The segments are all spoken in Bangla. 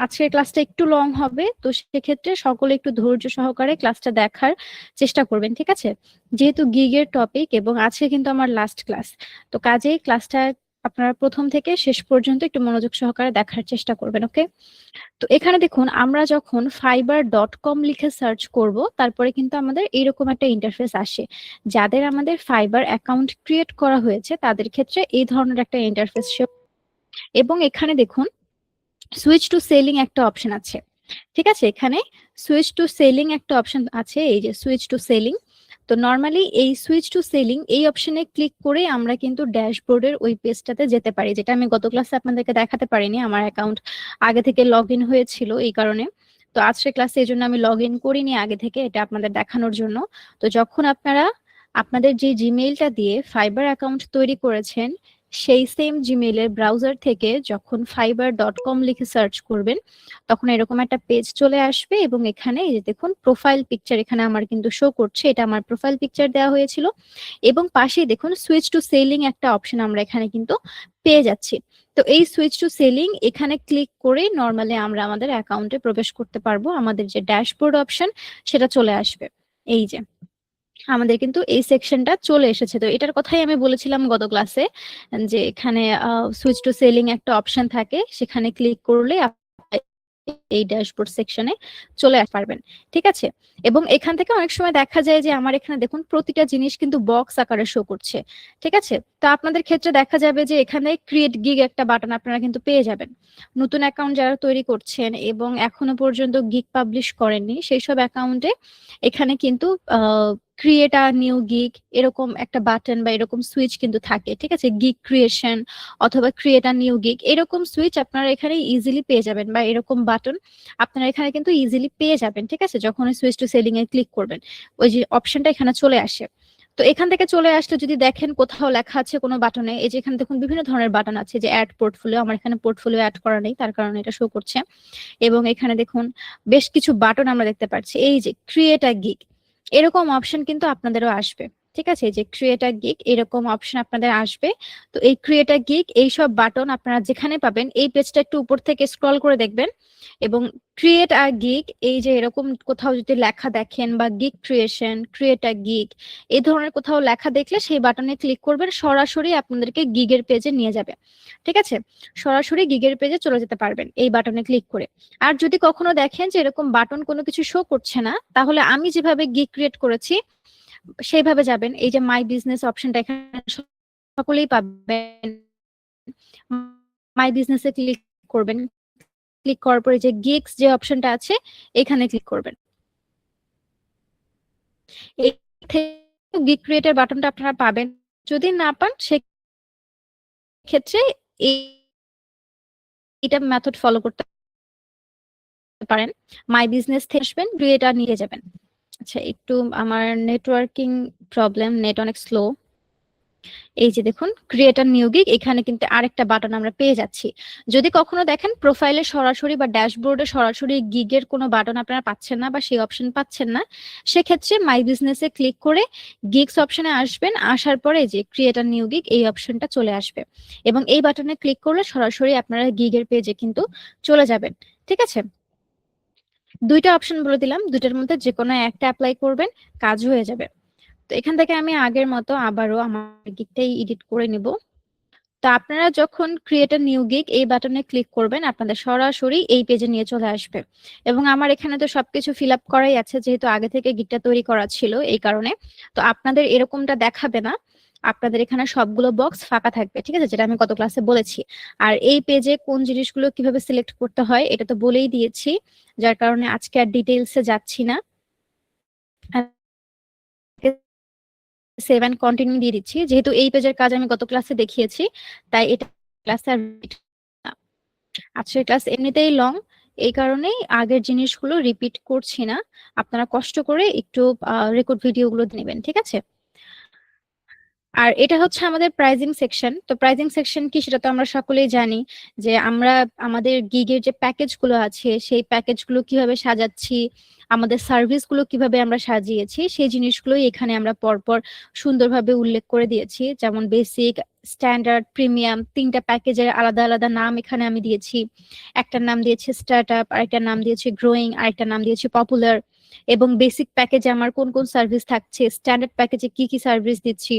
আজকের ক্লাসটা একটু লং হবে, তো সেক্ষেত্রে সকলে একটু ধৈর্য সহকারে ক্লাসটা দেখার চেষ্টা করবেন, ঠিক আছে? যেহেতু গিগের টপিক এবং আজকে কিন্তু আমার লাস্ট ক্লাস, তো কাজেই ক্লাসটা আপনারা প্রথম থেকে শেষ পর্যন্ত একটু মনোযোগ সহকারে দেখার চেষ্টা করবেন, ওকে? তো এখানে দেখুন, আমরা যখন fiverr.com লিখে সার্চ করব, তারপরে কিন্তু আমাদের এইরকম একটা ইন্টারফেস আসে। যাদের আমাদের ফাইবার অ্যাকাউন্ট ক্রিয়েট করা হয়েছে তাদের ক্ষেত্রে এই ধরনের একটা ইন্টারফেস, এবং এখানে দেখুন সুইচ টু সেলিং একটা অপশন আছে, ঠিক আছে? এখানে সুইচ টু সেলিং একটা অপশন আছে, এই যে সুইচ টু সেলিং। তো নর্মালি এই সুইচ টু সেলিং এই অপশনে ক্লিক করে আমরা কিন্তু ড্যাশবোর্ডের ওই পেজটাতে যেতে পারি, যেটা আমি গত ক্লাসে আপনাদেরকে দেখাতে পারিনি। আমার অ্যাকাউন্ট আগে থেকে লগ ইন হয়েছিল এই কারণে। তো আজকের ক্লাসে এই জন্য আমি লগ ইন করিনি আগে থেকে, এটা আপনাদের দেখানোর জন্য। তো যখন আপনারা আপনাদের যে জিমেইলটা দিয়ে ফাইবার অ্যাকাউন্ট তৈরি করেছেন, সেই সেম জিমেইলের ব্রাউজার থেকে যখন fiverr.com লিখে সার্চ করবেন, তখন এরকম একটা পেজ চলে আসবে, এবং এখানে এই যে দেখুন প্রোফাইল পিকচার এখানে আমার কিন্তু শো করছে, এটা আমার প্রোফাইল পিকচার দেওয়া হয়েছিল। এবং পাশেই দেখুন সুইচ টু সেলিং একটা অপশন আমরা এখানে কিন্তু পেয়ে যাচ্ছি। তো এই সুইচ টু সেলিং এখানে ক্লিক করে নর্মালি আমরা আমাদের অ্যাকাউন্টে প্রবেশ করতে পারবো, আমাদের যে ড্যাশবোর্ড অপশন সেটা চলে আসবে। এই যে আমাদের কিন্তু এই সেকশনটা চলে এসেছে। তো এটার কথাই আমি বলেছিলাম গত ক্লাসে, যে এখানে সুইচ টু সেলিং একটা অপশন থাকে, সেখানে ক্লিক করলে এই ড্যাশবোর্ড সেকশনে চলে আসতে পারবেন, ঠিক আছে? এবং এখান থেকে অনেক সময় দেখা যায় যে আমার এখানে দেখুন প্রতিটা জিনিস কিন্তু বক্স আকারে শো করছে, ঠিক আছে? তো আপনাদের ক্ষেত্রে দেখা যাবে যে এখানে ক্রিয়েট গিগ একটা বাটন আপনারা কিন্তু পেয়ে যাবেন। নতুন অ্যাকাউন্ট যারা তৈরি করছেন এবং এখনো পর্যন্ত গিগ পাবলিশ করেননি, সেই সব অ্যাকাউন্টে এখানে কিন্তু ক্রিয়েট আ নিউ গিগ এরকম একটা বাটন বা এরকম সুইচ কিন্তু থাকে, ঠিক আছে? গিগ ক্রিয়েশন অথবা ক্রিয়েট আ নিউ গিগ এরকম সুইচ আপনারা এখানে ইজিলি পেয়ে যাবেন, বা এরকম বাটন আপনারা এখানে কিন্তু ইজিলি পেয়ে যাবেন, ঠিক আছে? যখন ওই switch to selling A click করবেন, ওই যে অপশনটা এখানে চলে আসে। তো এখান থেকে চলে আসলে যদি দেখেন কোথাও লেখা আছে কোনো বাটনে, এই যে এখানে দেখুন বিভিন্ন ধরনের বাটন আছে, যে অ্যাড পোর্টফোলিও, আমার এখানে পোর্টফোলিও অ্যাড করা নেই তার কারণে এটা শো করছে। এবং এখানে দেখুন বেশ কিছু বাটন আমরা দেখতে পাচ্ছি, এই যে ক্রিয়েট আ গিগ এরকম অপশন কিন্তু আপনাদেরও আসবে, ঠিক আছে? যে ক্রিয়েট আ গিগ এরকম অপশন আপনাদের আসবে। তো এই ক্রিয়েট আ গিগ এইসব বাটন আপনারা যেখানে পাবেন, এই পেজটা একটু উপর থেকে স্ক্রল করে দেখবেন, এবং ক্রিয়েট আ গিগ এই যে এরকম কোথাও যদি লেখা দেখেন, বা gig creation, create a gig এই ধরনের কোথাও লেখা দেখলে সেই বাটনে ক্লিক করবেন, সরাসরি আপনাদেরকে গিগের পেজে নিয়ে যাবে, ঠিক আছে? সরাসরি গিগের পেজে চলে যেতে পারবেন এই বাটনে ক্লিক করে। আর যদি কখনো দেখেন যে এরকম বাটন কোনো কিছু শো করছে না, তাহলে আমি যেভাবে গিগ ক্রিয়েট করেছি সেইভাবে যাবেন, এই যে মাই বিজনেস অপশনটা এখানে সকলেই পাবেন। মাই বিজনেসে ক্লিক করবেন, ক্লিক করার পরে যে গিগস যে অপশনটা আছে এখানে ক্লিক করবেন। এই থেকে গিগ ক্রিয়েটের বাটনটা আপনারা পাবেন। যদি না পান সেক্ষেত্রে এইটা মেথড ফলো করতে পারেন। মাই বিজনেস থেকে আসবেন, ক্রিয়েটার নিয়ে যাবেন। আচ্ছা, একটু আমার নেটওয়ার্কিং প্রবলেম, নেট অনেক স্লো। এই যে দেখুন ক্রিয়েটার নিউ গিগ, এখানে কিন্তু আরেকটা বাটন আমরা পেয়ে যাচ্ছি। যদি কখনো দেখেন প্রোফাইলে সরাসরি বা ড্যাশবোর্ডে সরাসরি গিগের কোনো বাটন আপনারা পাচ্ছেন না বা সেই অপশন পাচ্ছেন না, সেক্ষেত্রে মাই বিজনেসে ক্লিক করে গিগস অপশনে আসবেন, আসার পরে যে ক্রিয়েটার নিউ গিগ এই অপশনটা চলে আসবে, এবং এই বাটনে ক্লিক করলে সরাসরি আপনারা গিগের পেজে কিন্তু চলে যাবেন, ঠিক আছে? দুইটা অপশন বলে দিলাম, দুইটার মধ্যে যে কোনো একটা অ্যাপ্লাই করবেন, কাজ হয়ে যাবে। তো এখান থেকে আমি আগের মতো আবারও আমার গিগটাই এডিট করে নিব। তো আপনারা যখন ক্রিয়েট আ নিউ গিগ এই বাটনে ক্লিক করবেন, আপনাদের সরাসরি এই পেজে নিয়ে চলে আসবে। এবং আমার এখানে তো সবকিছু ফিল আপ করাই আছে, যেহেতু আগে থেকে গিগটা তৈরি করা ছিল এই কারণে। তো আপনাদের এরকমটা দেখাবে না, আপনাদের এখানে সবগুলো বক্স ফাঁকা থাকবে, ঠিক আছে? যেটা আমি গত ক্লাসে বলেছি। আর এই পেজে কোন জিনিসগুলো কিভাবে সিলেক্ট করতে হয় এটা তো বলেই দিয়েছি, যার কারণে আজকে আর ডিটেইলসে যাচ্ছি না। সেভ এন্ড কন্টিনিউ দিয়ে দিচ্ছি, যেহেতু এই পেজের কাজ আমি গত ক্লাসে দেখিয়েছি, তাই এটা ক্লাসে আর না। আজকের ক্লাস এমনিতেই লং, এই কারণেই আগের জিনিসগুলো রিপিট করছি না। আপনারা কষ্ট করে একটু রেকর্ড ভিডিওগুলো নেবেন, ঠিক আছে? আর এটা হচ্ছে আমাদের প্রাইজিং সেকশন। তো প্রাইজিং সেকশন কি সেটা তো আমরা সকলেই জানি, যে আমরা আমাদের গিগের যে প্যাকেজগুলো আছে সেই প্যাকেজগুলো কিভাবে সাজাচ্ছি, আমাদের সার্ভিসগুলো কিভাবে আমরা সাজিয়েছি, সেই জিনিসগুলোই এখানে আমরা পরপর সুন্দরভাবে উল্লেখ করে দিয়েছি। যেমন বেসিক, স্ট্যান্ডার্ড, প্রিমিয়াম, তিনটা প্যাকেজের আলাদা আলাদা নাম এখানে আমি দিয়েছি। একটার নাম দিয়েছি স্টার্ট আপ, আরেকটার নাম দিয়েছি গ্রোয়িং, আরেকটার নাম দিয়েছি পপুলার। এবং বেসিক প্যাকেজে আমার কোন কোন সার্ভিস থাকছে, স্ট্যান্ডার্ড প্যাকেজে কি কি সার্ভিস দিচ্ছি,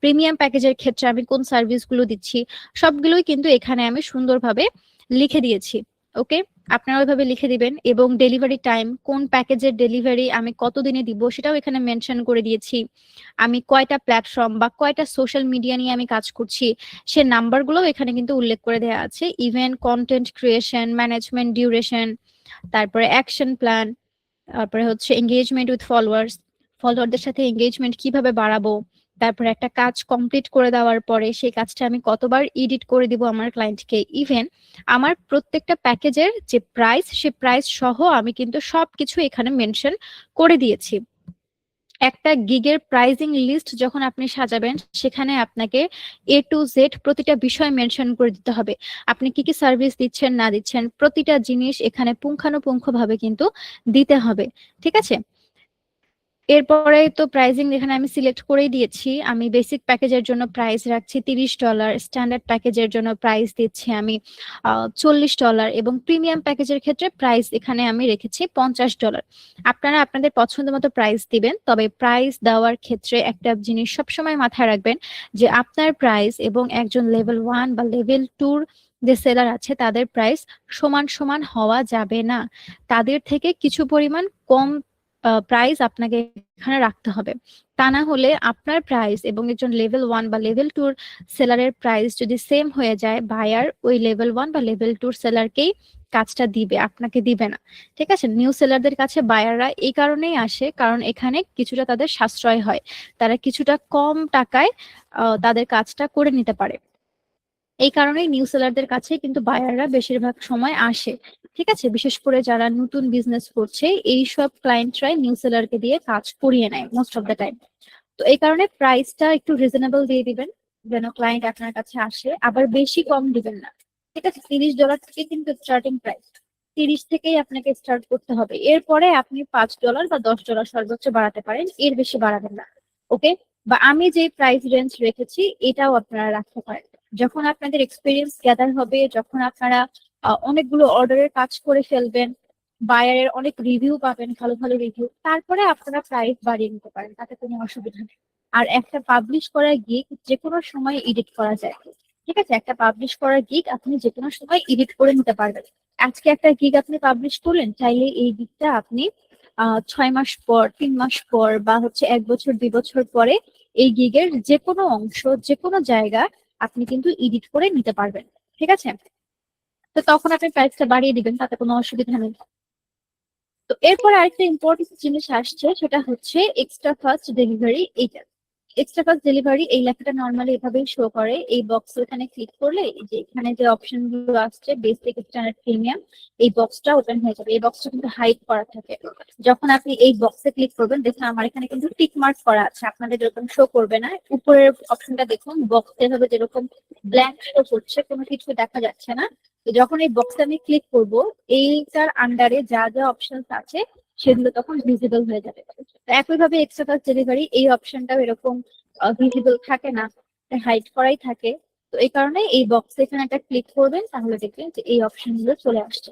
প্রিমিয়াম প্যাকেজের ক্ষেত্রে আমি কোন সার্ভিসগুলো দিচ্ছি, সবগুলোই কিন্তু এখানে আমি সুন্দরভাবে লিখে দিয়েছি। ওকে, আপনারা ওইভাবে লিখে দিবেন। এবং ডেলিভারি টাইম, কোন প্যাকেজের ডেলিভারি আমি কতদিনে দিব সেটাও এখানে মেনশন করে দিয়েছি। আমি কয়টা প্ল্যাটফর্ম বা কয়টা সোশ্যাল মিডিয়া নিয়ে আমি কাজ করছি সে নাম্বারগুলোও এখানে কিন্তু উল্লেখ করে দেওয়া আছে। Even content creation, management, duration, তারপরে অ্যাকশন প্ল্যান, তারপরে হচ্ছে এঙ্গেজমেন্ট উইথ ফলোয়ার্স, ফলোয়ারদের সাথে এঙ্গেজমেন্ট কিভাবে বাড়াবো, তারপরে একটা কাজ কমপ্লিট করে দেওয়ার পরে সেই কাজটা আমি কতবার এডিট করে দিব আমার ক্লায়েন্টকে। ইভেন আমার প্রত্যেকটা প্যাকেজের যে প্রাইস, সে প্রাইস সহ আমি কিন্তু সবকিছু এখানে মেনশন করে দিয়েছি। একটা গিগের প্রাইজিং লিস্ট যখন আপনি সাজাবেন, সেখানে আপনাকে A to Z প্রতিটা বিষয় মেনশন করে দিতে হবে। আপনি কি কি সার্ভিস দিচ্ছেন না দিচ্ছেন, প্রতিটা জিনিস এখানে পুঙ্খানুপুঙ্খভাবে কিন্তু দিতে হবে। ঠিক আছে, এরপরে তো প্রাইজিং এখানে আমি সিলেক্ট করেই দিয়েছি। আমি বেসিক প্যাকেজের জন্য প্রাইস রাখছি $30, স্ট্যান্ডার্ড প্যাকেজের জন্য প্রাইস দিচ্ছি আমি $40, এবং প্রিমিয়াম প্যাকেজের ক্ষেত্রে প্রাইস এখানে আমি রেখেছি $50। আপনারা আপনাদের পছন্দ মতো প্রাইস দিবেন, তবে প্রাইস দেওয়ার ক্ষেত্রে একটা জিনিস সবসময় মাথায় রাখবেন, যে আপনার প্রাইস এবং একজন লেভেল 1 বা লেভেল 2 যে সেলার আছে তাদের প্রাইস সমান সমান হওয়া যাবে না। তাদের থেকে কিছু পরিমাণ কম প্রাইস আপনাকে এখানে রাখতে হবে। তা না হলে আপনার প্রাইস এবং একজন লেভেল 1 বা লেভেল 2 সেলারের প্রাইস যদি সেম হয়ে যায়, বায়ার ওই লেভেল 1 বা লেভেল 2 সেলারকেই কাজটা দিবে, আপনাকে দিবে না। ঠিক আছে, নিউ সেলারদের কাছে বায়াররা এই কারণেই আসে, কারণ এখানে কিছুটা তাদের সাশ্রয় হয়, তারা কিছুটা কম টাকায় তাদের কাজটা করে নিতে পারে। এই কারণেই নিউ সেলারদের কাছে কিন্তু বায়াররা বেশিরভাগ সময় আসে। ঠিক আছে, বিশেষ করে যারা নতুন বিজনেস করছে এই সব ক্লায়েন্টরাই নিউ সেলারকে দিয়ে কাজ করিয়ে নেয় মোস্ট অফ দ্য টাইম। তো এই কারণে প্রাইসটা একটু রিজনেবল দিয়ে দিবেন, যেন ক্লায়েন্ট আপনার কাছে আসে। আবার বেশি কম দিবেন না। ঠিক আছে, $30 থেকে কিন্তু স্টার্টিং প্রাইস, 30 থেকেই আপনাকে স্টার্ট করতে হবে। এরপরে আপনি $5 বা $10 সর্বোচ্চ বাড়াতে পারেন, এর বেশি বাড়াবেন না। ওকে, বা আমি যে প্রাইস রেঞ্জ রেখেছি এটাও আপনারা রাখতে পারেন। যখন আপনাদের এক্সপিরিয়েন্স গ্যাদার হবে, যখন আপনারা অনেকগুলো অর্ডারের কাজ করে ফেলবেন, বায়ারের অনেক রিভিউ পাবেন, ভালো ভালো রিভিউ, তারপরে আপনারা প্রাইস বাড়িয়ে নিতে পারেন, তাতে কোনো অসুবিধা নেই। আর একটা পাবলিশ করা গিগ যে কোনো সময় এডিট করা যায়। ঠিক আছে, একটা পাবলিশ করা গিগ আপনি যে কোনো সময় এডিট করে নিতে পারবেন। আজকে একটা গিগ আপনি পাবলিশ করলেন, চাইলে এই গিগটা আপনি 6 মাস পর, 3 মাস পর, বা হচ্ছে 1 বছর 2 বছর পরে এই গিগের যে কোনো অংশ, যে কোনো জায়গা আপনি কিন্তু এডিট করে নিতে পারবেন। ঠিক আছে, তো তখন আপনি প্রাইসটা বাড়িয়ে দিবেন, তাতে কোনো অসুবিধা নেই। তো এরপর আরেকটা ইম্পর্টেন্ট জিনিস আসছে, সেটা হচ্ছে এক্সট্রা ফাস্ট ডেলিভারি। এইটা এক্সট্রা ফাস্ট ডেলিভারি, এই লেখাটা নর্মালি এভাবেই শো করে। এই বক্স এখানে ক্লিক করলে এই যে এখানে যে অপশন গুলো আসছে, বেসিক, স্ট্যান্ডার্ড, প্রিমিয়াম, এই বক্সটা ওপেন হয়ে যাবে। এই বক্সটা কিন্তু হাইড করা থাকে। যখন আপনি এই বক্সে ক্লিক করবেন, দেখুন আমার এখানে কিন্তু টিক মার্ক করা আছে, আপনাদের যেরকম শো করবে না। উপরের অপশনটা দেখুন, বক্স এভাবে যেরকম ব্ল্যাঙ্ক শো করছে, কোনো কিছু দেখা যাচ্ছে না। তো যখন এই বক্সে আমি ক্লিক করব, এইটার আন্ডারে যা যা অপশন আছে সেগুলো তখন ভিজিবল হয়ে যাবে। তো একইভাবে এক্সট্রা ফাস্ট ডেলিভারি এই অপশনটাও এরকম ভিজিবল থাকে না, হাইড করাই থাকে। তো এই কারণে এই বক্সে এখানে একটা ক্লিক করবেন, তাহলে দেখবেন যে এই অপশন গুলো চলে আসছে।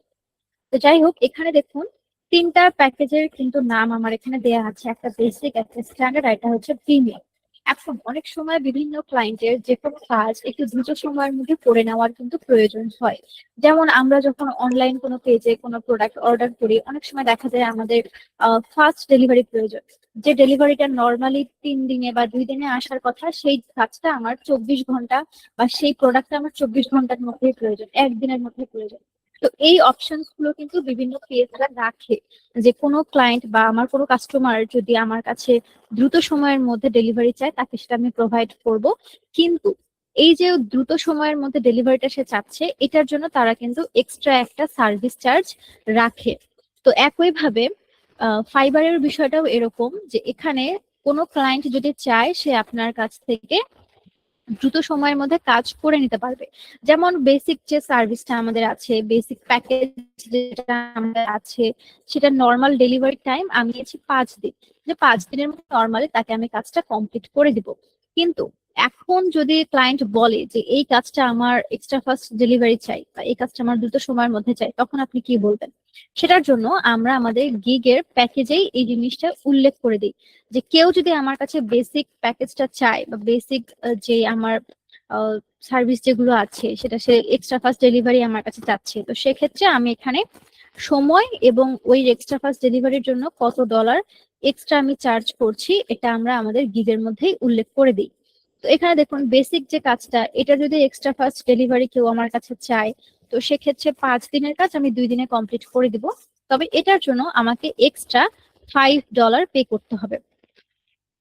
তো যাই হোক, এখানে দেখুন তিনটা প্যাকেজের কিন্তু নাম আমার এখানে দেয়া আছে, একটা বেসিক, একটা স্ট্যান্ডার্ড, আর একটা হচ্ছে প্রিমিয়াম। এখন অনেক সময় বিভিন্ন ক্লায়েন্টের যে কোনো কাজ একটু দ্রুত সময়ের মধ্যে করে নেওয়ার কিন্তু প্রয়োজন হয়। যেমন আমরা যখন অনলাইন কোনো পেজে কোনো প্রোডাক্ট অর্ডার করি, অনেক সময় দেখা যায় আমাদের ফাস্ট ডেলিভারি প্রয়োজন। যে ডেলিভারিটা নর্মালি 3 দিনে বা 2 দিনে আসার কথা, সেই কাজটা আমার 24 ঘন্টা, বা সেই প্রোডাক্টটা আমার 24 ঘন্টার মধ্যেই প্রয়োজন, একদিনের মধ্যে প্রয়োজন। তো এই অপশনস গুলো কিন্তু বিভিন্ন পেজরা রাখে, যে কোনো ক্লায়েন্ট বা আমার কোনো কাস্টমার যদি আমার কাছে দ্রুত সময়ের মধ্যে ডেলিভারি চায়, তাকে সেটা আমি প্রোভাইড করব। কিন্তু এই যে দ্রুত সময়ের মধ্যে ডেলিভারিটা সে চাচ্ছে, এটার জন্য তারা কিন্তু এক্সট্রা একটা সার্ভিস চার্জ রাখে। তো একইভাবে ফাইবারের বিষয়টাও এরকম, যে এখানে কোনো ক্লায়েন্ট যদি চায় সে আপনার কাছ থেকে দ্রুত সময়ের মধ্যে কাজ করে নিতে পারবে। যেমন বেসিক যে সার্ভিসটা আমাদের আছে, বেসিক প্যাকেজ যেটা আমাদের আছে, সেটা নর্মাল ডেলিভারি টাইম আমি দিয়েছি 5 দিন, যে 5 দিনের মধ্যে নর্মালি তাকে আমি কাজটা কমপ্লিট করে দিব। কিন্তু এখন যদি ক্লায়েন্ট বলে যে এই কাজটা আমার এক্সট্রা ফাস্ট ডেলিভারি চাই বা এই কাজটা আমার দ্রুত সময়ের মধ্যে চাই, তখন আপনি কি বলবেন? সেটার জন্য আমরা আমাদের গিগের প্যাকেজেই এই জিনিসটা উল্লেখ করে দিই যে কেউ যদি আমার কাছে বেসিক প্যাকেজটা চায় বা বেসিক যে আমার সার্ভিস যেগুলো আছে সেটা সে এক্সট্রা ফাস্ট ডেলিভারি আমার কাছে চাচ্ছে, তো সেক্ষেত্রে আমি এখানে সময় এবং ওই এক্সট্রা ফাস্ট ডেলিভারির জন্য কত ডলার এক্সট্রা আমি চার্জ করছি এটা আমরা আমাদের গিগের মধ্যেই উল্লেখ করে দিই। তো এখানে দেখুন বেসিক যে কাজটা, এটা যদি এক্সট্রা ফাস্ট ডেলিভারি কেউ আমার কাছে চায়, তো সেক্ষেত্রে 5 দিনের কাজ আমি 2 দিনে কমপ্লিট করে দিব। তবে এটার জন্য আমাকে এক্সট্রা $5 পে করতে হবে।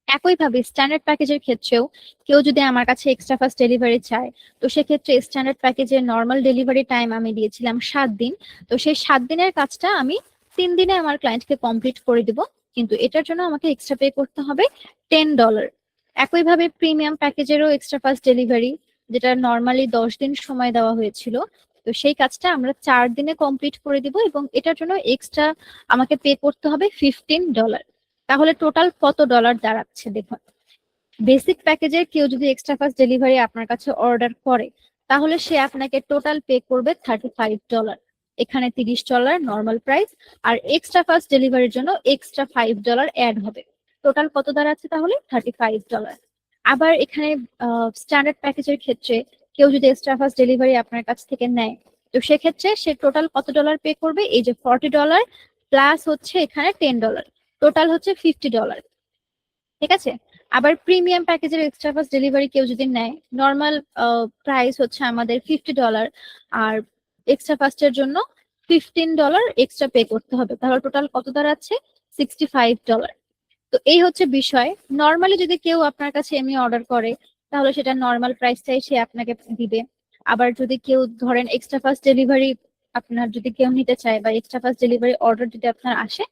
একইভাবে স্ট্যান্ডার্ড প্যাকেজের ক্ষেত্রেও কেউ যদি আমার কাছে এক্সট্রা ফাস্ট ডেলিভারি চায়, তো সেক্ষেত্রে স্ট্যান্ডার্ড প্যাকেজের নর্মাল ডেলিভারি টাইম আমি দিয়েছিলাম 7 দিন। তো সেই 7 দিনের কাজটা আমি 3 দিনে আমার ক্লায়েন্টকে কমপ্লিট করে দিব, কিন্তু এটার জন্য আমাকে এক্সট্রা পে করতে হবে $10। একইভাবে প্রিমিয়াম প্যাকেজেরও এক্সট্রা ফাস্ট ডেলিভারি, যেটা নর্মালি 10 দিন সময় দেওয়া হয়েছিল, তো সেই কাজটা আমরা 4 দিনে কমপ্লিট করে দিব এবং এটার জন্য এক্সট্রা আমাকে পে করতে হবে $15। তাহলে টোটাল কত ডলার দাঁড়াচ্ছে দেখুন। বেসিক প্যাকেজের কেউ যদি এক্সট্রা ফাস্ট ডেলিভারি আপনার কাছে অর্ডার করে, তাহলে সে আপনাকে টোটাল পে করবে $35। এখানে $30 নর্মাল প্রাইস, আর এক্সট্রা ফাস্ট ডেলিভারির জন্য এক্সট্রা $5 অ্যাড হবে। টোটাল কত দাঁড়াচ্ছে তাহলে? $35। আবার এখানে স্ট্যান্ডার্ড প্যাকেজের ক্ষেত্রে কেউ যদি এক্সট্রা ফাস্ট ডেলিভারি আপনার কাছ থেকে নেয়, তো সেক্ষেত্রে সে টোটাল কত ডলার পে করবে? এই যে $40 প্লাস হচ্ছে এখানে $10, টোটাল হচ্ছে $50। ঠিক আছে। আবার প্রিমিয়াম প্যাকেজের এক্সট্রা ফাস্ট ডেলিভারি কেউ যদি নেয়, নর্মাল প্রাইস হচ্ছে আমাদের $50, আর এক্সট্রা ফাস্টের জন্য $15 এক্সট্রা পে করতে হবে। তাহলে টোটাল কত দাঁড়াচ্ছে? $65। তো এই হচ্ছে বিষয়। নর্মালি যদি কেউ আপনার কাছে এমনি অর্ডার করে, তাহলে সেটা নর্মাল প্রাইসটাই সে আপনাকে দিবে। আবার যদি কেউ ধরেন এক্সট্রা ফাস্ট ডেলিভারি আপনার যদি কেউ নিতে চায় বা এক্সট্রা ফাস্ট ডেলিভারি অর্ডার যদি আপনার আসে,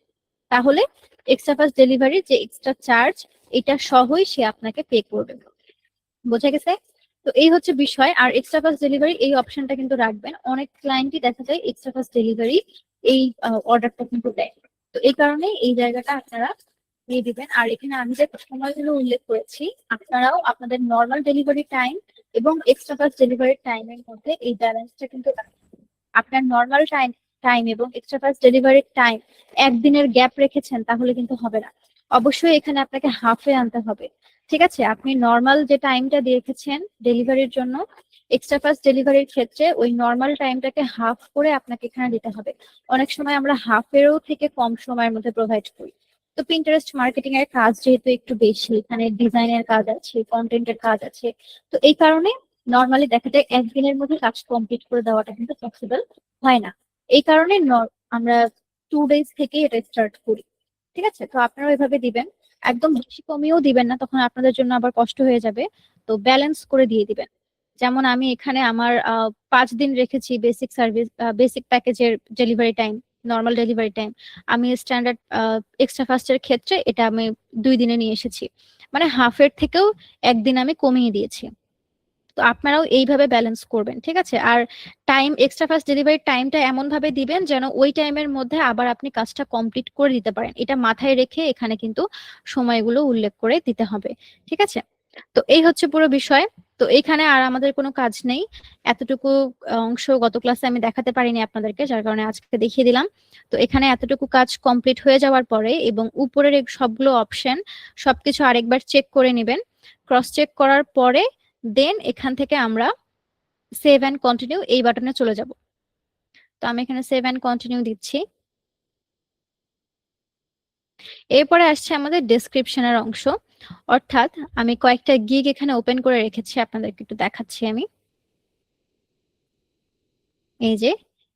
তাহলে এক্সট্রা ফাস্ট ডেলিভারি যে এক্সট্রা চার্জ, এটা সহই সে আপনাকে পে করবে। বোঝা গেছে? তো এই হচ্ছে বিষয়। আর এক্সট্রা ফাস্ট ডেলিভারি এই অপশনটা কিন্তু রাখবেন, অনেক ক্লায়েন্টই দেখা যায় এক্সট্রা ফাস্ট ডেলিভারি এই অর্ডারটা কিন্তু দেয়। তো এই কারণে এই জায়গাটা আপনারা দিয়ে দিবেন। আর এখানে আমি যে সময়গুলো উল্লেখ করেছি, আপনারাও আপনাদের নর্মাল ডেলিভারি টাইম এবং এক্সট্রা ফাস্ট ডেলিভারি টাইমের মধ্যে এই ব্যালেন্সটা কিন্তু রাখবেন। আপনার নর্মাল টাইম টাইম এবং এক্সট্রা ফাস্ট ডেলিভারির টাইম একদিনের গ্যাপ রেখেছেন, তাহলে কিন্তু হবে না। অবশ্যই এখানে আপনাকে হাফে আনতে হবে। ঠিক আছে, আপনি নর্মাল যে টাইমটা দিয়ে রেখেছেন ডেলিভারির জন্য, এক্সট্রা ফাস্ট ডেলিভারির ক্ষেত্রে ওই নর্মাল টাইমটাকে হাফ করে আপনাকে এখানে দিতে হবে। অনেক সময় আমরা হাফেরও থেকে কম সময়ের মধ্যে প্রোভাইড করি। তো পিন্টারেস্ট মার্কেটিং এর কাজ যেহেতু একটু বেশি, এখানে ডিজাইনের কাজ আছে, কন্টেন্টের কাজ আছে, তো এই কারণে নর্মালি দেখা যায় একদিনের মধ্যে কাজ কমপ্লিট করে দেওয়াটা কিন্তু পসিবল হয় না। এই কারণে আমরা 2 ডেজ থেকে এটা স্টার্ট করি। ঠিক আছে, তো আপনারা এভাবে দিবেন। একদম বেশি কমিয়েও দিবেন না, তখন আপনাদের জন্য আবার কষ্ট হয়ে যাবে। তো ব্যালেন্স করে দিয়ে দিবেন। যেমন আমি এখানে আমার 5 দিন রেখেছি বেসিক সার্ভিস, বেসিক প্যাকেজের delivery time, normal delivery time. আমি স্ট্যান্ডার্ড এক্সট্রা ফাস্টের ক্ষেত্রে এটা আমি 2 দিনে নিয়ে এসেছি, মানে হাফের থেকেও একদিন আমি কমিয়ে দিয়েছি। তো আপনারাও এইভাবে ব্যালেন্স করবেন। ঠিক আছে। আর টাইম, এক্সট্রা ফাস্ট ডেলিভারি টাইমটা এমন ভাবে দিবেন যেন ওই টাইমের মধ্যে আবার আপনি কাজটা কমপ্লিট করে দিতে পারেন, এটা মাথায় রেখে এখানে কিন্তু সময়গুলো উল্লেখ করে দিতে হবে। ঠিক আছে। তো এই হচ্ছে পুরো বিষয়। তো এখানে আর আমাদের কোনো কাজ নেই। এতটুকু অংশ গত ক্লাসে আমি দেখাতে পারিনি আপনাদেরকে, যার কারণে আজকে দেখিয়ে দিলাম। তো এখানে এতটুকু কাজ কমপ্লিট হয়ে যাওয়ার পরে এবং উপরের সবগুলো অপশন সবকিছু আরেকবার চেক করে নেবেন। ক্রস চেক করার পরে দেন এখান থেকে আমরা সেভ অ্যান্ড কন্টিনিউ এই বাটনে চলে যাব। তো আমি এখানে সেভ অ্যান্ড কন্টিনিউ দিচ্ছি। এরপরে আসছে আমাদের ডেসক্রিপশনের অংশ, অর্থাৎ আমি কয়েকটা গিগ এখানে ওপেন করে রেখেছি, আপনাদেরকে একটু দেখাচ্ছি আমি। এই যে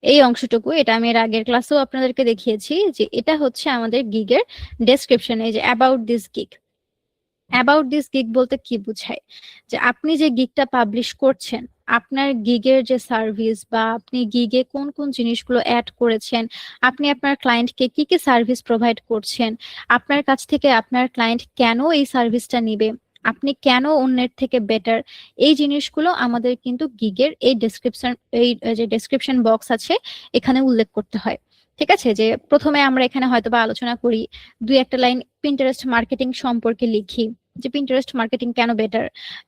এই অংশটুকু, এটা আমি এর আগের ক্লাসেও আপনাদেরকে দেখিয়েছি যে এটা হচ্ছে আমাদের গিগের ডেসক্রিপশন। এই যে about this gig, about this gig বলতে কি বোঝায়, যে আপনি যে গিগটা পাবলিশ করছেন, আপনার গিগের যে সার্ভিস বা আপনি গিগে কোন কোন জিনিসগুলো অ্যাড করেছেন, আপনি আপনার ক্লায়েন্টকে কি কি সার্ভিস প্রোভাইড করছেন, আপনার কাছ থেকে আপনার ক্লায়েন্ট কেন এই সার্ভিসটা নিবে, আপনি কেন অন্যের থেকে বেটার, এই জিনিসগুলো আমাদের কিন্তু গিগের এই ডেসক্রিপশন, এই যে ডেসক্রিপশন বক্স আছে এখানে উল্লেখ করতে হয়। ঠিক আছে, যে প্রথমে আমরা এখানে হয়তো বা আলোচনা করি, দুই একটা লাইন পিন্টারেস্ট মার্কেটিং সম্পর্কে লিখি, যে পিন্টারেস্ট মার্কেটিং কেন বেটার,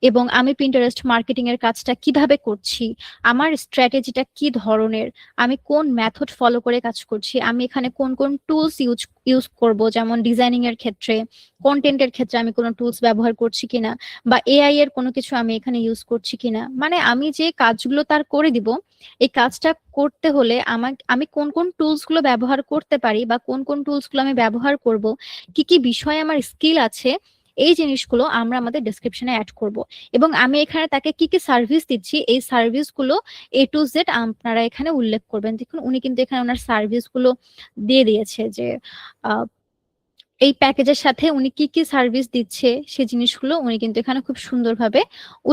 এবং আমি পিন্টারেস্ট মার্কেটিং এর কাজটা কিভাবে করছি, আমার স্ট্র্যাটেজিটা কি ধরনের, আমি কোন মেথড ফলো করে কাজ করছি, আমি এখানে কোন কোন টুলস ইউজ ইউজ করব, যেমন ডিজাইনিং এর ক্ষেত্রে, কন্টেন্টের ক্ষেত্রে আমি কোনো টুলস ব্যবহার করছি কিনা, বা এআই এর কোনো কিছু আমি এখানে ইউজ করছি কিনা, মানে আমি যে কাজগুলো তার করে দিব, এই কাজটা করতে হলে আমি কোন কোন টুলস গুলো ব্যবহার করতে পারি, বা কোন কোন টুলস গুলো আমি ব্যবহার করব, কি কি বিষয়ে আমার স্কিল আছে, এই জিনিসগুলো আমরা আমাদের ডেসক্রিপশনে অ্যাড করব। এবং আমি এখানে তাকে কি কি সার্ভিস দিচ্ছি, এই সার্ভিসগুলো A to Z আপনারা এখানে উল্লেখ করবেন। দেখুন উনি কিন্তু এখানে ওনার সার্ভিসগুলো দিয়ে দিয়েছে, যে এই প্যাকেজের সাথে উনি কি কি সার্ভিস দিচ্ছে সে জিনিসগুলো উনি কিন্তু এখানে খুব সুন্দরভাবে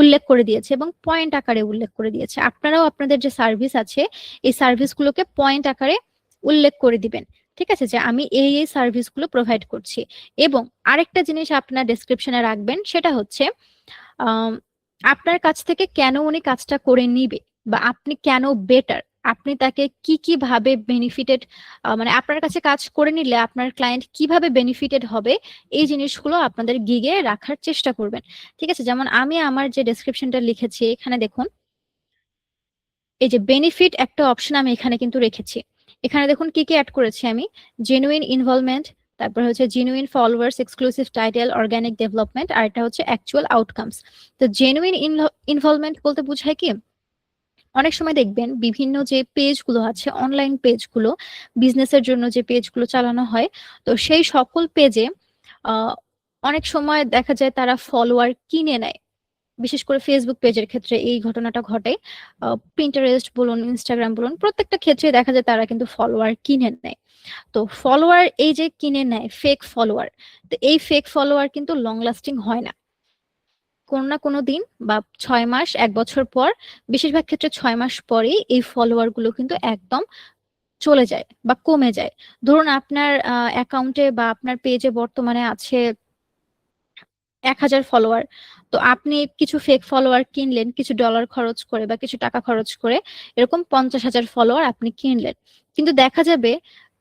উল্লেখ করে দিয়েছে, এবং পয়েন্ট আকারে উল্লেখ করে দিয়েছে। আপনারাও আপনাদের যে সার্ভিস আছে এই সার্ভিসগুলোকে পয়েন্ট আকারে উল্লেখ করে দিবেন। ঠিক আছে, যে আমি এই এই সার্ভিসগুলো প্রোভাইড করছি। এবং আরেকটা জিনিস আপনার ডেসক্রিপশনে রাখবেন, সেটা হচ্ছে আম, আপনার কাছ থেকে কেন উনি কাজটা করে নিবে, বা আপনি কেন বেটার, আপনি তাকে কি কি ভাবে বেনিফিটেড, মানে আপনার কাছে কাজ করে নিলে আপনার ক্লায়েন্ট কিভাবে বেনিফিটেড হবে, এই জিনিসগুলো আপনাদের গিগে রাখার চেষ্টা করবেন। ঠিক আছে, যেমন আমি আমার যে ডেসক্রিপশনটা লিখেছি এখানে দেখুন, এই যে বেনিফিট একটা অপশন আমি এখানে কিন্তু রেখেছি। এখানে দেখুন কি কি অ্যাড করেছি আমি, জেনুইন ইনভলভমেন্ট, তারপর হচ্ছে genuine followers, exclusive title, organic development, আর এটা হচ্ছে অ্যাকচুয়াল আউটকামস। তো জেনুইন ইনভলভমেন্ট বলতে বোঝায় কি, অনেক সময় দেখবেন বিভিন্ন যে পেজগুলো আছে, অনলাইন পেজগুলো, বিজনেসের জন্য যে পেজগুলো চালানো হয়, তো সেই সকল পেজে আহ অনেক সময় দেখা যায় তারা ফলোয়ার কিনে নেয়। বিশেষ করে ফেসবুক পেজের ক্ষেত্রে এই ঘটনাটা ঘটে। পিন্টারেস্ট বলুন, ইনস্টাগ্রাম বলুন, প্রত্যেকটা ক্ষেত্রে দেখা যায় তারা কিন্তু ফলোয়ার কিনে নেয়। তো ফলোয়ার এই যে কিনে নেয়, ফেক ফলোয়ার, তো এই ফেক ফলোয়ার কিন্তু লং লাস্টিং হয় না। কোনো না কোনো দিন বা 6 মাস, 1 বছর পর, বেশিরভাগ ক্ষেত্রে 6 মাস পরেই এই ফলোয়ার গুলো কিন্তু একদম চলে যায় বা কমে যায়। ধরুন আপনার অ্যাকাউন্টে বা আপনার পেজে বর্তমানে আছে 1,000 ফলোয়ার, তো আপনি কিছু ফেক ফলোয়ার কিনলেন কিছু ডলার খরচ করে বা কিছু টাকা খরচ করে, এরকম 50,000 ফলোয়ার আপনি কিনলেন, কিন্তু দেখা যাবে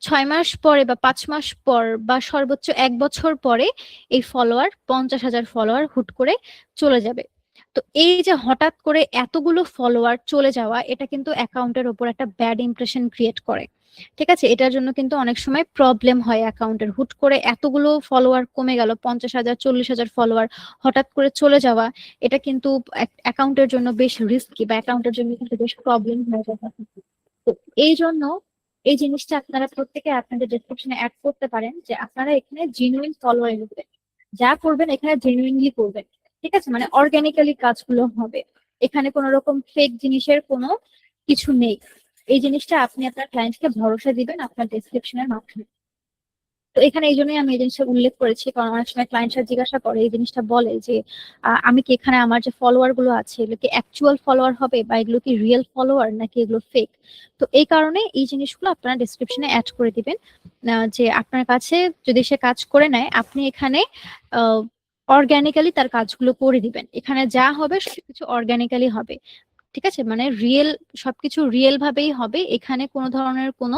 6 মাস পরে বা 5 মাস পর বা সর্বোচ্চ 1 বছর পরে এই ফলোয়ার, 50,000 ফলোয়ার হুট করে চলে যাবে। তো এই যে হঠাৎ করে এতগুলো ফলোয়ার চলে যাওয়া, এটা কিন্তু অ্যাকাউন্টের ওপর একটা ব্যাড ইমপ্রেশন ক্রিয়েট করে। ঠিক আছে, এটার জন্য কিন্তু অনেক সময় প্রবলেম হয় অ্যাকাউন্টের, হুট করে এতগুলো ফলোয়ার কমে গেল, 50,000 40,000 ফলোয়ার হঠাৎ করে চলে যাওয়া, এটা কিন্তু অ্যাকাউন্টের জন্য বেশ রিস্কি, বা অ্যাকাউন্টের জন্য কিন্তু বেশ প্রবলেম হয়ে যায়। তো এই জন্য এই জিনিসটা আপনারা প্রত্যেকে আপনাদের ডেসক্রিপশনে অ্যাড করতে পারেন, যে আপনারা এখানে জেনুইন ফলোয়ার নেবেন, যা করবেন এখানে জেনুইনলি করবেন। ঠিক আছে, মানে অর্গানিক্যালি কাজগুলো হবে, এখানে কোনো রকম ফেক জিনিসের কোনো কিছু নেই। এই জিনিসটা আপনি আপনার ক্লায়েন্টকে ভরসা দিবেন আপনার ডেসক্রিপশনের মাধ্যমে। তো এখানে এই জন্যই আমি এই জিনিসটা উল্লেখ করেছি, কারণ অনেক সময় ক্লায়েন্টরা জিজ্ঞাসা করে, এই জিনিসটা বলে যে আমি কি এখানে আমার যে ফলোয়ার গুলো আছে এগুলো কি অ্যাকচুয়াল ফলোয়ার হবে, বা এগুলো কি রিয়েল ফলোয়ার নাকি এগুলো ফেক। তো এই কারণে এই জিনিসগুলো আপনারা ডেসক্রিপশনে অ্যাড করে দিবেন, যে আপনার কাছে যদি সে কাজ করে নেয়, আপনি এখানে অর্গানিক্যালি তার কাজগুলো করে দিবেন, এখানে যা হবে সবকিছু অর্গানিক্যালি হবে। ঠিক আছে, মানে রিয়েল, সবকিছু রিয়েল ভাবেই হবে, এখানে কোনো ধরনের কোনো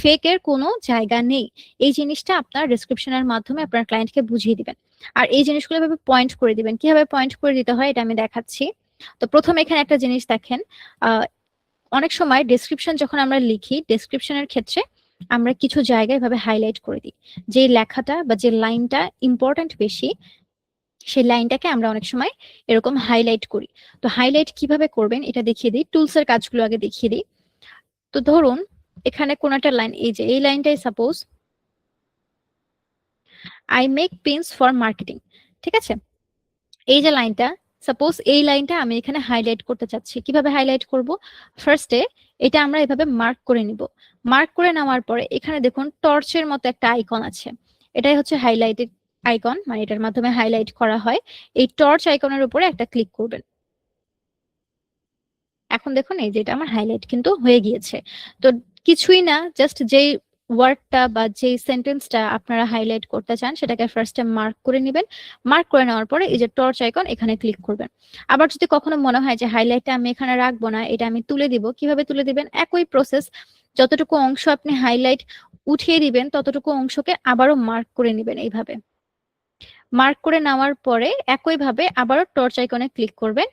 ফেকের কোনো জায়গা নেই। এই জিনিসটা আপনার ডেসক্রিপশনের মাধ্যমে আপনার ক্লায়েন্টকে বুঝিয়ে দিবেন। আর এই জিনিসগুলো এভাবে পয়েন্ট করে দিবেন, কিভাবে পয়েন্ট করে দিতে হয় এটা আমি দেখাচ্ছি। তো প্রথমে এখানে একটা জিনিস দেখেন, আহ অনেক সময় ডেসক্রিপশন যখন আমরা লিখি, ডেসক্রিপশনের ক্ষেত্রে আমরা কিছু জায়গায় এভাবে হাইলাইট করে দিই, যে লেখাটা বা যে লাইনটা ইম্পর্ট্যান্ট বেশি, সেই লাইনটাকে আমরা অনেক সময় এরকম হাইলাইট করি। তো হাইলাইট কিভাবে করবেন এটা দেখিয়ে দিই, টুলস এর কাজগুলো আগে দেখিয়ে দিই। তো ধরুন এখানে কোন একটা লাইন, এই যে এই লাইনটাই suppose, I make pins for marketing. ঠিক আছে, এই যে লাইনটা, সাপোজ এই লাইনটা আমি এখানে হাইলাইট করতে চাচ্ছি, কিভাবে হাইলাইট করব, ফার্স্টে এটা আমরা এভাবে মার্ক করে নিব। মার্ক করে নেওয়ার পরে এখানে দেখুন টর্চের মতো একটা আইকন আছে, এটাই হচ্ছে হাইলাইটেড আইকন, মানে এটার মাধ্যমে হাইলাইট করা হয়। এই টর্চ আইকনের উপরে একটা ক্লিক করবেন। এখন দেখুন এই যে এটা আমার হাইলাইট কিন্তু হয়ে গিয়েছে। তো কিছুই না, জাস্ট যেই ওয়ার্ডটা বা যে সেন্টেন্সটা আপনারা হাইলাইট করতে চান সেটাকে ফার্স্টে মার্ক করে নেবেন। মার্ক করে নেওয়ার পরে এই যে টর্চ আইকন এখানে ক্লিক করবেন। আবার যদি কখনো মনে হয় যে হাইলাইটটা আমি এখানে রাখবো না, এটা আমি তুলে দিব, কিভাবে তুলে দিবেন? একই প্রসেস, যতটুকু অংশ আপনি হাইলাইট উঠিয়ে দিবেন ততটুকু অংশকে আবারও মার্ক করে নেবেন। এইভাবে মার্ক করে নেওয়ার পরে একইভাবে আবারও টর্চ আইকনে ক্লিক করবেন।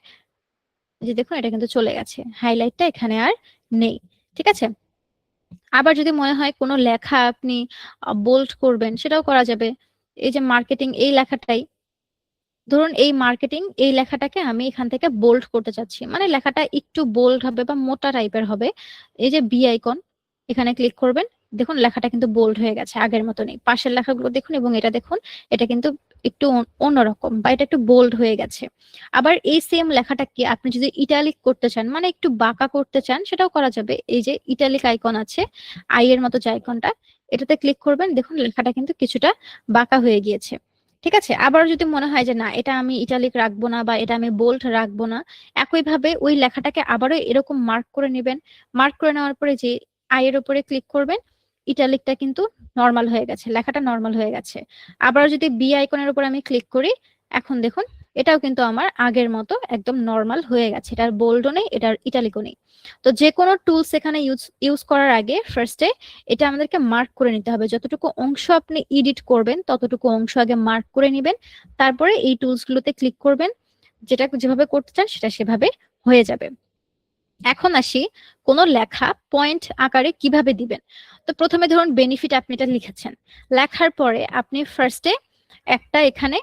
যে দেখুন এটা কিন্তু চলে গেছে, হাইলাইটটা এখানে আর নেই। ঠিক আছে। আবার যদি মনে হয় কোনো লেখা আপনি বোল্ড করবেন, সেটাও করা যাবে। এই যে মার্কেটিং এই লেখাটাই, ধরুন এই মার্কেটিং এই লেখাটাকে আমি এখান থেকে বোল্ড করতে চাচ্ছি, মানে লেখাটা একটু বোল্ড হবে বা মোটা টাইপের হবে। এই যে বি আইকন এখানে ক্লিক করবেন, দেখুন লেখাটা কিন্তু বোল্ড হয়ে গেছে, আগের মতো নেই। পাশের লেখাগুলো দেখুন এবং এটা দেখুন, এটা কিন্তু একটু অন্যরকম বা এটা একটু বোল্ড হয়ে গেছে। আবার এই সেম লেখাটাকে আপনি যদি ইটালিক করতে চান, মানে একটু বাঁকা করতে চান, সেটাও করা যাবে। এই যে ইটালিক আইকন আছে, আই এর মতো যে আইকনটা, এটাতে ক্লিক করবেন, দেখুন লেখাটা কিন্তু কিছুটা বাঁকা হয়ে গিয়েছে। ঠিক আছে। আবার যদি মনে হয় যে না, এটা আমি ইটালিক রাখবো না বা এটা আমি বোল্ড রাখবো না, একইভাবে ওই লেখাটাকে আবারও এরকম মার্ক করে নেবেন। মার্ক করে নেওয়ার পরে যে আই এর উপরে ক্লিক করবেন, ইটালিকটা কিন্তু নর্মাল হয়ে গেছে, লেখাটা নর্মাল হয়ে গেছে। আবার যদি বি আইকনের উপর আমি ক্লিক করি, এখন দেখুন এটাও কিন্তু আমার আগের মতো একদম নর্মাল হয়ে গেছে, এটার বোল্ডও নেই, এটার ইটালিকও নেই। তো যে কোনো টুলস এখানে ইউজ করার আগে ফার্স্টে এটা আমাদেরকে মার্ক করে নিতে হবে। যতটুকু অংশ আপনি এডিট করবেন ততটুকু অংশ আগে মার্ক করে নেবেন, তারপরে এই টুলস গুলোতে ক্লিক করবেন, যেটা যেভাবে করতে চান সেটা সেভাবে হয়ে যাবে। এখন আসি কোনো লেখা পয়েন্ট আকারে কিভাবে দিবেন। তো প্রথমে ধরুন বেনিফিট আপনি এটা লিখেছেন, লেখার পরে আপনি ফার্স্টে একটা এখানে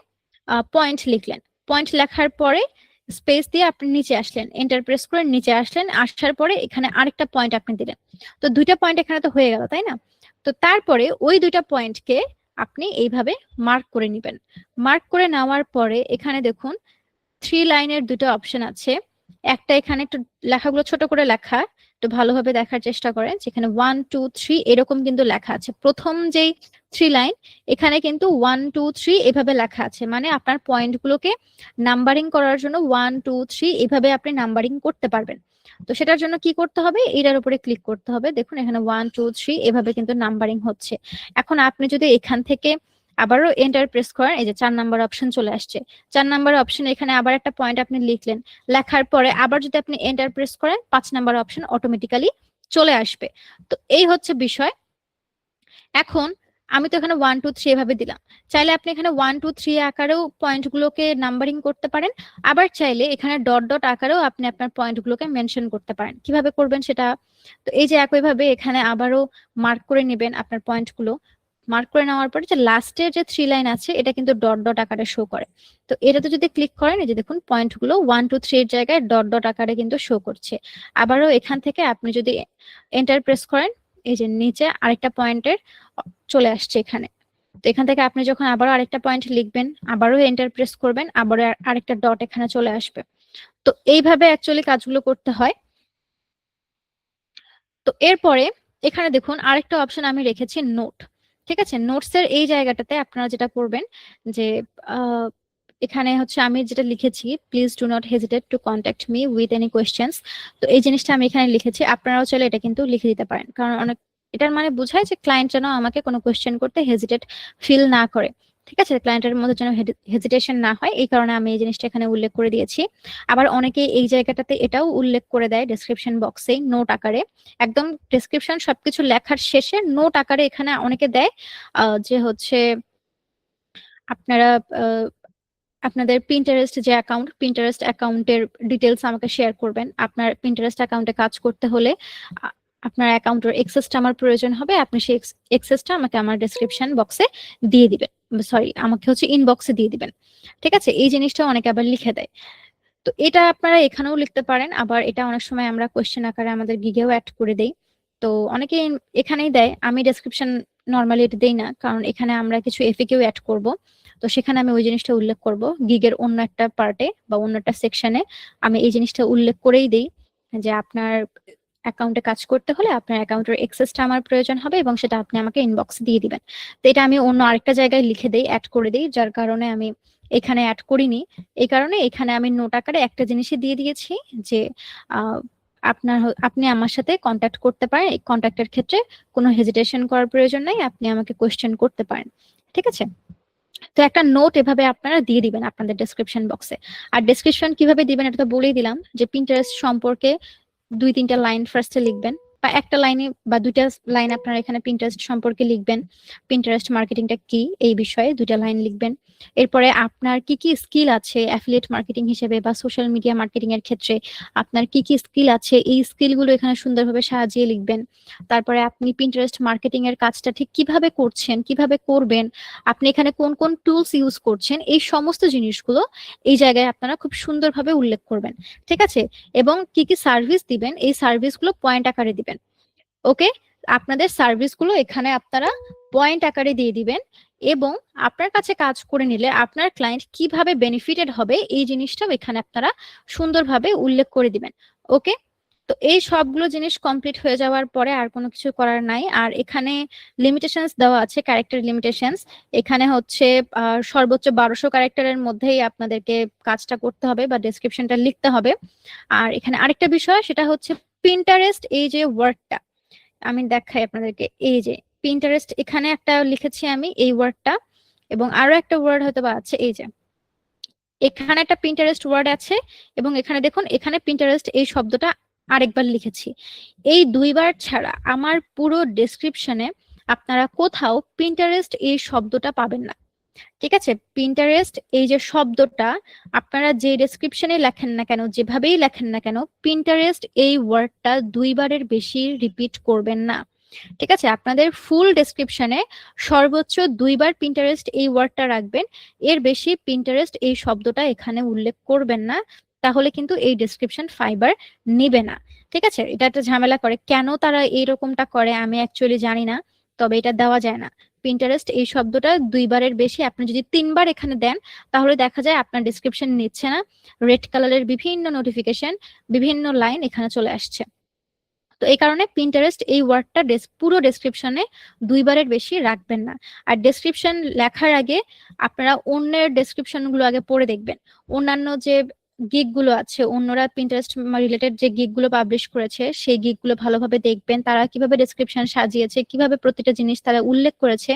পয়েন্ট লিখলেন। পয়েন্ট লেখার পরে স্পেস দিয়ে আপনি নিচে আসলেন, এন্টার প্রেস করে নিচে আসলেন, আসার পরে এখানে আরেকটা পয়েন্ট আপনি দিলেন। তো দুইটা পয়েন্ট এখানে তো হয়ে গেল, তাই না? তো তারপরে ওই দুইটা পয়েন্টকে আপনি এইভাবে মার্ক করে নেবেন। মার্ক করে নেওয়ার পরে এখানে দেখুন থ্রি লাইনের দুটো অপশন আছে। একটা এখানে একটু লেখাগুলো ছোট করে লেখা, একটু ভালোভাবে দেখার চেষ্টা করেন, যেখানে 1 2 3 এরকম কিন্তু লেখা আছে। প্রথম যেই থ্রি লাইন, এখানে কিন্তু 1 2 3 এভাবে লেখা আছে, মানে আপনার পয়েন্ট গুলোকে নাম্বারিং করার জন্য 1 2 3 এভাবে আপনি নাম্বারিং করতে পারবেন। তো সেটার জন্য কি করতে হবে, এটার উপরে ক্লিক করতে হবে। দেখুন এখানে 1 2 3 এভাবে কিন্তু নাম্বারিং হচ্ছে। এখন আপনি যদি এখান থেকে আবারও এন্টার প্রেস করেন, এই যে 4 নাম্বার অপশন চলে আসছে। 4 নাম্বার অপশন এখানে আবার একটা পয়েন্ট আপনি লিখলেন, লেখার পরে আবার যদি আপনি এন্টার প্রেস করেন 5 নাম্বার অপশন অটোমেটিক্যালি চলে আসবে। তো এই হচ্ছে বিষয়। এখন আমি তো এখানে 1 2 3 এভাবে দিলাম, চাইলে আপনি এখানে 1 2 3 আকারেও পয়েন্ট গুলোকে নাম্বারিং করতে পারেন। আবার চাইলে এখানে ডট ডট আকারেও আপনি আপনার পয়েন্ট গুলোকে মেনশন করতে পারেন। কিভাবে করবেন সেটা, তো এই যে একইভাবে এখানে আবারও মার্ক করে নেবেন আপনার পয়েন্ট গুলো। মার্ক করে নেওয়ার পরে যে লাস্টের যে থ্রি লাইন আছে এটা কিন্তু ডট ডট আকারে শো করে। তো এটাতে যদি ক্লিক করেন, এই যে দেখুন পয়েন্ট গুলো 1 2 3 এর জায়গায় ডট ডট আকারে কিন্তু শো করছে। আবারও এখান থেকে আপনি যদি এন্টার প্রেস করেন, এই যে নিচে আরেকটা পয়েন্টের চলে আসছে এখানে। তো এখান থেকে আপনি যখন আবারও আরেকটা পয়েন্ট লিখবেন, আবারও এন্টার প্রেস করবেন, আবারও আরেকটা ডট এখানে চলে আসবে। তো এইভাবে অ্যাকচুয়ালি কাজগুলো করতে হয়। তো এরপরে এখানে দেখুন আরেকটা অপশন আমি রেখেছি, নোট। ঠিক আছে। নোটস এর এই জায়গাটাতে আপনারা যেটা করবেন যে আহ, এখানে হচ্ছে আমি যেটা লিখেছি, please do not hesitate to contact me with any questions. তো এই জিনিসটা আমি এখানে লিখেছি, আপনারাও চাইলে এটা কিন্তু লিখে দিতে পারেন, কারণ অনেক এটার মানে বোঝায় যে ক্লায়েন্ট যেন আমাকে কোনো কোয়েশ্চেন করতে হেজিটেট ফিল না করে। ঠিক আছে, ক্লায়েন্টের মধ্যে যেন হেজিটেশন না হয়, এই কারণে আমি এই জিনিসটা এখানে উল্লেখ করে দিয়েছি। আবার অনেকে এই জায়গাটাতে এটাও উল্লেখ করে দেয় ডেসক্রিপশন বক্সে নোট আকারে, একদম ডেসক্রিপশন সবকিছু লেখার শেষে নোট আকারে এখানে অনেকে দেয় যে হচ্ছে আপনারা আপনাদের পিন্টারেস্ট যে অ্যাকাউন্ট, পিন্টারেস্ট অ্যাকাউন্টের ডিটেলস আমাকে শেয়ার করবেন। আপনার পিন্টারেস্ট অ্যাকাউন্টে কাজ করতে হলে আপনার অ্যাকাউন্টের এক্সেসটা আমার প্রয়োজন হবে, আপনি সেই এক্সেসটা আমাকে আমার ডেসক্রিপশন বক্সে দিয়ে দিবেন, সরি আমাকে হচ্ছে ইনবক্সে দিয়ে দিবেন। ঠিক আছে, এই জিনিসটা অনেকে আবার লিখে দেয়। তো এটা আপনারা এখানেও লিখতে পারেন, আবার এটা অনেক সময় আমরা কোয়েশ্চেন আকারে আমাদের গিগেও অ্যাড করে দেই। তো অনেকে এখানেই দেয়, আমি ডেসক্রিপশন নর্মালি এটা দেই না, কারণ এখানে আমরা কিছু এফিকিউ অ্যাড করব। তো সেখানে আমি ওই জিনিসটা উল্লেখ করব, গিগের অন্য একটা পার্টে বা অন্য একটা সেকশনে আমি এই জিনিসটা উল্লেখ করেই দেই যে আপনার অ্যাকাউন্টে কাজ করতে হলে আপনার অ্যাকাউন্টের এক্সেসটা আমার প্রয়োজন হবে এবং সেটা আপনি আমাকে ইনবক্সে দিয়ে দিবেন। তো এটা আমি অন্য আরেকটা জায়গায় লিখে দেই, অ্যাড করে দিই, যার কারণে আমি এখানে অ্যাড করিনি। এই কারণে এখানে আমি নোট আকারে একটা জিনিসই দিয়ে দিয়েছি যে আপনি আমার সাথে কন্ট্যাক্ট করতে পারেন। এই কন্ট্যাক্টের ক্ষেত্রে কোনো হেজিটেশন করার প্রয়োজন নাই, আপনি আমাকে কোয়েশ্চেন করতে পারেন। ঠিক আছে? তো একটা নোট এভাবে আপনারা দিয়ে দিবেন আপনাদের ডেসক্রিপশন বক্সে। আর ডেসক্রিপশন কিভাবে দিবেন এটা তো বলেই দিলাম, যে পিন্টারেস্ট সম্পর্কে 2-3টা লাইন ফার্স্টে লিখবেন, বা একটা লাইনে বা 2টা লাইন আপনারা এখানে পিন্টারেস্ট সম্পর্কে লিখবেন। পিন্টারেস্ট মার্কেটিংটা কি এই বিষয়ে 2টা লাইন লিখবেন। এরপরে আপনার কি কি স্কিল আছে অ্যাফিলিয়েট মার্কেটিং হিসেবে বা সোশ্যাল মিডিয়া মার্কেটিং এর ক্ষেত্রে আপনার কি কি স্কিল আছে, এই স্কিলগুলো এখানে সুন্দরভাবে সাজিয়ে লিখবেন। তারপরে আপনি পিন্টারেস্ট মার্কেটিং এর কাজটা ঠিক কিভাবে করছেন, কিভাবে করবেন, আপনি এখানে কোন কোন টুলস ইউজ করছেন, এই সমস্ত জিনিসগুলো এই জায়গায় আপনারা খুব সুন্দরভাবে উল্লেখ করবেন। ঠিক আছে? এবং কি কি সার্ভিস দিবেন এই সার্ভিসগুলো পয়েন্ট আকারে দিবেন। ওকে? আপনাদের সার্ভিসগুলো এখানে আপনারা পয়েন্ট আকারে দিয়ে দিবেন, এবং আপনার কাছে কাজ করে নিলে আপনার ক্লায়েন্ট কিভাবে বেনিফিটেড হবে এই জিনিসটাও এখানে আপনারা সুন্দরভাবে উল্লেখ করে দিবেন। ওকে? তো এই সবগুলো জিনিস কমপ্লিট হয়ে যাওয়ার পরে আর কোনো কিছু করার নাই। আর এখানে লিমিটেশনস দেওয়া আছে, ক্যারেক্টার লিমিটেশনস। এখানে হচ্ছে সর্বোচ্চ 1200 ক্যারেক্টারের মধ্যেই আপনাদেরকে কাজটা করতে হবে বা ডেসক্রিপশনটা লিখতে হবে। আর এখানে আরেকটা বিষয়, সেটা হচ্ছে পিন্টারেস্ট, এই যে ওয়ার্ডটা আমি দেখাই আপনাদেরকে, এই যে পিন্টারেস্ট এখানে একটা লিখেছি আমি এই ওয়ার্ডটা, এবং আরো একটা ওয়ার্ড হয়তো বা আছে, এই যে এখানে একটা পিন্টারেস্ট ওয়ার্ড আছে, এবং এখানে দেখুন এখানে পিন্টারেস্ট এই শব্দটা আরেকবার লিখেছি। এই 2বার ছাড়া আমার পুরো ডেসক্রিপশনে আপনারা কোথাও পিন্টারেস্ট এই শব্দটা পাবেন না। ঠিক আছে? পিন্টারেস্ট এই যে শব্দটা আপনারা যে ডেসক্রিপশনে লেখেন না কেন, যেভাবেই লেখেন না কেন, পিন্টারেস্ট এই ওয়ার্ডটা 2বারের বেশি রিপিট করবেন না। ঠিক আছে? আপনাদের ফুল ডেসক্রিপশনে সর্বোচ্চ 2বার পিন্টারেস্ট এই ওয়ার্ডটা রাখবেন, এর বেশি পিন্টারেস্ট এই শব্দটা এখানে উল্লেখ করবেন না, তাহলে কিন্তু এই ডেসক্রিপশন ফাইবার নেবে না। ঠিক আছে? এটা একটা ঝামেলা করে, কেন তারা এইরকমটা করে আমি অ্যাকচুয়ালি জানি না, তবে এটা দেওয়া যায় না। পিন্টারেস্ট এই শব্দটা 2বারের বেশি আপনি যদি 3বার এখানে দেন, তাহলে দেখা যায় আপনার ডেসক্রিপশন নিচ্ছে না, রেড কালারের বিভিন্ন নোটিফিকেশন, বিভিন্ন লাইন এখানে চলে আসছে। তো এই কারণে পিন্টারেস্ট এই ওয়ার্ডটা পুরো ডেসক্রিপশনে 2বারের বেশি রাখবেন না। আর ডেসক্রিপশন লেখার আগে আপনারা অন্যের ডেসক্রিপশন গুলো আগে পড়ে দেখবেন। অন্যান্য যে গিগ গুলো আছে, অন্যরা পিন্টারেস্ট রিলেটেড যে গিগ গুলো পাবলিশ করেছে সেই গিগ গুলো ভালোভাবে দেখবেন, তারা কিভাবে ডেসক্রিপশন সাজিয়েছে, কিভাবে প্রতিটা জিনিস তারা উল্লেখ করেছে,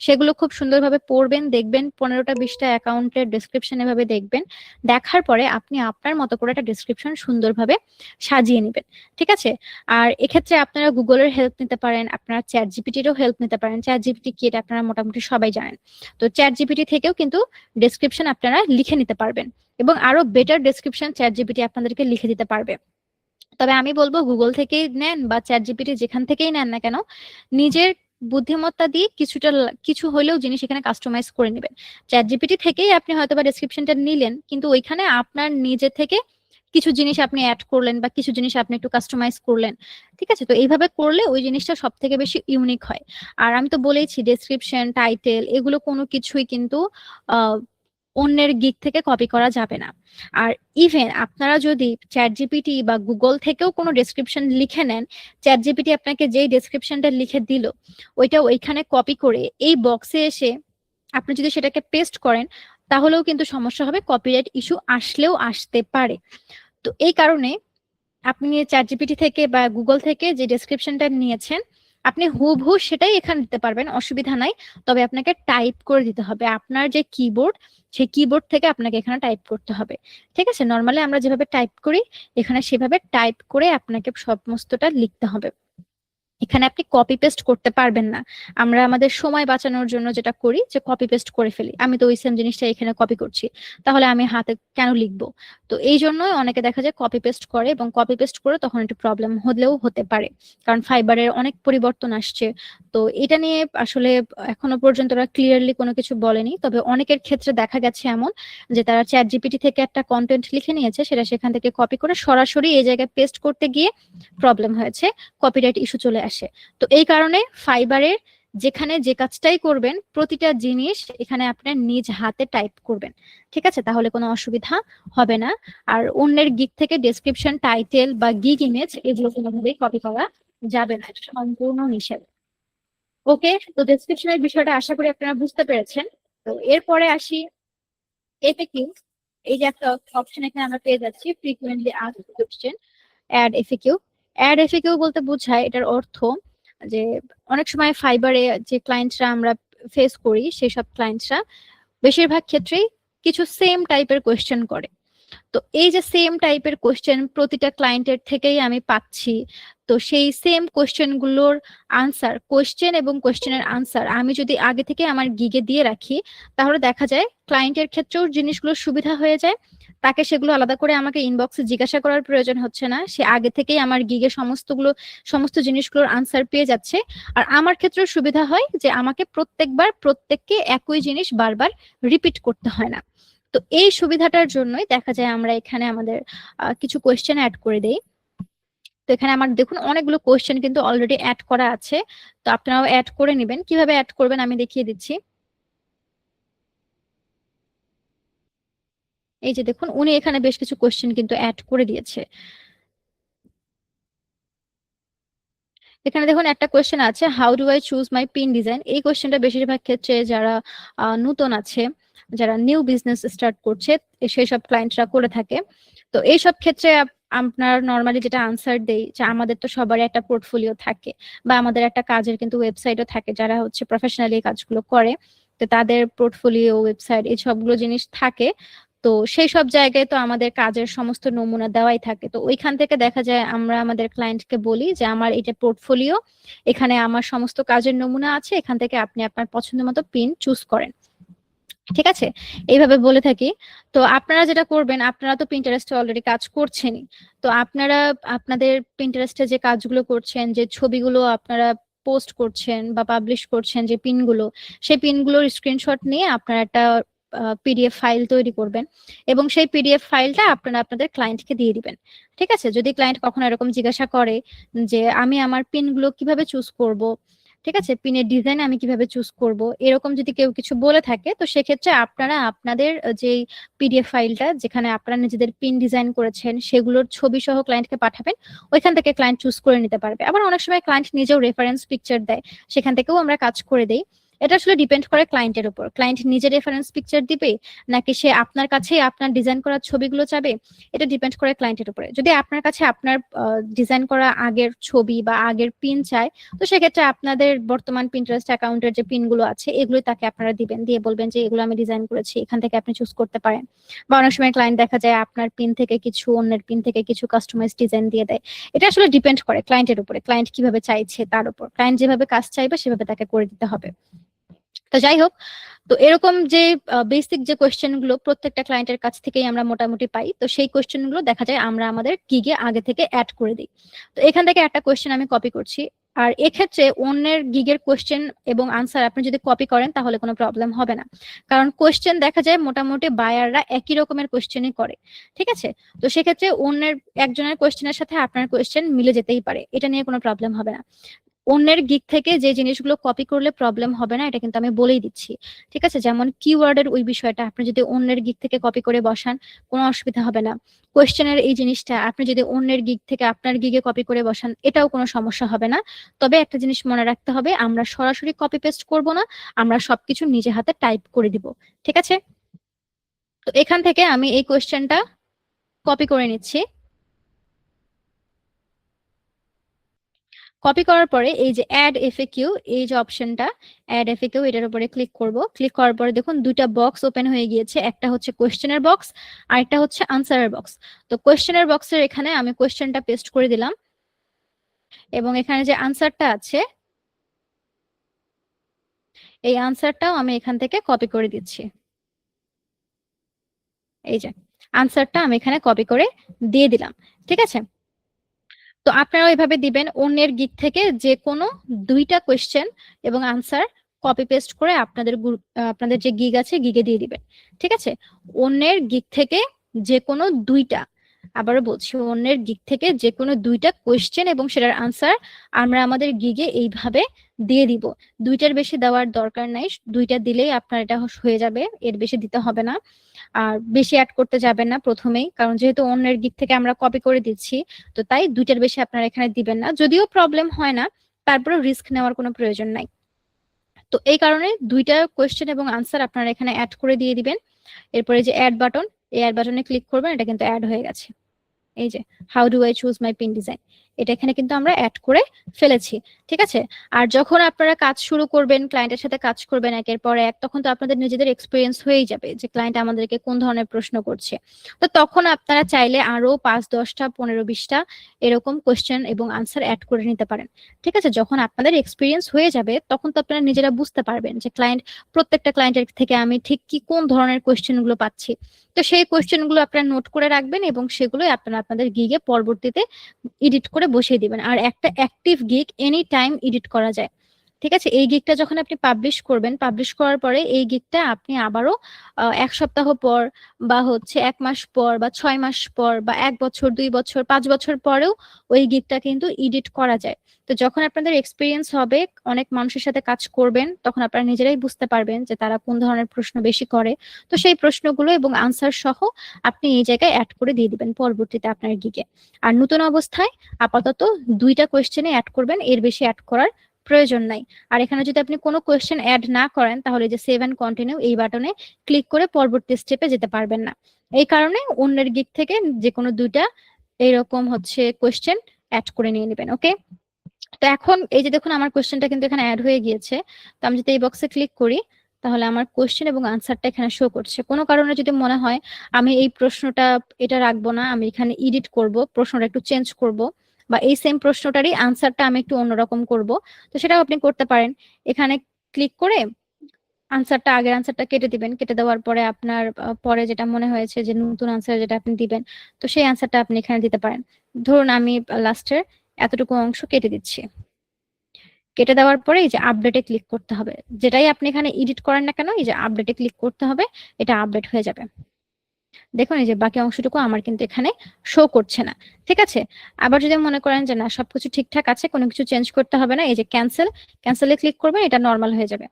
সেগুলো খুব সুন্দরভাবে পড়বেন, দেখবেন। 15টা 20টা অ্যাকাউন্টের ডেসক্রিপশন এভাবে দেখবেন। দেখার পরে আপনি আপনার মতো করে একটা ডেসক্রিপশন সুন্দরভাবে সাজিয়ে নেবেন। ঠিক আছে? আর এক্ষেত্রে আপনারা গুগলের হেল্প নিতে পারেন, আপনারা চ্যাট জিপিটিরও হেল্প নিতে পারেন। চ্যাট জিপিটি কি এটা আপনারা মোটামুটি সবাই জানেন। তো চ্যাট জিপিটি থেকেও কিন্তু ডেসক্রিপশন আপনারা লিখে নিতে পারবেন, এবং আরো বেটার ডেসক্রিপশন চ্যাট জিপিটি আপনাদেরকে লিখে দিতে পারবে। তবে আমি বলবো গুগল থেকেই নেন বা চ্যাট জিপিটি যেখান থেকেই নেন না কেন, নিজের বুদ্ধিমত্তা দিয়ে কিছুটা কিছু হলেও জিনিস এখানে কাস্টমাইজ করে নেবেন। চ্যাট জিপিটি থেকেই আপনি হয়তো বা ডেসক্রিপশনটা নিলেন, কিন্তু ওইখানে আপনার নিজে থেকে কিছু জিনিস আপনি অ্যাড করলেন বা কিছু জিনিস আপনি একটু কাস্টমাইজ করলেন। ঠিক আছে? তো এইভাবে করলে ওই জিনিসটা সব থেকে বেশি ইউনিক হয়। আর আমি তো বলেইছি ডেসক্রিপশন, টাইটেল এগুলো কোনো কিছুই কিন্তু আহ অন্যের গিগ থেকে কপি করা যাবে না। আর ইভেন আপনারা যদি চ্যাট জিপিটি বা গুগল থেকেও কোনো ডেসক্রিপশন লিখে নেন, চ্যাট জিপিটি আপনাকে যেই ডেসক্রিপশনটা লিখে দিল ওইটা ওইখানে কপি করে এই বক্সে এসে আপনি যদি সেটাকে পেস্ট করেন, তাহলেও কিন্তু সমস্যা হবে, কপিরাইট ইস্যু আসলেও আসতে পারে। তো এই কারণে আপনি চ্যাট জিপিটি থেকে বা গুগল থেকে যে ডেসক্রিপশনটা নিয়েছেন, আপনি হুবহু সেটাই এখানে দিতে পারবেন, অসুবিধা নাই। তবে আপনাকে টাইপ করে দিতে হবে, আপনার যে কিবোর্ড সেই কিবোর্ড থেকে আপনাকে এখানে টাইপ করতে হবে। ঠিক আছে? নর্মালি আমরা যেভাবে টাইপ করি এখানে সেভাবে টাইপ করে আপনাকে সমস্তটা লিখতে হবে। এখানে আপনি কপি পেস্ট করতে পারবেন না। আমরা আমাদের সময় বাঁচানোর জন্য যেটা করি যে কপি পেস্ট করে ফেলি, আমি তো ওই সেম জিনিসটা এখানে কপি করছি, তাহলে আমি হাতে কেন লিখবো? তো এই জন্যই অনেকে দেখা যায় কপি পেস্ট করে, এবং কপি পেস্ট করে তখন একটু প্রবলেম হলেও হতে পারে, কারণ ফাইবারের অনেক পরিবর্তন আসছে। তো এটা নিয়ে আসলে এখনো পর্যন্ত ওরা ক্লিয়ারলি কোনো কিছু বলেনি, তবে অনেকের ক্ষেত্রে দেখা গেছে এমন যে তারা চ্যাট জিপিটি থেকে একটা কন্টেন্ট লিখে নিয়েছে, সেটা সেখান থেকে কপি করে সরাসরি এই জায়গায় পেস্ট করতে গিয়ে প্রবলেম হয়েছে, কপিরাইট ইস্যু চলে আসে। তো এই কারণে ফাইবারের যেখানে যে কাজটাই করবেন প্রতিটা জিনিস এখানে আপনার নিজ হাতে টাইপ করবেন। ঠিক আছে? তাহলে কোনো অসুবিধা হবে না। আর অন্যের গিগ থেকে ডেসক্রিপশন, টাইটেল বা গিগ ইমেজ এগুলো কোনোভাবেই কপি করা যাবে না, এটা সম্পূর্ণ নিষেধ। ওকে? তো ডেসক্রিপশনের বিষয়টা আশা করি আপনারা বুঝতে পেরেছেন। তো এরপরে আসি এফএকিউ। এই যে একটা অপশন এখানে আমরা পেয়ে যাচ্ছি, frequently asked question. Add FAQ. Add FAQ বলতে বোঝায় এটার অর্থ যে অনেক সময় ফাইবারে যে ক্লায়েন্টরা আমরা ফেস করি সেসব ক্লায়েন্টরা বেশিরভাগ ক্ষেত্রেই কিছু সেম টাইপের কোয়েশ্চেন করে। তো এই যে সেম টাইপের কোশ্চেন প্রতিটা ক্লায়েন্টের থেকেই আমি পাচ্ছি, তো সেই সেম কোশ্চেন গুলোর আনসার, কোশ্চেন এবং কোশ্চেনের আনসার আমি যদি আগে থেকে আমার গিগে দিয়ে রাখি, তাহলে দেখা যায় ক্লায়েন্টের ক্ষেত্রেও জিনিসগুলো সুবিধা হয়ে যায়। তাকে সেগুলো আলাদা করে আমাকে ইনবক্সে জিজ্ঞাসা করার প্রয়োজন হচ্ছে না, সে আগে থেকেই আমার গিগে সমস্ত জিনিসগুলোর আনসার পেয়ে যাচ্ছে। আর আমার ক্ষেত্রেও সুবিধা হয় যে আমাকে প্রত্যেকবার প্রত্যেককে একই জিনিস বারবার রিপিট করতে হয় না। তো এই সুবিধাটার জন্যই দেখা যায় আমরা এখানে আমাদের কিছু কোয়েশ্চেন অ্যাড করে দেই। তো এখানে আমার দেখুন অনেকগুলো কোয়েশ্চেন কিন্তু অলরেডি অ্যাড করা আছে, তো আপনারাও অ্যাড করে নেবেন। কিভাবে অ্যাড করবেন আমি দেখিয়ে দিচ্ছি। এই যে দেখুন উনি এখানে বেশ কিছু কোয়েশ্চেন কিন্তু অ্যাড করে দিয়েছে। এখানে দেখুন একটা কোয়েশ্চেন আছে, how do I choose my pin design. এই কোয়েশ্চেনটা বেশিরভাগ ক্ষেত্রে যারা নতুন আছে, যারা নিউ বিজনেস স্টার্ট করছে, সেই সব ক্লায়েন্টরা করে থাকে। তো এইসব ক্ষেত্রে আপনার নর্মালি যেটা আনসার দেই যে আমাদের তো সবারই একটা পোর্টফোলিও থাকে বা আমাদের একটা কাজের কিন্তু ওয়েবসাইটও থাকে, যারা হচ্ছে প্রফেশনালি এই কাজগুলো করে, তো তাদের পোর্টফোলিও ওয়েবসাইট এই সবগুলো জিনিস থাকে। তো সেই সব জায়গায় তো আমাদের কাজের সমস্ত নমুনা দেওয়াই থাকে, তো ওইখান থেকে দেখা যায় আমরা আমাদের ক্লায়েন্টকে বলি যে আমার এটা পোর্টফোলিও, এখানে আমার সমস্ত কাজের নমুনা আছে, এখান থেকে আপনি আপনার পছন্দ মতো পিন চুজ করেন। ঠিক আছে, এইভাবে বলে থাকি। তো আপনারা যেটা করবেন, আপনারা তো পিন্টারেস্টে অলরেডি কাজ করছেনই, তো আপনারা আপনাদের পিন্টারেস্টে যে কাজগুলো করছেন, যে ছবিগুলো আপনারা পোস্ট করছেন বা পাবলিশ করছেন, যে পিনগুলো, সেই পিনগুলোর স্ক্রিনশট নিয়ে আপনারা একটা পিডিএফ ফাইল তৈরি করবেন এবং সেই পিডিএফ ফাইলটা আপনারা আপনাদের ক্লায়েন্টকে দিয়ে দিবেন। ঠিক আছে, যদি ক্লায়েন্ট কখনো এরকম জিজ্ঞাসা করে যে আমি আমার পিনগুলো কিভাবে চুজ করব, ঠিক আছে, পিনের ডিজাইন আমি কিভাবে চুজ করব, এরকম যদি কেউ কিছু বলে থাকে, তো সেক্ষেত্রে আপনারা আপনাদের যে পিডিএফ ফাইলটা যেখানে আপনারা নিজেদের পিন ডিজাইন করেছেন সেগুলোর ছবি সহ ক্লায়েন্টকে পাঠাবেন। ওইখান থেকে ক্লায়েন্ট চুজ করে নিতে পারবে। আবার অনেক সময় ক্লায়েন্ট নিজেও রেফারেন্স পিকচার দেয়, সেখান থেকেও আমরা কাজ করে দেই। এটা আসলে ডিপেন্ড করে ক্লায়েন্টের উপর, ক্লায়েন্ট নিজে রেফারেন্স পিকচার দিবে নাকি সে আপনার কাছেই আপনার ডিজাইন করা ছবিগুলো চাবে, এটা ডিপেন্ড করে ক্লায়েন্টের উপরে। যদি আপনার কাছে আপনার ডিজাইন করা আগের ছবি বা আগের পিন চায়, তো সেক্ষেত্রে আপনাদের বর্তমান পিন্টারেস্ট অ্যাকাউন্টের যে পিনগুলো আছে এগুলোই তাকে আপনারা দিবেন, দিয়ে বলবেন যে এগুলো আমি ডিজাইন করেছি, এখান থেকে আপনি চুজ করতে পারেন। বা অনেক সময় ক্লায়েন্ট দেখা যায় আপনার পিন থেকে কিছু, অন্যের পিন থেকে কিছু কাস্টমাইজ ডিজাইন দিয়ে দেয়। এটা আসলে ডিপেন্ড করে ক্লায়েন্টের উপরে, ক্লায়েন্ট কিভাবে চাইছে তার উপর, ক্লায়েন্ট যেভাবে কাজ চাইবে সেভাবে তাকে করে দিতে হবে। তো যাই হোক, তো এরকম যে বেসিক যে কোয়েশ্চেন গুলো প্রত্যেকটা ক্লায়েন্টের কাছ থেকেই আমরা মোটামুটি পাই, তো সেই কোয়েশ্চেন গুলো দেখা যায় আমরা আমাদের গিগে আগে থেকে অ্যাড করে দিই। তো এখান থেকে একটা কোয়েশ্চেন আমি কপি করছি। আর এক্ষেত্রে অন্যের গিগের কোয়েশ্চেন এবং আনসার আপনি যদি কপি করেন তাহলে কোনো প্রবলেম হবে না, কারণ কোয়েশ্চেন দেখা যায় মোটামুটি বায়াররা একই রকমের কোয়েশ্চেনই করে। ঠিক আছে, তো সেক্ষেত্রে অন্যের একজনের কোয়েশ্চেনের সাথে আপনার কোয়েশ্চেন মিলে যেতেই পারে, এটা নিয়ে কোনো প্রবলেম হবে না। অন্যের গিগ থেকে যে জিনিসগুলো কপি করলে প্রবলেম হবে না এটা কিন্তু আমি বলেই দিচ্ছি। ঠিক আছে, যেমন কিওয়ার্ডের ওই বিষয়টা আপনি যদি অন্যের গিগ থেকে কপি করে বসান কোনো অসুবিধা হবে না। কোয়েশ্চেনের এই জিনিসটা আপনি যদি অন্যের গিগ থেকে আপনার গিগে কপি করে বসান এটাও কোনো সমস্যা হবে না। তবে একটা জিনিস মনে রাখতে হবে, আমরা সরাসরি কপি পেস্ট করব না, আমরা সবকিছু নিজে হাতে টাইপ করে দিব। ঠিক আছে, তো এখান থেকে আমি এই কোয়েশ্চেনটা কপি করে নিচ্ছি। কপি করার পরে এই যে অ্যাড এফএকিউ, এই যে অপশনটা অ্যাড এফএকিউ, এটার উপরে ক্লিক করব। ক্লিক করার পরে দেখুন দুইটা বক্স ওপেন হয়ে গিয়েছে, একটা হচ্ছে কোয়েশ্চেনের বক্স আর একটা হচ্ছে আনসারের বক্স। তো কোয়েশ্চেনের বক্সের এখানে আমি কোয়েশ্চেনটা পেস্ট করে দিলাম এবং এখানে যে আনসারটা আছে এই আনসারটাও আমি এখান থেকে কপি করে দিচ্ছি। এই যে আনসারটা আমি এখানে কপি করে দিয়ে দিলাম। ঠিক আছে, তো আপনারাও এভাবে দিবেন, অন্যের গিগ থেকে যে কোনো দুইটা কোয়েশ্চেন এবং আনসার কপি পেস্ট করে আপনাদের গ্রুপ, আপনাদের যে গিগ আছে গিগে দিয়ে দিবেন। ঠিক আছে, অন্যের গিগ থেকে যে কোনো দুইটা, আবারও বলছি, অন্যের গিগ থেকে যে কোনো দুইটা কোয়েশ্চেন এবং সেটার আনসার আমরা আমাদের গিগে এইভাবে দিয়ে দিব। দুইটার বেশি দেওয়ার দরকার নাই, দুইটা দিলেই আপনার এটা হয়ে যাবে, এর বেশি দিতে হবে না। আর বেশি অ্যাড করতে যাবেন না প্রথমেই, কারণ যেহেতু অন্যের গিগ থেকে আমরা কপি করে দিচ্ছি, তো তাই দুইটার বেশি আপনারা এখানে দিবেন না। যদিও প্রবলেম হয় না, তারপরে রিস্ক নেওয়ার কোনো প্রয়োজন নাই। তো এই কারণে দুইটা কোয়েশ্চেন এবং আনসার আপনারা এখানে অ্যাড করে দিয়ে দিবেন। এরপরে যে অ্যাড বাটন, এই অ্যাড বাটনে ক্লিক করবেন, এটা কিন্তু অ্যাড হয়ে গেছে। এই যে how do I choose my pin design, এটা এখানে কিন্তু আমরা অ্যাড করে ফেলেছি। ঠিক আছে, আর যখন আপনারা কাজ শুরু করবেন, ক্লায়েন্টের সাথে কাজ করবেন একের পর এক, তখন তো আপনাদের নিজেদের এক্সপিরিয়েন্স হয়েই যাবে যে ক্লায়েন্ট আমাদেরকে কোন ধরনের প্রশ্ন করছে। তো তখন আপনারা চাইলে আরো 5-10টা 15-20টা এরকম কোয়েশ্চেন এবং আনসার অ্যাড করে নিতে পারেন। ঠিক আছে, যখন আপনাদের এক্সপিরিয়েন্স হয়ে যাবে তখন তো আপনারা নিজেরা বুঝতে পারবেন যে প্রত্যেকটা ক্লায়েন্টের থেকে আমি ঠিক কি কোন ধরনের কোয়েশ্চেন গুলো পাচ্ছি। তো সেই কোয়েশ্চেন গুলো আপনারা নোট করে রাখবেন এবং সেগুলোই আপনারা আপনাদের গিগে পরবর্তীতে এডিট করে বসিয়ে দিবেন। আর একটা active gig any time edit করা যায়। ঠিক আছে, এই গিগটা যখন আপনি পাবলিশ করবেন, পাবলিশ করার পরে এই গিগটা আপনি আবারও 1 সপ্তাহ পর বা হচ্ছে 1 মাস পর বা 6 মাস পর বা 1 বছর 2 বছর 5 বছর পরেও ওই গিগটা কিন্তু এডিট করা যায়। তো যখন আপনাদের এক্সপিরিয়েন্স হবে, অনেক মানুষের সাথে কাজ করবেন, তখন আপনারা নিজেরাই বুঝতে পারবেন যে তারা কোন ধরনের প্রশ্ন বেশি করে। তো সেই প্রশ্নগুলো এবং আনসার সহ আপনি এই জায়গায় অ্যাড করে দিয়ে দিবেন পরবর্তীতে আপনার গিগে। আর নতুন অবস্থায় আপাতত 2টা কোয়েশ্চেনে অ্যাড করবেন, এর বেশি অ্যাড করার প্রয়োজন নাই। আর এখানে যদি আপনি কোনো কোয়েশ্চেন অ্যাড না করেন, তাহলে যে সেভ এন্ড কন্টিনিউ এই বাটনে ক্লিক করে পরবর্তী স্টেপে যেতে পারবেন না। এই কারণে অন্যের গিগ থেকে যে কোনো 2টা এইরকম হচ্ছে কোয়েশ্চেন অ্যাড করে নিয়ে নেবেন। ওকে, তো এখন এই যে দেখুন আমার কোয়েশ্চেনটা কিন্তু এখানে অ্যাড হয়ে গিয়েছে। তো আমি যদি এই বক্সে ক্লিক করি, তাহলে আমার কোয়েশ্চেন এবং আনসারটা এখানে শো করছে। কোনো কারণে যদি মনে হয় আমি এই প্রশ্নটা এটা রাখবো না, আমি এখানে এডিট করব, প্রশ্নটা একটু চেঞ্জ করব, বা এই সেম প্রশ্নটারই আনসারটা আমি একটু অন্যরকম করব, তো সেটাও আপনি করতে পারেন। এখানে ক্লিক করে আনসারটা, আগের আনসারটা কেটে দিবেন। কেটে দেওয়ার পরে আপনার পরে যেটা মনে হয়েছে যে নতুন আনসার যেটা আপনি দিবেন, তো সেই আনসারটা আপনি এখানে দিতে পারেন। ধরুন আমি লাস্টের এতটুকু অংশ কেটে দিচ্ছি। কেটে দেওয়ার পরে এই যে আপডেটে ক্লিক করতে হবে। যেটাই আপনি এখানে এডিট করেন না কেন, এই যে আপডেটে ক্লিক করতে হবে, এটা আপডেট হয়ে যাবে। দেখুন এই যে বাকি অংশটুকু আমার কিন্তু এখানে শো করছে না। ঠিক আছে, আবার যদি মনে করেন যে না সবকিছু ঠিকঠাক আছে, কোনো কিছু চেঞ্জ করতে হবে না, এই যে ক্যান্সেলে ক্লিক করবেন, এটা নর্মাল হয়ে যাবে।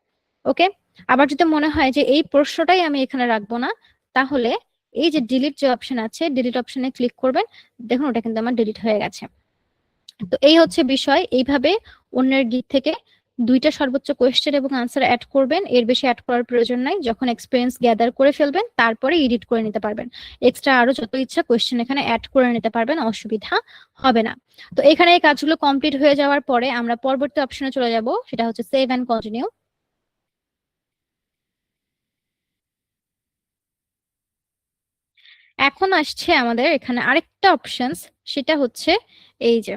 ওকে, আবার যদি মনে হয় যে এই প্রশ্নটাই আমি এখানে রাখবো না, তাহলে এই যে ডিলিট যে অপশন আছে, ডিলিট অপশনে ক্লিক করবেন। দেখুন ওটা কিন্তু আমার ডিলিট হয়ে গেছে। তো এই হচ্ছে বিষয়। এইভাবে অন্যের গিগ থেকে 2টা সর্বোচ্চ কোয়েশ্চেন এবং আনসার অ্যাড করবেন, এর বেশি অ্যাড করার প্রয়োজন নাই। যখন এক্সপিরিয়েন্স গ্যাদার করে ফেলবেন, তারপরে এডিট করে নিতে পারবেন। এক্সট্রা আরো যত ইচ্ছা কোয়েশ্চেন এখানে অ্যাড করে নিতে পারবেন, অসুবিধা হবে না। তো এখানে এই কাজগুলো কমপ্লিট হয়ে যাওয়ার পরে আমরা পরবর্তী অপশনে চলে যাব, সেটা হচ্ছে সেভ এন্ড কন্টিনিউ। এখন আসছে আমাদের এখানে আরেকটা অপশনস, সেটা হচ্ছে এই যে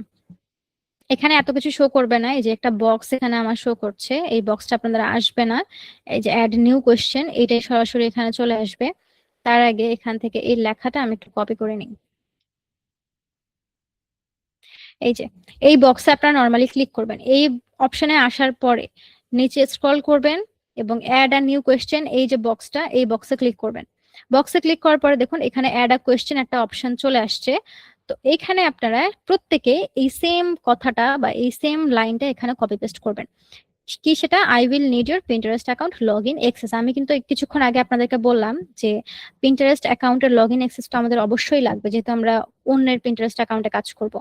এখানে এত কিছু শো করবে না। এই যে একটা বক্স এখানে আমার শো করছে, এই বক্সটা আপনাদের আসবে না। এই যে অ্যাড নিউ কোয়েশ্চেন, এইটাই সরাসরি এখানে চলে আসবে। তার আগে এখান থেকে এই লেখাটা আমি একটু কপি করে নিই। এই যে এই বক্সে আপনারা নর্মালি ক্লিক করবেন। এই অপশনে আসার পরে নিচে স্ক্রল করবেন এবং অ্যাড আ নিউ কোয়েশ্চেন, এই যে বক্সটা, এই বক্সে ক্লিক করবেন। বক্সে ক্লিক করার পরে দেখুন এখানে অ্যাড আ কোয়েশ্চেন একটা অপশন চলে আসছে। তো এখানে আপনারা প্রত্যেকে এই সেম কথাটা বা এই সেম লাইনটা এখানে কপি পেস্ট করবেন। কি সেটা, I will need your Pinterest account log in access. আমি কিন্তু কিছুক্ষণ আগে আপনাদেরকে বললাম যে পিন্টারেস্ট অ্যাকাউন্টের লগ ইন অ্যাক্সেসটা আমাদের অবশ্যই লাগবে, যেহেতু আমরা অন্যের পিন্টারেস্ট অ্যাকাউন্টে কাজ করব।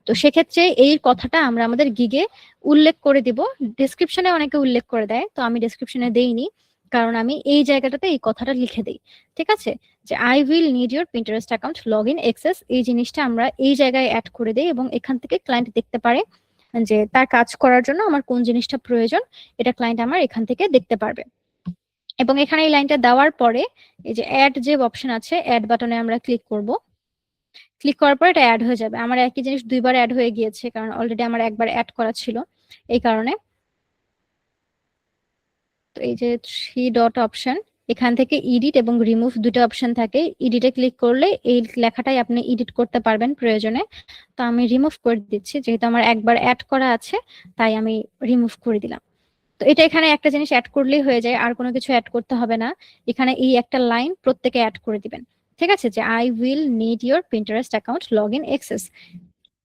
তো সেক্ষেত্রে এই কথাটা আমরা আমাদের গিগে উল্লেখ করে দিব। ডেসক্রিপশনে অনেকে উল্লেখ করে দেয়, তো আমি ডেসক্রিপশনে দেইনি, কারণ আমি এই জায়গাটাতে এই কথাটা লিখে দিই। ঠিক আছে, যে I will need your Pinterest account log in access, এই জিনিসটা আমরা এই জায়গায় অ্যাড করে দিই এবং এখান থেকে ক্লায়েন্ট দেখতে পারে যে তার কাজ করার জন্য আমার কোন জিনিসটা প্রয়োজন, এটা ক্লায়েন্ট আমার এখান থেকে দেখতে পারবে। এবং এখানে এই লাইনটা দেওয়ার পরে এই যে অ্যাড যে অপশন আছে, অ্যাড বাটনে আমরা ক্লিক করব। ক্লিক করার পর এটা অ্যাড হয়ে যাবে। আমার একই জিনিস 2বার অ্যাড হয়ে গিয়েছে, কারণ অলরেডি আমার একবার অ্যাড করা ছিল, এই কারণে। তো এই যে 3 ডট অপশন, এখান থেকে এডিট এবং রিমুভ 2টা অপশন থাকে। এডিটে ক্লিক করলে এই লেখাটাই আপনি এডিট করতে পারবেন প্রয়োজনে। তো আমি রিমুভ করে দিচ্ছি, যেহেতু আমার একবার অ্যাড করা আছে তাই আমি রিমুভ করে দিলাম। তো এটা এখানে একটা জিনিস অ্যাড করলেই হয়ে যায়, আর কোনো কিছু অ্যাড করতে হবে না। এখানে এই একটা লাইন প্রত্যেকে অ্যাড করে দিবেন। ঠিক আছে, যে I will need your Pinterest account log in access.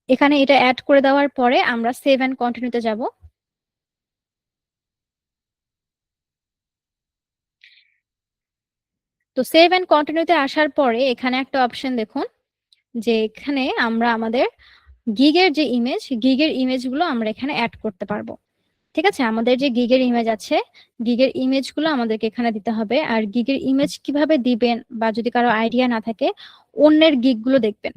এখানে এটা অ্যাড করে দেওয়ার পরে আমরা সেভ এন্ড কন্টিনিউতে যাব। তো সেভ এন্ড কন্টিনিউতে আসার পরে এখানে একটা অপশন দেখুন, যে এখানে আমরা আমাদের গিগের ইমেজগুলো আমরা এখানে অ্যাড করতে পারবো। ঠিক আছে, আমাদের যে গিগের ইমেজ আছে, গিগের ইমেজগুলো আমাদেরকে এখানে দিতে হবে। আর গিগের ইমেজ কিভাবে দিবেন বা যদি কারো আইডিয়া না থাকে, অন্যের গিগ গুলো দেখবেন।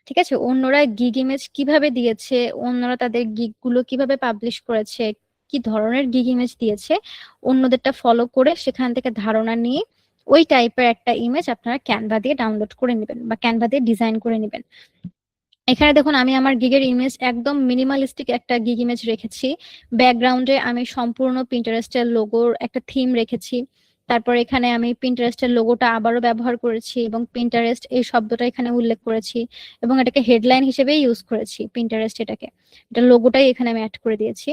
ঠিক আছে, অন্যরা গিগ ইমেজ কিভাবে দিয়েছে, অন্যরা তাদের গিগ গুলো কিভাবে পাবলিশ করেছে, কি ধরনের গিগ ইমেজ দিয়েছে, অন্যদেরটা ফলো করে সেখান থেকে ধারণা নিয়ে ওই টাইপের একটা ইমেজ আপনারা ক্যানভা দিয়ে ডাউনলোড করে নেবেন বা ক্যানভা দিয়ে ডিজাইন করে নেবেন। এখানে দেখুন আমি আমার গিগের ইমেজ একদম মিনিমালিস্টিক একটা গিগ ইমেজ রেখেছি। ব্যাকগ্রাউন্ডে আমি সম্পূর্ণ পিন্টারেস্টের লোগোর একটা থিম রেখেছি। তারপর এখানে আমি পিন্টারেস্টের লোগোটা আবারও ব্যবহার করেছি এবং পিন্টারেস্ট এই শব্দটা এখানে উল্লেখ করেছি এবং এটাকে হেডলাইন হিসেবে ইউজ করেছি পিন্টারেস্ট এটাকে, এটা লোগোটাই এখানে আমি অ্যাড করে দিয়েছি।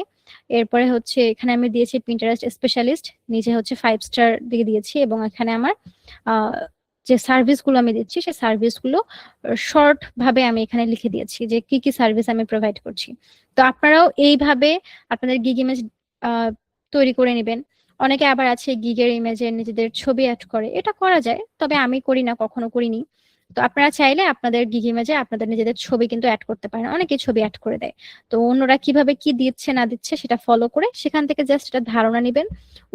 এরপরে হচ্ছে এখানে আমি দিয়েছি পিন্টারেস্ট স্পেশালিস্ট, নিচে হচ্ছে 5 স্টার দিয়ে দিয়েছি এবং এখানে আমার যে সার্ভিসগুলো আমি দিচ্ছি সেই সার্ভিসগুলো শর্ট ভাবে আমি এখানে লিখে দিয়েছি যে কি কি সার্ভিস আমি প্রোভাইড করছি। তো আপনারাও এইভাবে আপনাদের গিগ ইমেজ তৈরি করে নেবেন। অনেকে আবার আছে গিগের ইমেজে নিজেদের ছবি অ্যাড করে, এটা করা যায়, তবে আমি করি না, কখনো করিনি। তো আপনারা চাইলে আপনাদের গিগ ইমেজে আপনাদের নিজেদের ছবি কিন্তু অ্যাড করতে পারেন, অনেকেই ছবি অ্যাড করে দেয়। তো অন্যরা কিভাবে কি দিচ্ছে না দিচ্ছে সেটা ফলো করে সেখান থেকে জাস্ট এটা ধারণা নেবেন,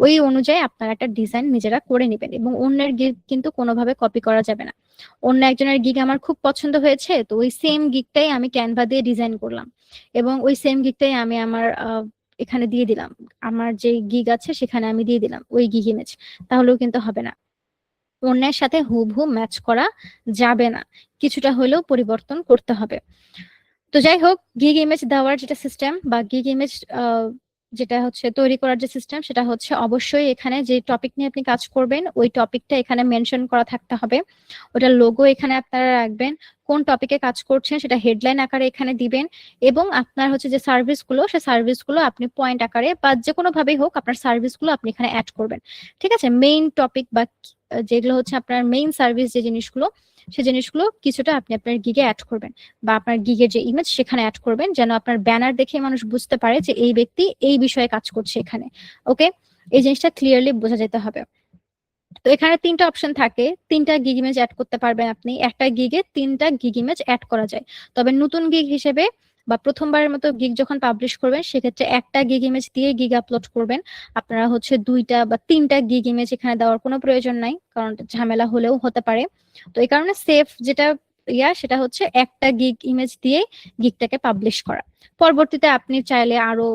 ওই অনুযায়ী আপনারা একটা ডিজাইন নিজেরা করে নেবেন। এবং অন্যের গিগ কিন্তু কোনোভাবে কপি করা যাবে না। অন্য একজনের গিগ আমার খুব পছন্দ হয়েছে, তো ওই সেম গিগটাই আমি ক্যানভা দিয়ে ডিজাইন করলাম এবং ওই সেম গিগটাই আমি আমার এখানে দিয়ে দিলাম, আমার যে গিগ আছে সেখানে আমি দিয়ে দিলাম ওই গিগ ইমেজ, তাহলেও কিন্তু হবে না। অন্যের সাথে হুবহু ম্যাচ করা যাবে না, কিছুটা হলেও পরিবর্তন করতে হবে। তো যাই হোক, গিগ ইমেজ দেওয়ার যেটা সিস্টেম বা গিগ ইমেজ যেটা হচ্ছে তৈরি করার যে সিস্টেম, সেটা হচ্ছে অবশ্যই এখানে যে টপিক নিয়ে আপনি কাজ করবেন ওই টপিকটা এখানে মেনশন করা থাকতে হবে। ওটার লোগো এখানে আপনারা রাখবেন, কোন টপিকে কাজ করছেন সেটা হেডলাইন আকারে এখানে দিবেন এবং আপনার হচ্ছে যে সার্ভিসগুলো সেই সার্ভিসগুলো আপনি পয়েন্ট আকারে বা যে কোনো ভাবেই হোক আপনার সার্ভিসগুলো আপনি এখানে অ্যাড করবেন। ঠিক আছে, মেইন টপিক বা যেগুলো হচ্ছে আপনার মেইন সার্ভিস যে জিনিসগুলো, সেই জিনিসগুলো কিছুটা আপনি আপনার গিগে অ্যাড করবেন বা আপনার গিগের যে ইমেজ সেখানে অ্যাড করবেন, যেন আপনার ব্যানার দেখে মানুষ বুঝতে পারে যে এই ব্যক্তি এই বিষয়ে কাজ করছে এখানে। ওকে, এই জিনিসটা ক্লিয়ারলি বোঝা যেতে হবে। তো এখানে 3টা অপশন থাকে, 3টা গিগ ইমেজ অ্যাড করতে পারবেন আপনি, একটা গিগে 3টা গিগ ইমেজ অ্যাড করা যায়। তবে নতুন গিগ হিসেবে বা প্রথমবারের মতো গিগ যখন পাবলিশ করবেন সেক্ষেত্রে একটা গিগ ইমেজ দিয়ে গিগ আপলোড করবেন। আপনারা হচ্ছে 2টা বা 3টা গিগ ইমেজ এখানে দেওয়ার কোনো প্রয়োজন নাই, কারণ ঝামেলা হলেও হতে পারে। তো এই কারণে সেফ যেটা সেটা হচ্ছে একটা গিগ ইমেজ দিয়ে গিগটাকে পাবলিশ করা। পরবর্তীতে আপনি চাইলে আরো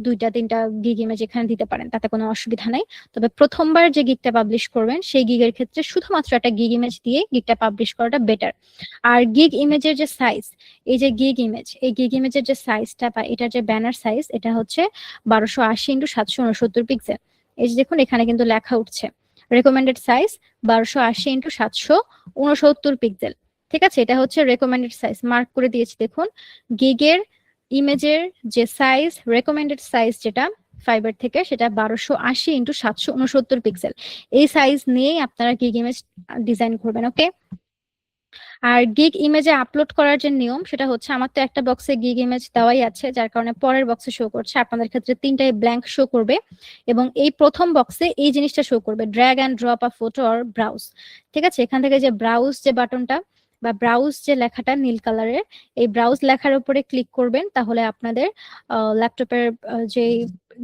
2টা 3টা গিগ ইমেজ এখানে দিতে পারেন, তাতে কোনো অসুবিধা নাই। তবে প্রথমবার যে গিগটা পাবলিশ করবেন সেই গিগের ক্ষেত্রে শুধুমাত্র একটা গিগ ইমেজ দিয়ে গিগটা পাবলিশ করাটা বেটার। আর গিগ ইমেজের যে সাইজ, এই যে গিগ ইমেজ, এই গিগ ইমেজের যে সাইজটা বা এটার যে ব্যানার সাইজ, এটা হচ্ছে 1280x769 পিক্সেল। এই যে দেখুন এখানে কিন্তু লেখা উঠছে রেকমেন্ডেড সাইজ 1280x769 পিক্সেল। ঠিক আছে, এটা হচ্ছে রেকমেন্ডেড সাইজ, মার্ক করে দিয়েছি দেখুন। গিগের ইমেজের যে সাইজ, রেকমেন্ডেড সাইজ যেটা ফাইবার থেকে, সেটা 1280x769 পিক্সেল। এই সাইজ নিয়েই আপনারা গিগ ইমেজ ডিজাইন করবেন। ওকে, আর গিগ ইমেজে আপলোড করার যে নিয়ম সেটা হচ্ছে, আমার তো একটা বক্সে গিগ ইমেজ দেওয়াই আছে যার কারণে পরের বক্সে শো করছে, আপনাদের ক্ষেত্রে 3টাই ব্ল্যাঙ্ক শো করবে এবং এই প্রথম বক্সে এই জিনিসটা শো করবে, drag and drop a photo or browse. ঠিক আছে, এখান থেকে যে ব্রাউজ যে বাটনটা বা ব্রাউজ যে লেখাটা নীল কালারের, এই ব্রাউজ লেখার উপরে ক্লিক করবেন, তাহলে আপনাদের ল্যাপটপের যে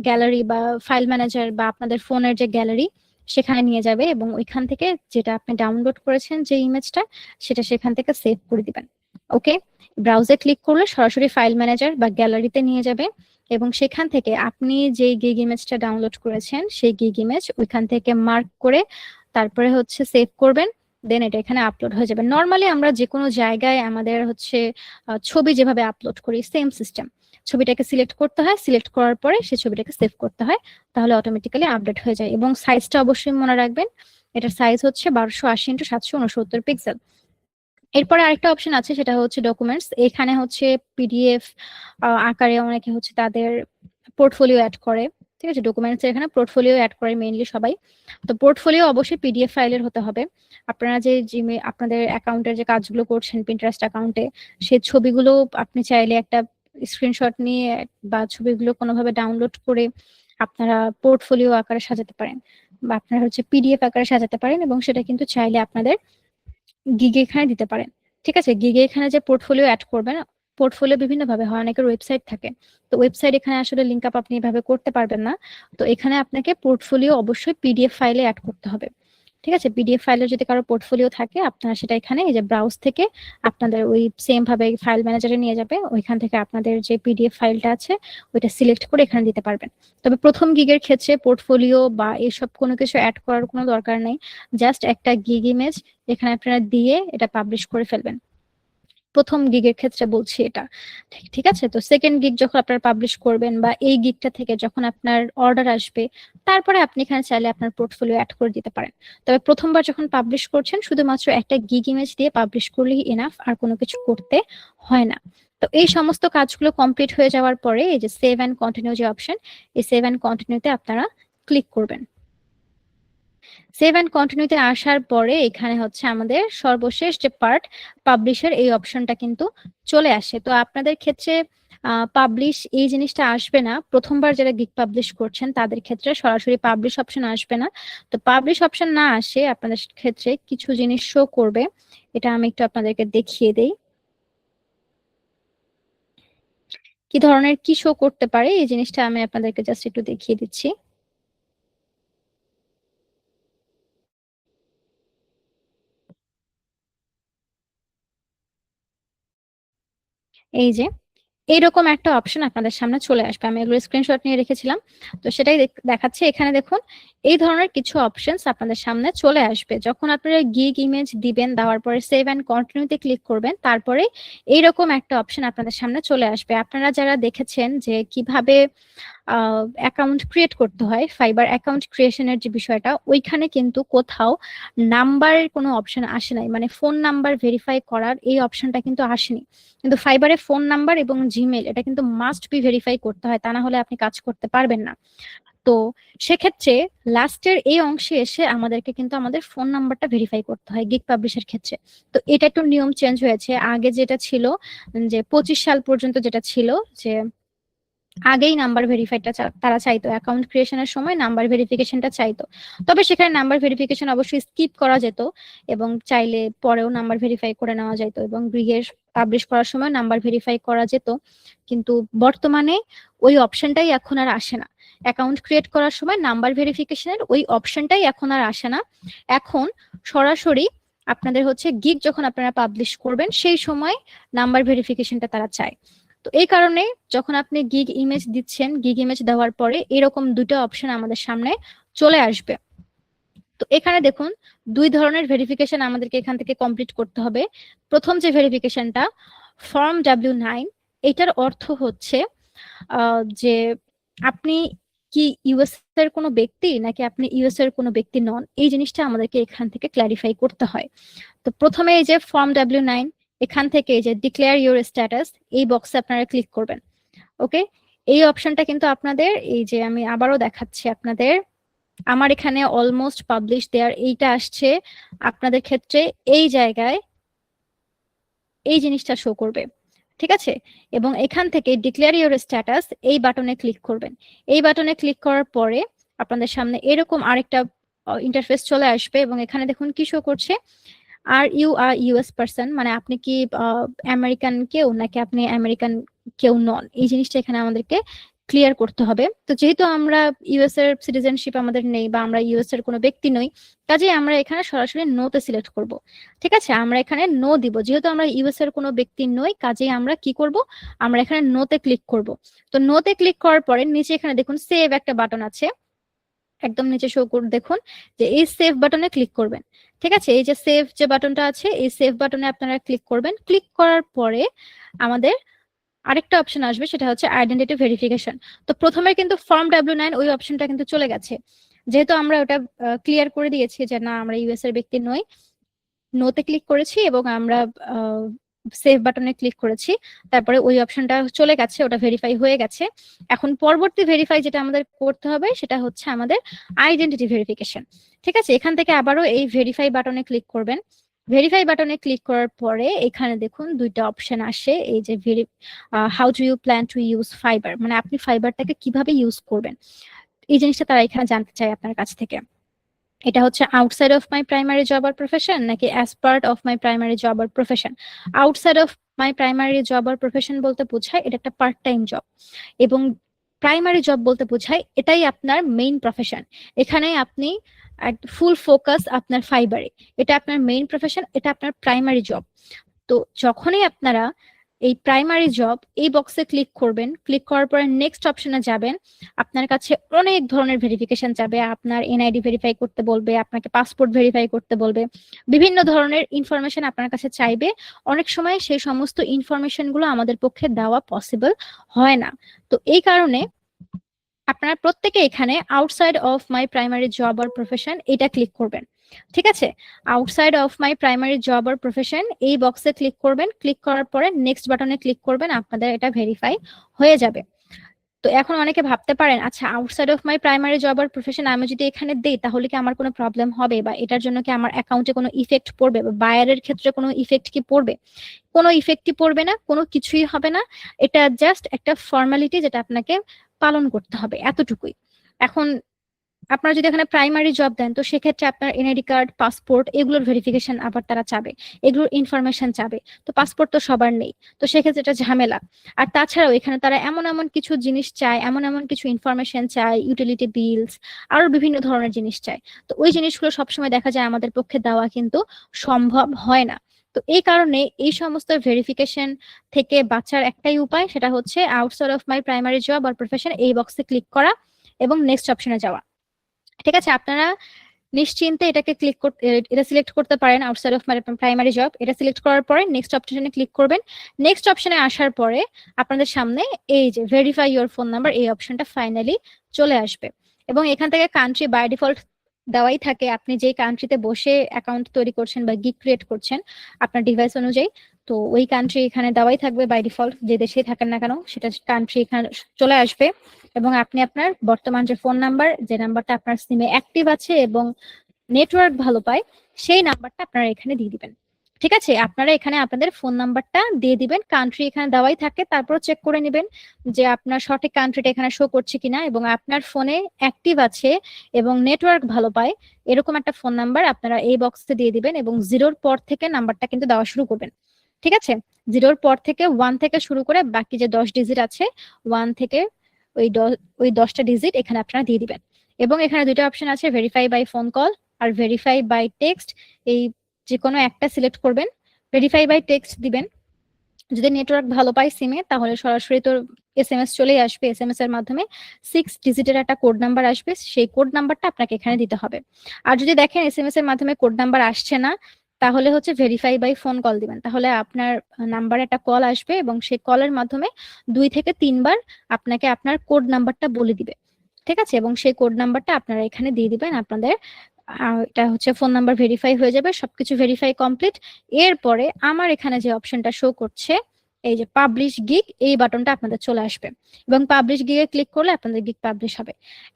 গ্যালারি বা ফাইল ম্যানেজার বা আপনাদের ফোনের যে গ্যালারি সেখানে নিয়ে যাবে এবং ওইখান থেকে যেটা আপনি ডাউনলোড করেছেন যে ইমেজটা, সেটা সেখান থেকে সেভ করে দিবেন। ওকে, ব্রাউজে ক্লিক করলে সরাসরি ফাইল ম্যানেজার বা গ্যালারিতে নিয়ে যাবে এবং সেখান থেকে আপনি যে গিগ ইমেজটা ডাউনলোড করেছেন সেই গিগ ইমেজ ওইখান থেকে মার্ক করে তারপরে হচ্ছে সেভ করবেন, দেন এটা এখানে আপলোড হয়ে যাবে। নর্মালি আমরা যে কোনো জায়গায় আমাদের হচ্ছে ছবি যেভাবে আপলোড করি সেম সিস্টেম, ছবিটাকে সিলেক্ট করতে হয়, সিলেক্ট করার পরে সেই ছবিটাকে সেভ করতে হয়, তাহলে অটোমেটিক্যালি আপডেট হয়ে যায়। এবং সাইজটা অবশ্যই মনে রাখবেন, এটার সাইজ হচ্ছে 1280x769 পিক্সেল। এরপরে আরেকটা অপশন আছে, সেটা হচ্ছে ডকুমেন্টস। এখানে হচ্ছে পিডিএফ আকারে অনেকে হচ্ছে তাদের পোর্টফোলিও অ্যাড করে। ঠিক আছে, ডকুমেন্টস এখানে পোর্টফোলিও অ্যাড করে মেইনলি সবাই। তো পোর্টফোলিও অবশ্যই পিডিএফ ফাইলের হতে হবে। আপনারা যে আপনাদের অ্যাকাউন্টের যে কাজগুলো করছেন পিন্টারেস্ট অ্যাকাউন্টে, সেই ছবিগুলো আপনি চাইলে একটা স্ক্রিনশট নিয়ে বা ছবিগুলো কোনোভাবে ডাউনলোড করে আপনারা পোর্টফোলিও আকারে সাজাতে পারেন বা আপনারা হচ্ছে পিডিএফ আকারে সাজাতে পারেন এবং সেটা কিন্তু চাইলে আপনাদের গিগে এখানে দিতে পারেন। ঠিক আছে, গিগে এখানে যে পোর্টফোলিও অ্যাড করবেন, পোর্টফোলিও বিভিন্ন ভাবে হয়, অনেকের ওয়েবসাইট থাকে, তো ওয়েবসাইট এখানে আসলে লিংক আপ আপনি এভাবে করতে পারবেন না। তো এখানে আপনাকে পোর্টফোলিও অবশ্যই পিডিএফ ফাইলে অ্যাড করতে হবে। ঠিক আছে, পিডিএফ ফাইলের যদি কারো পোর্টফোলিও থাকে আপনারা সেটা এখানে এই যে ব্রাউজ থেকে আপনাদের ওই সেম ভাবে ফাইল ম্যানেজারে নিয়ে যাবে, ওইখান থেকে আপনাদের যে পিডিএফ ফাইলটা আছে ওইটা সিলেক্ট করে এখানে দিতে পারবেন। তবে প্রথম গিগের ক্ষেত্রে পোর্টফোলিও বা এসব কোনো কিছু অ্যাড করার কোনো দরকার নেই, জাস্ট একটা গিগ ইমেজ এখানে আপনারা দিয়ে এটা পাবলিশ করে ফেলবেন। প্রথম গিগের ক্ষেত্রে বলছি এটা, ঠিক আছে। তো সেকেন্ড গিগ যখন আপনারা পাবলিশ করবেন বা এই গিগটা থেকে যখন আপনার অর্ডার আসবে, তারপরে আপনি এখানে চাইলে আপনার পোর্টফোলিও অ্যাড করে দিতে পারেন। তবে প্রথমবার যখন পাবলিশ করছেন শুধুমাত্র একটা গিগ ইমেজ দিয়ে পাবলিশ করলেই এনাফ, আর কোনো কিছু করতে হয় না। তো এই সমস্ত কাজগুলো কমপ্লিট হয়ে যাওয়ার পরে এই যে সেভ অ্যান্ড কন্টিনিউ যে অপশন, এই সেভ অ্যান্ড কন্টিনিউতে আপনারা ক্লিক করবেন। সেভ অ্যান্ড কন্টিনিউতে আসার পরে এখানে হচ্ছে আমাদের সর্বশেষ যে পার্ট পাবলিশের, এই অপশনটা কিন্তু চলে আসে। তো আপনাদের ক্ষেত্রে পাবলিশ এই জিনিসটা আসবে না, প্রথমবার যারা গিগ পাবলিশ করছেন তাদের ক্ষেত্রে সরাসরি পাবলিশ অপশন আসবে না। তো পাবলিশ অপশন না আসে আপনাদের ক্ষেত্রে কিছু জিনিস শো করবে, এটা আমি একটু আপনাদেরকে দেখিয়ে দেই কি ধরনের কি শো করতে পারে। এই জিনিসটা আমি আপনাদেরকে জাস্ট একটু দেখিয়ে দিচ্ছি। এই যে এইরকম একটা অপশন আপনাদের সামনে চলে আসবে, আমি এগুলো স্ক্রিনশট নিয়ে রেখেছিলাম, তো সেটাই দেখাচ্ছে এখানে। দেখুন এই ধরনের কিছু অপশনস আপনাদের সামনে চলে আসবে যখন আপনারা গিগ ইমেজ দিবেন, দেওয়ার পরে সেভ অ্যান্ড কন্টিনিউতে ক্লিক করবেন, তারপরে এইরকম একটা অপশন আপনাদের সামনে চলে আসবে। আপনারা যারা দেখেছেন যে কিভাবে অ্যাকাউন্ট ক্রিয়েট করতে হয়, ফাইবার অ্যাকাউন্ট ক্রিয়েশনের যে বিষয়টা, ওইখানে কিন্তু কোথাও নাম্বারের কোনো অপশন আসে নাই, মানে ফোন নাম্বার ভেরিফাই করার এই অপশনটা কিন্তু আসেনি। কিন্তু ফাইবারে ফোন নাম্বার এবং জিমেল এটা কিন্তু মাস্ট বি ভেরিফাই করতে হয়, তা না হলে আপনি কাজ করতে পারবেন না। তো সেক্ষেত্রে লাস্টের এই অংশে এসে আমাদেরকে কিন্তু আমাদের ফোন নাম্বারটা ভেরিফাই করতে হয় গিগ পাবলিশের ক্ষেত্রে। তো এটা একটু নিয়ম চেঞ্জ হয়েছে, আগে যেটা ছিল যে 25 সাল পর্যন্ত যেটা ছিল যে আগেই নাম্বার ভেরিফাইটা তারা চাইতো, অ্যাকাউন্ট ক্রিয়েশনের সময় নাম্বার ভেরিফিকেশনটা চাইতো। তবে সেখানে নাম্বার ভেরিফিকেশন অবশ্যই স্কিপ করা যেত এবং চাইলে পরেও নাম্বার ভেরিফাই করে নেওয়া যেত এবং গৃহের পাবলিশ করার সময় নাম্বার ভেরিফাই করা যেত। কিন্তু বর্তমানে ওই অপশনটাই এখন আর আসে না, অ্যাকাউন্ট ক্রিয়েট করার সময় নাম্বার ভেরিফিকেশনের ওই অপশনটাই এখন আর আসে না। এখন সরাসরি আপনাদের হচ্ছে গিগ যখন আপনারা পাবলিশ করবেন সেই সময় নাম্বার ভেরিফিকেশনটা তারা চায়। তো এই কারণে যখন আপনি গিগ ইমেজ দিচ্ছেন, গিগ ইমেজ দেওয়ার পরে এরকম দুটো অপশন আমাদের সামনে চলে আসবে। তো এখানে দেখুন দুই ধরনের ভেরিফিকেশন আমাদেরকে এখান থেকে কমপ্লিট করতে হবে। প্রথম যে ভেরিফিকেশনটা ফর্ম W9, এটার অর্থ হচ্ছে যে আপনি কি ইউএস এর কোনো ব্যক্তি নাকি আপনি ইউএস এর কোনো ব্যক্তি নন, এই জিনিসটা আমাদেরকে এখান থেকে ক্ল্যারিফাই করতে হয়। তো প্রথমে এই যে ফর্ম W9, এখান থেকে এই যে ডিক্লেয়ার ইউর স্ট্যাটাস, এই বক্সে আপনারা ক্লিক করবেন। ওকে, এই অপশনটা কিন্তু আপনাদের এই যে আমি আবারও দেখাচ্ছি আপনাদের, আমার এখানে অলমোস্ট পাবলিশ দেয়ার এইটা আসছে, আপনাদের ক্ষেত্রে এই জায়গায় এই জিনিসটা শো করবে, ঠিক আছে। এবং এখান থেকে ডিক্লেয়ার ইউর স্ট্যাটাস এই বাটনে ক্লিক করবেন। এই বাটনে ক্লিক করার পরে আপনাদের সামনে এরকম আরেকটা ইন্টারফেস চলে আসবে এবং এখানে দেখুন কি শো করছে, are you are US person, মানে আপনি কি আমেরিকান কেউ নাকি আপনি আমেরিকান কেউ নন, এই জিনিসটা এখানে আমাদেরকে ক্লিয়ার করতে হবে। তো যেহেতু আমরা ইউএস এর সিটিজেনশিপ আমাদের নেই বা আমরা ইউএস এর কোনো ব্যক্তি নই, কাজেই আমরা এখানে সরাসরি নো তে সিলেক্ট করব। ঠিক আছে, আমরা এখানে নো দিব, যেহেতু আমরা ইউএস এর কোনো ব্যক্তি নই, কাজেই আমরা কি করব, আমরা এখানে নো তে ক্লিক করব। তো নো তে ক্লিক করার পরে নিচে এখানে দেখুন সেভ একটা বাটন আছে, একদম নিচে শো করে দেখুন যে এই সেভ বাটনে ক্লিক করবেন। ঠিক আছে, এই যে সেভ যে বাটনটা আছে এই সেভ বাটনে আপনারা ক্লিক করবেন। ক্লিক করার পরে আমাদের আরেকটা অপশন আসবে, সেটা হচ্ছে আইডেন্টিটি ভেরিফিকেশন। তো প্রথমে কিন্তু ফর্ম W9 ওই অপশনটা কিন্তু চলে গেছে, যেহেতু আমরা ওটা ক্লিয়ার করে দিয়েছি যে না আমরা ইউএস এর ব্যক্তি নই, নোতে ক্লিক করেছি এবং আমরা সেভ বাটনে ক্লিক করেছি, তারপরে ওই অপশনটা চলে গেছে, ওটা ভেরিফাই হয়ে গেছে। এখন পরবর্তী ভেরিফাই যেটা আমাদের করতে হবে সেটা হচ্ছে আমাদের আইডেন্টিটি ভেরিফিকেশন। ঠিক আছে, এখান থেকে আবারও এই ভেরিফাই বাটনে ক্লিক করবেন। ভেরিফাই বাটনে ক্লিক করার পরে এখানে দেখুন দুইটা অপশন আসে, এই যে how do you plan to use fiber, মানে আপনি ফাইবারটাকে কিভাবে ইউজ করবেন, এই জিনিসটা তারা এখানে জানতে চায় আপনার কাছ থেকে। এটা হচ্ছে outside of my primary job আর প্রফেশন নাকি as part of my primary job আর profession. Outside of my primary job আর প্রফেশন বলতে বোঝায় এটা একটা পার্ট টাইম জব, এবং প্রাইমারি জব বলতে বোঝায় এটাই আপনার মেইন প্রফেশন। এখানে আপনি ফুল ফোকাস আপনার ফাইবারে, এটা আপনার মেইন প্রফেশন, এটা আপনার প্রাইমারি জব। তো যখনই আপনারা এই প্রাইমারি জব এই বক্সে ক্লিক করবেন, ক্লিক করার পরে নেক্সট অপশনে যাবেন, আপনার কাছে অনেক ধরনের ভেরিফিকেশন যাবে। আপনার এনআইডি ভেরিফাই করতে বলবে, আপনাকে পাসপোর্ট ভেরিফাই করতে বলবে, বিভিন্ন ধরনের ইনফরমেশন আপনার কাছে চাইবে। অনেক সময় সেই সমস্ত ইনফরমেশন গুলো আমাদের পক্ষে দেওয়া পসিবল হয় না। তো এই কারণে আপনারা প্রত্যেকে এখানে outside of my primary job or profession এটা ক্লিক করবেন। ঠিক আছে, outside of my primary job or profession এই বক্সে ক্লিক করবেন, ক্লিক করার পরে নেক্সট বাটনে ক্লিক করবেন, আপনাদের এটা ভেরিফাই হয়ে যাবে। তো এখন অনেকে ভাবতে পারেন, আচ্ছা outside of my primary job আর প্রফেশন আমি যদি এখানে দেই তাহলে কি আমার কোনো প্রবলেম হবে, বা এটার জন্য কি আমার অ্যাকাউন্টে কোনো ইফেক্ট পড়বে, বা বায়ারের ক্ষেত্রে কোনো ইফেক্ট কি পড়বে? কোনো ইফেক্টই পড়বে না, কোনো কিছুই হবে না। এটা জাস্ট একটা ফর্মালিটি যেটা আপনাকে পালন করতে হবে, এতটুকুই। এখন আপনারা যদি এখানে প্রাইমারি জব দেন তো সেক্ষেত্রে আপনার এনআইডি কার্ড, পাসপোর্ট এগুলোর ভেরিফিকেশন আবার তারা চাবে, এগুলোর ইনফরমেশন চাবে। তো পাসপোর্ট তো সবার নেই, তো সেক্ষেত্রে এটা ঝামেলা। আর তাছাড়াও এখানে তারা এমন এমন কিছু জিনিস চায়, এমন এমন কিছু ইনফরমেশন চায়, ইউটিলিটি বিলস, আরো বিভিন্ন ধরনের জিনিস চায়। তো ওই জিনিসগুলো সবসময় দেখা যায় আমাদের পক্ষে দেওয়া কিন্তু সম্ভব হয় না। তো এই কারণে এই সমস্ত ভেরিফিকেশন থেকে বাঁচার একটাই উপায়, সেটা হচ্ছে outside of my primary job আর প্রফেশন এই বক্সে ক্লিক করা এবং নেক্সট অপশনে যাওয়া। ঠিক আছে, আপনারা নিশ্চিন্তে এটাকে ক্লিক করতে, এটা সিলেক্ট করতে পারেন, outside of my primary job. এটা সিলেক্ট করার পরে নেক্সট অপশনে ক্লিক করবেন। নেক্সট অপশনে আসার পরে আপনাদের সামনে এই যে ভেরিফাই ইওর ফোন নাম্বার এই অপশনটা ফাইনালি চলে আসবে। এবং এখান থেকে কান্ট্রি বাই ডিফল্ট দেওয়াই থাকে, আপনি যে কান্ট্রিতে বসে অ্যাকাউন্ট তৈরি করছেন বা গিগ ক্রিয়েট করছেন আপনার ডিভাইস অনুযায়ী, তো ওই কান্ট্রি এখানে দেওয়াই থাকবে বাই ডিফল্ট, যে দেশেই থাকেন না কেন সেটা কান্ট্রি এখানে চলে আসবে। এবং আপনি আপনার বর্তমান যে ফোন নাম্বার, যে নাম্বারটা আপনার সিমে অ্যাক্টিভ আছে এবং নেটওয়ার্ক ভালো পায়, সেই নাম্বারটা আপনারা এখানে দিয়ে দিবেন। ঠিক আছে, আপনারা এখানে আপনাদের ফোন নাম্বারটা দিয়ে দিবেন, কান্ট্রি এখানে দেওয়াই থাকে, তারপর চেক করে নেবেন যে আপনার সঠিক কান্ট্রিটা এখানে শো করছে কিনা এবং আপনার ফোনে অ্যাক্টিভ আছে এবং নেটওয়ার্ক ভালো পায় এরকম একটা ফোন নাম্বার আপনারা এই বক্সে দিয়ে দিবেন। এবং জিরোর পর থেকে নাম্বারটা কিন্তু দেওয়া শুরু করবেন। ঠিক আছে, জিরোর পর থেকে 1 থেকে শুরু করে বাকি যে 10 ডিজিট আছে 1 থেকে ওই 10টা ডিজিট এখানে আপনারা দিয়ে দিবেন। এবং এখানে দুটো অপশন আছে, ভেরিফাই বাই ফোন কল আর ভেরিফাই বাই টেক্সট। এই যে কোনো একটা সিলেক্ট করবেন, ভেরিফাই বাই টেক্সট দিবেন। যদি নেটওয়ার্ক ভালো পায় সিমে তাহলে সরাসরি তো এসএমএস চলেই আসবে, এসএমএস এর মাধ্যমে 6 ডিজিটের একটা কোড নাম্বার আসবে, সেই কোড নাম্বারটা আপনাকে এখানে দিতে হবে। আর যদি দেখেন এসএমএস এর মাধ্যমে কোড নাম্বার আসছে না তাহলে হচ্ছে ভেরিফাই বাই ফোন কল দিবেন, তাহলে আপনার নাম্বারে একটা কল আসবে এবং সেই কলের মাধ্যমে 2 থেকে 3 বার আপনাকে আপনার কোড নাম্বারটা বলে দিবে। ঠিক আছে, এবং সেই কোড নাম্বারটা আপনারা এখানে দিয়ে দিবেন আপনাদের। এটা হচ্ছে ফোন নাম্বার ভেরিফাই হয়ে যাবে, সবকিছু ভেরিফাই কমপ্লিট। এরপরে আমার এখানে যে অপশনটা শো করছে এই যে পাবলিশ গিগ, এই বাটনটা আপনাদের চলে আসবে এবং পাবলিশ গিগে ক্লিক করলে আপনাদের গিগ পাবলিশ হবে।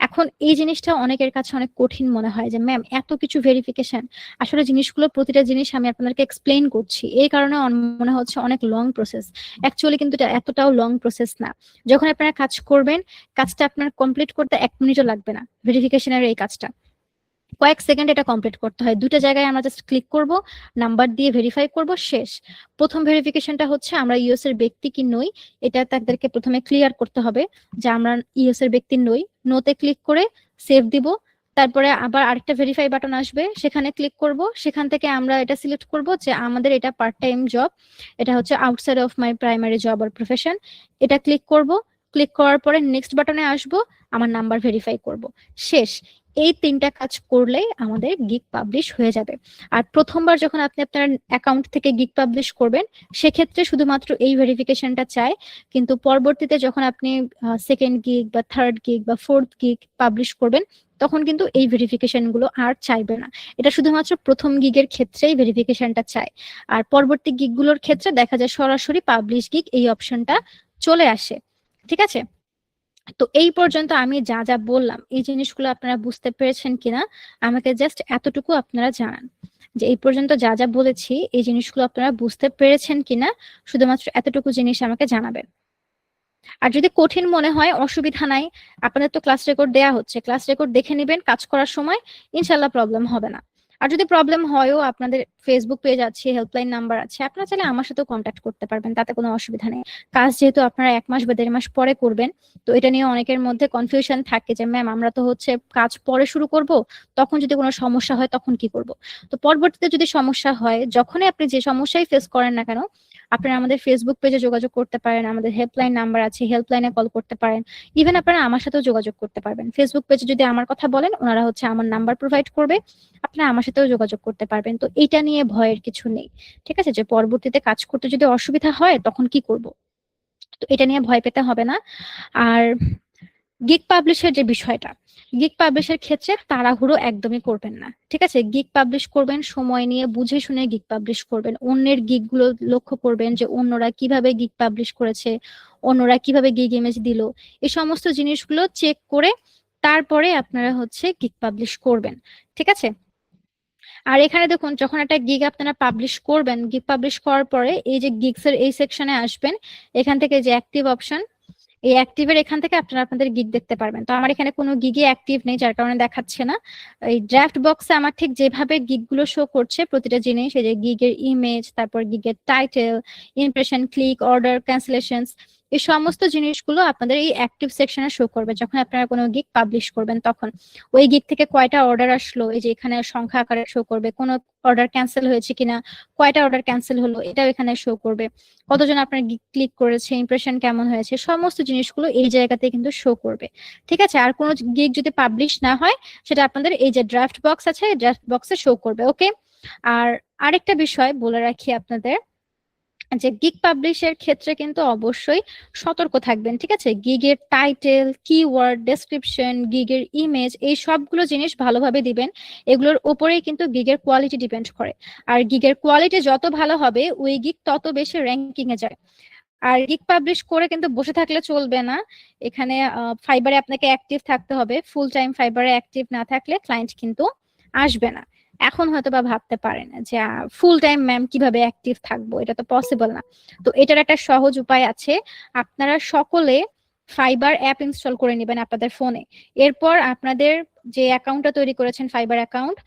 এখন এই জিনিসটা অনেকের কাছে অনেক কঠিন মনে হয় যে ম্যাম এত কিছু ভেরিফিকেশন, আসলে জিনিসগুলো প্রতিটা জিনিস আমি আপনাদেরকে এক্সপ্লেইন করছি এই কারণে মনে হচ্ছে অনেক লং প্রসেস। অ্যাকচুয়ালি কিন্তু এটা এতটাও লং প্রসেস না। যখন আপনারা কাজ করবেন কাজটা আপনার কমপ্লিট করতে 1 মিনিটও লাগবে না, ভেরিফিকেশনের এই কাজটা কয়েক সেকেন্ড এটা কমপ্লিট করতে হয়। দুটো জায়গায় আমরা জাস্ট ক্লিক করব, নাম্বার দিয়ে ভেরিফাই করব, শেষ। প্রথম ভেরিফিকেশনটা হচ্ছে আমরা ইউএস এর ব্যক্তি কি নই এটা তাদেরকে প্রথমে ক্লিয়ার করতে হবে যে আমরা ইউএস এর ব্যক্তি নই। নোতে ক্লিক করে সেভ দিব, তারপরে আবার আরেকটা ভেরিফাই বাটন আসবে, সেখানে ক্লিক করব, সেখান থেকে আমরা এটা সিলেক্ট করব যে আমাদের এটা পার্ট টাইম জব, এটা হচ্ছে outside of my primary job আর প্রফেশন। এটা ক্লিক করব, ক্লিক করার পরে নেক্সট বাটনে আসব, আমার নাম্বার ভেরিফাই করব, শেষ। এই 3টা কাজ করলেই আমাদের গিগ পাবলিশ হয়ে যাবে। আর প্রথমবার যখন আপনি আপনার অ্যাকাউন্ট থেকে গিগ পাবলিশ করবেন সেক্ষেত্রে শুধুমাত্র এই ভেরিফিকেশনটা চাই, কিন্তু পরবর্তীতে যখন আপনি সেকেন্ড গিগ বা থার্ড গিগ বা ফোর্থ গিগ পাবলিশ করবেন তখন কিন্তু এই ভেরিফিকেশন গুলো আর চাইবে না। এটা শুধুমাত্র প্রথম গিগের ক্ষেত্রেই ভেরিফিকেশনটা চাই, আর পরবর্তী গিগ গুলোর ক্ষেত্রে দেখা যায় সরাসরি পাবলিশ গিগ এই অপশনটা চলে আসে। ঠিক আছে, তো এই পর্যন্ত আমি যা যা বললাম এই জিনিসগুলো আপনারা বুঝতে পেরেছেন কিনা আমাকে জাস্ট এতটুকু আপনারা জানান, যে এই পর্যন্ত যা যা বলেছি এই জিনিসগুলো আপনারা বুঝতে পেরেছেন কিনা, শুধুমাত্র এতটুকু জিনিস আমাকে জানাবেন। আর যদি কঠিন মনে হয় অসুবিধা নাই, আপনাদের তো ক্লাস রেকর্ড দেয়া হচ্ছে, ক্লাস রেকর্ড দেখে নেবেন কাজ করার সময়, ইনশাল্লাহ প্রবলেম হবে না। আর যদি প্রবলেম হয়ও, আপনাদের ফেসবুক পেজ আছে, হেল্পলাইন নাম্বার আছে, আপনারা চাইলে আমার সাথেও কন্ট্যাক্ট করতে পারবেন, তাতে কোনো অসুবিধা নেই। কাজ যেহেতু আপনারা 1 মাস বা 1.5 মাস পরে করবেন, তো এটা নিয়ে অনেকের মধ্যে কনফিউশন থাকে যে ম্যাম আমরা তো হচ্ছে কাজ পরে শুরু করব, তখন যদি কোনো সমস্যা হয় তখন কি করব। তো পরবর্তীতে যদি সমস্যা হয়, যখনই আপনি যে সমস্যাই ফেস করেন না কেন, আপনারা আমাদের ফেসবুক পেজে যোগাযোগ করতে পারেন, আমাদের হেল্পলাইন নাম্বার আছে, হেল্পলাইনে কল করতে পারেন। ইভেন আপনারা আমার সাথেও যোগাযোগ করতে পারবেন। ফেসবুক পেজে যদি আমার কথা বলেন, ওনারা হচ্ছে আমার নাম্বার প্রোভাইড করবে, আপনারা আমার সাথেও যোগাযোগ করতে পারবেন। তো এটা নিয়ে ভয়ের কিছু নেই, ঠিক আছে? যে পরবর্তীতে কাজ করতে যদি অসুবিধা হয় তখন কি করব, তো এটা নিয়ে ভয় পেতে হবে না। আর গিগ পাবলিশের যে বিষয়টা, গিগ পাবলিশের ক্ষেত্রে তাড়াহুড়ো একদমই করবেন না, ঠিক আছে? গিগ পাবলিশ করবেন সময় নিয়ে, বুঝে শুনে গিগ পাবলিশ করবেন। অন্যের গিগ গুলো লক্ষ্য করবেন যে অন্যরা কিভাবে গিগ পাবলিশ করেছে, অন্যরা কিভাবে গিগ ইমেজ দিল, এই সমস্ত জিনিসগুলো চেক করে তারপরে আপনারা হচ্ছে গিগ পাবলিশ করবেন, ঠিক আছে? আর এখানে দেখুন, যখন একটা গিগ আপনারা পাবলিশ করবেন, গিগ পাবলিশ করার পরে এই যে গিগস এর এই সেকশনে আসবেন, এখান থেকে যে অ্যাক্টিভ অপশন, এই অ্যাক্টিভের এখান থেকে আপনারা আপনাদের গিগ দেখতে পারবেন। তো আমার এখানে কোনো গিগই অ্যাক্টিভ নেই, যার কারণে দেখাচ্ছে না। এই ড্রাফট বক্সে আমার ঠিক যেভাবে গিগ গুলো শো করছে, প্রতিটা জিনিস, এই যে গিগের ইমেজ, তারপর গিগের টাইটেল, ইমপ্রেশন, ক্লিক, অর্ডার, ক্যান্সেলেশনস, এই সমস্ত জিনিসগুলো আপনাদের এই অ্যাক্টিভ সেকশনে শো করবে যখন আপনারা কোনো গিগ পাবলিশ করবেন। তখন ওই গিগ থেকে কয়টা অর্ডার আসলো, এই যে এখানে সংখ্যা আকারে শো করবে, কোনো অর্ডার ক্যান্সেল হয়েছে কিনা, কয়টা অর্ডার ক্যান্সেল হলো, এটাও এখানে শো করবে, কতজন আপনার ক্লিক করেছে, ইমপ্রেশন কেমন হয়েছে, সমস্ত জিনিসগুলো এই জায়গাতে কিন্তু শো করবে, ঠিক আছে? আর কোনো গিগ যদি পাবলিশ না হয়, সেটা আপনাদের এই যে ড্রাফট বক্স আছে, ড্রাফট বক্সে শো করবে, ওকে? আর আরেকটা বিষয় বলে রাখি আপনাদের, যে গিগ পাবলিশের ক্ষেত্রে কিন্তু অবশ্যই সতর্ক থাকবেন, ঠিক আছে? গিগের টাইটেল, কিওয়ার্ড, ডেসক্রিপশন, গিগের ইমেজ, এই সবগুলো জিনিস ভালোভাবে দিবেন। এগুলোর উপরেই কিন্তু গিগের কোয়ালিটি ডিপেন্ড করে। আর গিগের কোয়ালিটি যত ভালো হবে, ওই গিগ তত বেশি র্যাঙ্কিং এ যায়। আর গিগ পাবলিশ করে কিন্তু বসে থাকলে চলবে না। এখানে ফাইবারে আপনাকে অ্যাক্টিভ থাকতে হবে। ফুল টাইম ফাইবারে অ্যাক্টিভ না থাকলে ক্লায়েন্ট কিন্তু আসবে না। এখন হয়তো বা ভাবতে পারেন যে ফুল টাইম ম্যাম কিভাবে অ্যাক্টিভ থাকবো, এটা তো পসিবল না। তো এটার একটা সহজ উপায় আছে। আপনারা সকলে ফাইবার অ্যাপ ইনস্টল করে নেবেন আপনাদের ফোনে। এরপর আপনাদের যে অ্যাকাউন্টটা তৈরি করেছেন, ফাইবার অ্যাকাউন্ট,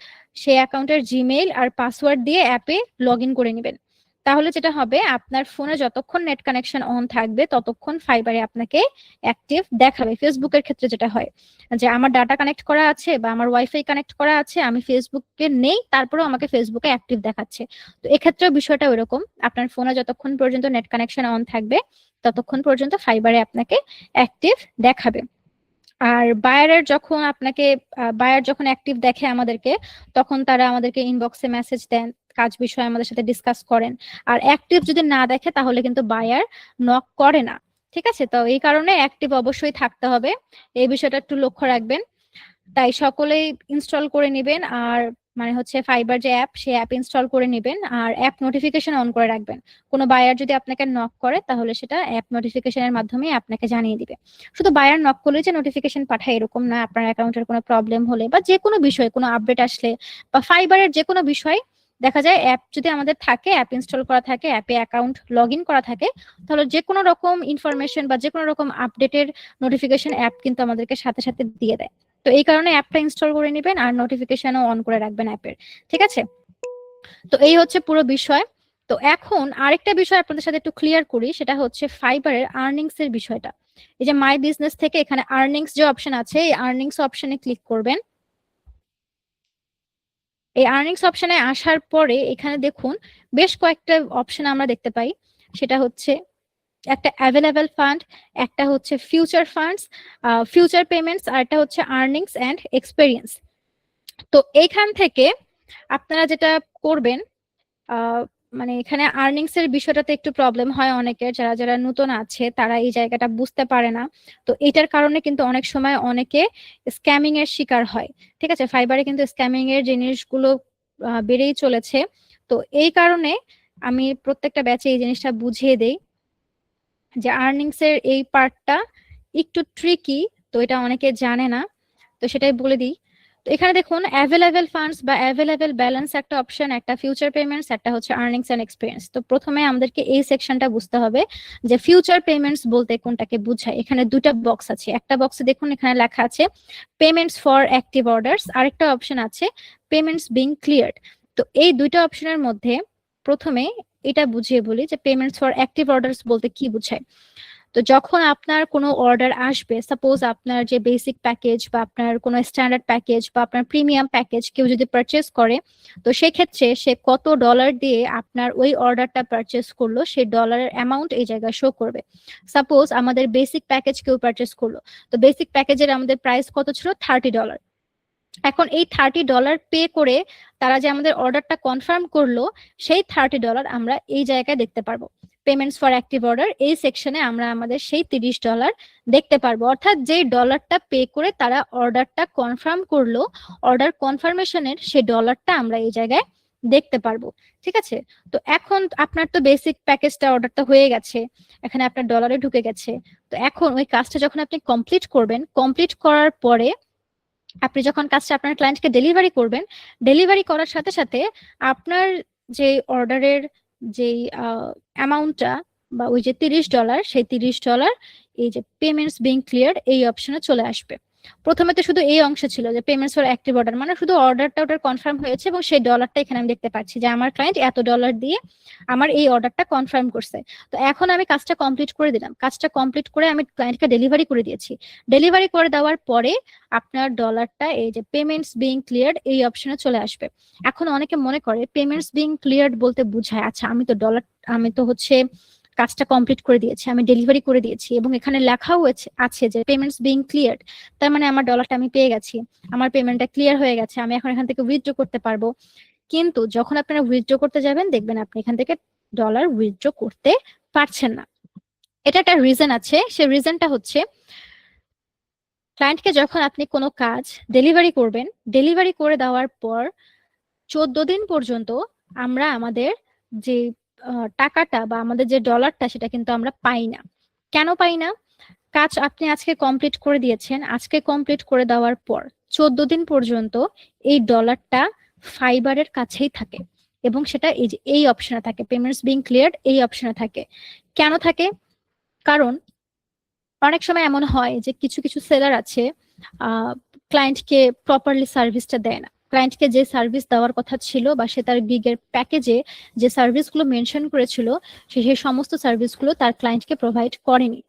সেই অ্যাকাউন্টের জিমেইল আর পাসওয়ার্ড দিয়ে অ্যাপে লগ ইন করে নেবেন। তাহলে যেটা হবে, আপনার ফোনে যতক্ষণ নেট কানেকশন অন থাকবে ততক্ষণ ফাইবারে আপনাকে অ্যাক্টিভ দেখাবে। ফেসবুকের ক্ষেত্রে যেটা হয় যে আমার ডাটা কানেক্ট করা আছে বা আমার ওয়াইফাই কানেক্ট করা আছে, আমি ফেসবুকে নেই, তারপরেও আমাকে ফেসবুকে অ্যাক্টিভ দেখাচ্ছে। তো এক্ষেত্রেও বিষয়টা ওইরকম, আপনার ফোনে যতক্ষণ পর্যন্ত নেট কানেকশন অন থাকবে ততক্ষণ পর্যন্ত ফাইবারে আপনাকে অ্যাক্টিভ দেখাবে। আর বায়ার যখন অ্যাক্টিভ দেখে আমাদেরকে, তখন তারা আমাদেরকে ইনবক্সে মেসেজ দেন, কাজ বিষয়ে আমাদের সাথে ডিসকাস করেন। আর অ্যাক্টিভ যদি না দেখে তাহলে কিন্তু বায়ার নক করে না, ঠিক আছে? তো এই কারণে অ্যাক্টিভ অবশ্যই থাকতে হবে, এই বিষয়টা একটু লক্ষ্য রাখবেন। তাই সকলেই ইনস্টল করে নেবেন। আর মানে হচ্ছে ফাইবার যে অ্যাপ, সেই অ্যাপ ইনস্টল করে নেবেন আর অ্যাপ নোটিফিকেশন অন করে রাখবেন। কোনো বায়ার যদি আপনাকে নক করে তাহলে সেটা অ্যাপ নোটিফিকেশনের মাধ্যমে আপনাকে জানিয়ে দিবে। শুধু বায়ার নক করলে যে নোটিফিকেশন পাঠায় এরকম না, আপনার অ্যাকাউন্টের কোনো প্রবলেম হলে বা যে কোনো বিষয়ে কোনো আপডেট আসলে বা ফাইবারের যে কোনো বিষয়, দেখা যায় অ্যাপ যদি আমাদের থাকে, অ্যাপ ইনস্টল করা থাকে, অ্যাপে অ্যাকাউন্ট লগ ইন করা থাকে, তাহলে যে কোনো রকম ইনফরমেশন বা যে কোনো রকম আপডেটের নোটিফিকেশন অ্যাপ কিন্তু আমাদেরকে সাথে সাথে দিয়ে দেয়। তো এই কারণে অ্যাপটা ইনস্টল করে নেবেন আর নোটিফিকেশনও অন করে রাখবেন অ্যাপের, ঠিক আছে? তো এই হচ্ছে পুরো বিষয়। তো এখন আরেকটা বিষয় আপনাদের সাথে একটু ক্লিয়ার করি, সেটা হচ্ছে ফাইবারের আর্নিংস এর বিষয়টা। এই যে মাই বিজনেস থেকে এখানে আর্নিংস যে অপশন আছে, এই আর্নিংস অপশনে ক্লিক করবেন। এই আর্নিংস অপশনে আসার পরে এখানে দেখুন বেশ কয়েকটা অপশন আমরা দেখতে পাই। সেটা হচ্ছে একটা অ্যাভেলেবল ফান্ড, একটা হচ্ছে ফিউচার ফান্ডস, ফিউচার পেমেন্টস, আর একটা হচ্ছে আর্নিংস এন্ড এক্সপেরিয়েন্স। তো এইখান থেকে আপনারা যেটা করবেন, আহ, মানে এখানে আর্নিংস এর বিষয়টাতে একটু প্রবলেম হয় অনেকের, যারা যারা নতুন আছে তারা এই জায়গাটা বুঝতে পারে না। তো এটার কারণে কিন্তু অনেক সময় অনেকে স্ক্যামিং এর শিকার হয়, ঠিক আছে? ফাইবারে কিন্তু স্ক্যামিং এর জিনিসগুলো বেড়েই চলেছে। তো এই কারণে আমি প্রত্যেকটা ব্যাচে এই জিনিসটা বুঝিয়ে দেই যে আর্নিংস এর এই পার্টটা একটু ট্রিকি, তো এটা অনেকে জানে না, তো সেটাই বলে দিই। তো এখানে দেখুন অ্যাভেলেবেল ফান্ডস বা অ্যাভেলেবেল ব্যালেন্স একটা অপশন, একটা ফিউচার পেমেন্টস, একটা হচ্ছে আর্নিংস এন্ড এক্সপিরিয়েন্স। তো প্রথমে আমাদেরকে এই সেকশনটা বুঝতে হবে যে ফিউচার পেমেন্টস বলতে কোনটাকে বোঝায়। এখানে দুটা বক্স আছে, একটা বক্সে দেখুন এখানে লেখা আছে পেমেন্টস ফর অ্যাক্টিভ অর্ডারস, আরেকটা অপশন আছে পেমেন্টস বিং ক্লিয়ার্ড। তো এই দুইটা অপশনের মধ্যে প্রথমে এটা বুঝিয়ে বলি যে পেমেন্টস ফর অ্যাক্টিভ অর্ডারস বলতে কি বোঝায়। তো যখন আপনার কোনো অর্ডার আসবে, সাপোজ আপনার যে বেসিক প্যাকেজ বা আপনার কোনো স্ট্যান্ডার্ড প্যাকেজ বা আপনার প্রিমিয়াম প্যাকেজ কেউ যদি পারচেস করে, তো সেক্ষেত্রে সে কত ডলার দিয়ে আপনার ওই অর্ডারটা পারচেস করলো সেই ডলারের অ্যামাউন্ট এই জায়গায় শো করবে। সাপোজ আমাদের বেসিক প্যাকেজ কেউ পারচেস করলো, তো বেসিক প্যাকেজের আমাদের প্রাইস কত ছিল, $30। এখন এই $30 পে করে তারা যে আমাদের অর্ডারটা কনফার্ম করলো, সেই $30 আমরা এই জায়গায় দেখতে পারবো। পেমেন্টস ফর অ্যাক্টিভ অর্ডার এই সেকশনে আমরা আমাদের সেই $30 দেখতে পারবো, অর্থাৎ যেই ডলারটা পে করে তারা অর্ডারটা কনফার্ম করলো, অর্ডার কনফার্মেশনের সেই ডলারটা আমরা এই জায়গায় দেখতে পারবো। ঠিক আছে, তো এখন আপনার তো বেসিক প্যাকেজটা অর্ডারটা হয়ে গেছে, এখানে আপনার ডলারে ঢুকে গেছে। তো এখন ওই কাজটা যখন আপনি কমপ্লিট করবেন, কমপ্লিট করার পরে আপনি যখন কাজটা আপনার ক্লায়েন্টকে ডেলিভারি করবেন, ডেলিভারি করার সাথে সাথে আপনার যে অর্ডারের যে অ্যামাউন্টটা বা ওই যে $30, সেই $30 এই যে পেমেন্টস বিং ক্লিয়ার এই অপশনে চলে আসবে। প্রথমে তো শুধু এই অংশ ছিল যে পেমেন্টস ফর অ্যাক্টিভ অর্ডার, মানে শুধু অর্ডারটা ওটার কনফার্ম হয়েছে এবং সেই ডলারটা এখানে আমি দেখতে পাচ্ছি যে আমার ক্লায়েন্ট এত ডলার দিয়ে আমার এই অর্ডারটা কনফার্ম করছে। তো এখন আমি কাজটা কমপ্লিট করে দিলাম, কাজটা কমপ্লিট করে আমি ক্লায়েন্টকে ডেলিভারি করে দিয়েছি। ডেলিভারি করে দেওয়ার পরে আপনার ডলারটা এই যে পেমেন্টস বিং ক্লিয়ার্ড এই অপশনে চলে আসবে। এখন অনেকে মনে করে পেমেন্টস বিং ক্লিয়ার্ড বলতে বোঝায় আচ্ছা আমি তো হচ্ছে কাজটা কমপ্লিট করে দিয়েছি, আমি ডেলিভারি করে দিয়েছি এবং এখানে লেখাও আছে যে পেমেন্টস বিং ক্লিয়ার্ড, তার মানে আমার ডলারটা আমি পেয়ে গেছি, আমার পেমেন্টটা ক্লিয়ার হয়ে গেছে, আমি এখন এখান থেকে উইথড্র করতে পারবো। কিন্তু যখন আপনারা উইথড্র করতে যাবেন দেখবেন আপনি এখান থেকে ডলার উইথড্র করতে পারছেন না। এটা একটা রিজন আছে, সেই রিজনটা হচ্ছে ক্লায়েন্টকে যখন আপনি কোনো কাজ ডেলিভারি করবেন, ডেলিভারি করে দেওয়ার পর 14 দিন পর্যন্ত আমরা আমাদের যে টাকাটা বা আমাদের যে ডলারটা সেটা কিন্তু আমরা পাই না। কেন পাই না? কাজ আপনি আজকে কমপ্লিট করে দিয়েছেন, আজকে কমপ্লিট করে দেওয়ার পর 14 দিন পর্যন্ত এই ডলারটা ফাইবারের কাছেই থাকে এবং সেটা এই যে এই অপশনে থাকে, পেমেন্টস বিং ক্লিয়ার্ড এই অপশনে থাকে। কেন থাকে? কারণ অনেক সময় এমন হয় যে কিছু কিছু সেলার আছে ক্লায়েন্টকে প্রপারলি সার্ভিসটা দেয় না, ক্লায়েন্টকে যে সার্ভিস দেওয়ার কথা ছিল বা সে তার গিগের প্যাকেজে যে সার্ভিসগুলো মেনশন করেছিল সেই সমস্ত সার্ভিসগুলো তার ক্লায়েন্টকে প্রোভাইড করেনি,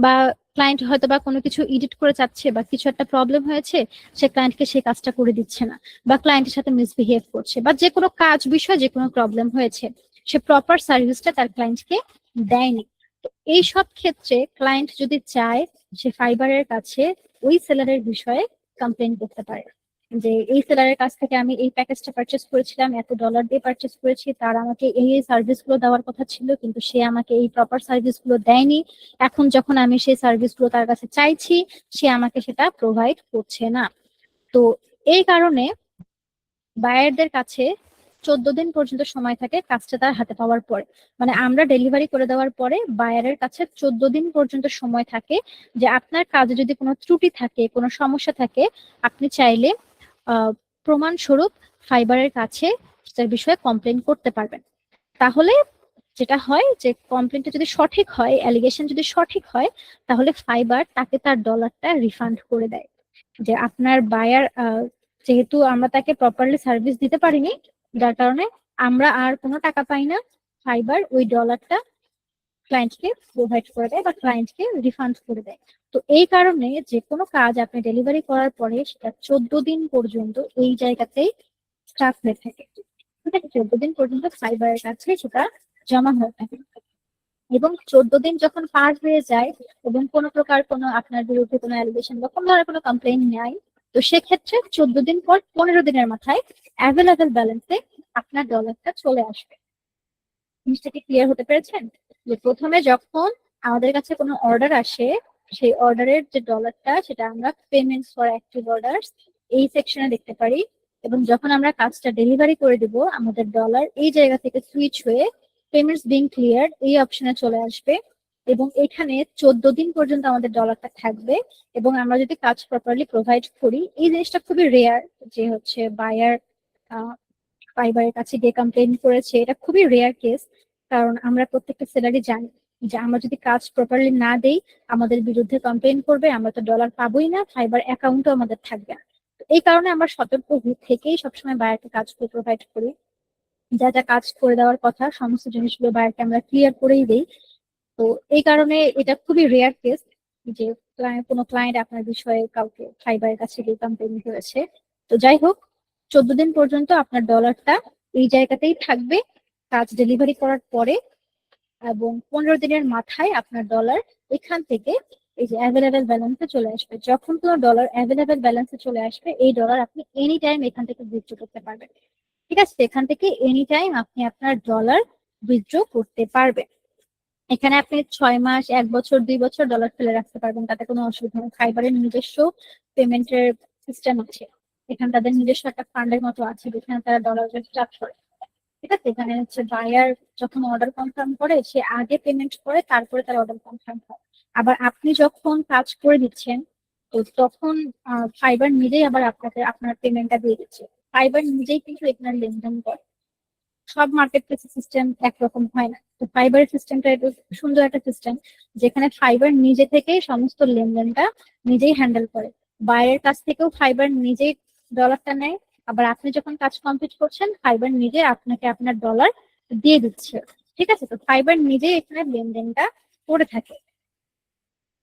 বা ক্লায়েন্ট হয়তো বা কোনো কিছু এডিট করে চাচ্ছে বা কিছু একটা প্রবলেম হয়েছে, সে ক্লায়েন্টকে সেই কাজটা করে দিচ্ছে না, বা ক্লায়েন্টের সাথে মিসবিহেভ করছে, বা যে কোনো কাজ বিষয়ে যে কোনো প্রবলেম হয়েছে, সে প্রপার সার্ভিসটা তার ক্লায়েন্টকে দেয়নি। এই সব ক্ষেত্রে ক্লায়েন্ট যদি চায়, সে ফাইবারের কাছে ওই সেলারের বিষয়ে কমপ্লেইন করতে পারে যে এই সেলারের কাছ থেকে আমি এই প্যাকেজটা পারচেস করেছিলাম, এত ডলার দিয়ে পারচেস করেছি, তার আমাকে এই এই সার্ভিসগুলো দেওয়ার কথা ছিল কিন্তু সে আমাকে এই প্রপার সার্ভিসগুলো দেয়নি, এখন যখন আমি সেই সার্ভিসগুলো তার কাছে চাইছি সে আমাকে সেটা প্রোভাইড করছে না। তো এই কারণে বায়ারদের কাছে 14 দিন পর্যন্ত সময় থাকে কাজটা তার হাতে পাওয়ার পরে, মানে আমরা ডেলিভারি করে দেওয়ার পরে বায়ারের কাছে 14 দিন পর্যন্ত সময় থাকে যে আপনার কাজে যদি কোনো ত্রুটি থাকে, কোনো সমস্যা থাকে, আপনি চাইলে প্রমাণস্বরূপ ফাইবারের কাছে সেটার বিষয়ে কমপ্লেন করতে পারবেন। তাহলে যেটা হয় যে কমপ্লেনটা যদি সঠিক হয়, অ্যালিগেশন যদি সঠিক হয়, তাহলে ফাইবার তাকে তার ডলারটা রিফান্ড করে দেয়। যে আপনার বায়ার যেহেতু আমরা তাকে প্রপারলি সার্ভিস দিতে পারিনি, যার কারণে আমরা আর কোনো টাকা পাই না, ফাইবার ওই ডলারটা ক্লায়েন্টকে প্রোভাইড করে দেয় বা ক্লায়েন্টকে রিফান্ড করে দেয়। তো এই কারণে যে কোনো কাজ আপনি ডেলিভারি করার পরে সেটা 14 দিন পর্যন্ত এই জায়গাতেই স্টাক হয়ে থাকে। ঠিক আছে, 14 দিন পর্যন্ত ফাইবারের কাছে সেটা জমা হয়ে থাকে এবং 14 দিন যখন পার হয়ে যায় এবং কোনো প্রকার কোনো আপনার বিরুদ্ধে কোনো অ্যালিগেশন বা কোনো ধরনের কোনো কমপ্লেইন নেয়, তো সেক্ষেত্রে 14 দিন পর 15 দিনের মাথায় অ্যাভেলেবেল ব্যালেন্সে আপনার ডলারটা চলে আসবে। জিনিসটা কি ক্লিয়ার হতে পেরেছেন? যে প্রথমে যখন আমাদের কাছে কোনো অর্ডার আসে, সেই অর্ডারের যে ডলারটা সেটা আমরা পেমেন্টস ফর অ্যাক্টিভ অর্ডারস এই সেকশনে দেখতে পারি, এবং যখন আমরা কাজটা ডেলিভারি করে দিব আমাদের ডলার এই জায়গা থেকে সুইচ হয়ে পেমেন্টস বিং ক্লিয়ার এই অপশনে চলে আসবে। এবং এখানে 14 দিন পর্যন্ত আমাদের ডলারটা থাকবে। এবং আমরা যদি কাজ প্রপারলি প্রোভাইড করি, এই জিনিসটা খুবই রেয়ার যে হচ্ছে বায়ার ফাইবারের কাছে গিয়ে কমপ্লেন করেছে, এটা খুবই রেয়ার কেস। কারণ আমরা প্রত্যেকটা সেলারই জানি যে আমরা যদি কাজ প্রপারলি না দেই, আমাদের বিরুদ্ধে কমপ্লেন করবে, আমরা তো ডলার পাবোই না, ফাইবার অ্যাকাউন্টও আমাদের থাকবে না। এই কারণে আমরা সতর্ক থেকেই সবসময় বায়ারকে কাজগুলো প্রোভাইড করি। যা যা কাজ করে দেওয়ার কথা সমস্ত জিনিসগুলো বায়ারকে আমরা ক্লিয়ার করেই দিই। তো এই কারণে এটা খুবই রেয়ার কেস যে কোনো ক্লায়েন্ট আপনার বিষয়ে কাউকে ফাইবারের কাছে গিয়ে কমপ্লেন করেছে। তো যাই হোক, 14 দিন পর্যন্ত আপনার ডলারটা এই জায়গাতেই থাকবে কাজ ডেলিভারি করার পরে। এবং 15 দিনের মাথায় আপনার ডলার এখান থেকে এই যে অ্যাভেলেবেল ব্যালেন্সে চলে আসবে। যখন কোনো ডলার অ্যাভেলেবেল ব্যালেন্সে চলে আসবে, এই ডলার আপনি এনি টাইম এখান থেকে উইথড্র করতে পারবেন। ঠিক আছে, এখান থেকে এনি টাইম আপনি আপনার ডলার উইথড্র করতে পারবেন। এখানে আপনি 6 মাস, 1 বছর, 2 বছর ডলার ফেলে রাখতে পারবেন, তাতে কোনো অসুবিধা নেই। ফাইবারের নিজস্ব পেমেন্টের সিস্টেম আছে, এখানে তাদের নিজস্ব একটা ফান্ডের মতো আছে যেখানে তারা ডলার স্টার্ট করে। ঠিক আছে, এখানে হচ্ছে বায়ার যখন অর্ডার কনফার্ম করে, সে আগে পেমেন্ট করে তারপরে তার অর্ডার কনফার্ম হয়। আবার আপনি যখন কাজ করে দিচ্ছেন, তো তখন ফাইবার নিজেই আবার আপনাকে আপনার পেমেন্টটা দিয়ে দিচ্ছে। ফাইবার নিজেই কিন্তু এখানে লেনদেন করে। সব মার্কেট প্লেস সিস্টেম একরকম হয় না। তো ফাইবারের সিস্টেমটা একটু সুন্দর একটা সিস্টেম, যেখানে ফাইবার নিজে থেকেই সমস্ত লেনদেনটা নিজেই হ্যান্ডেল করে। বাইরের কাছ থেকেও ফাইবার নিজেই ডলারটা নেয়। আবার আপনি যখন কাজ কমপ্লিট করছেন, ফাইবার নিজে আপনাকে আপনার ডলার দিয়ে দিচ্ছে। ঠিক আছে, তো ফাইবার নিজেই এখানে লেনদেনটা করে থাকে।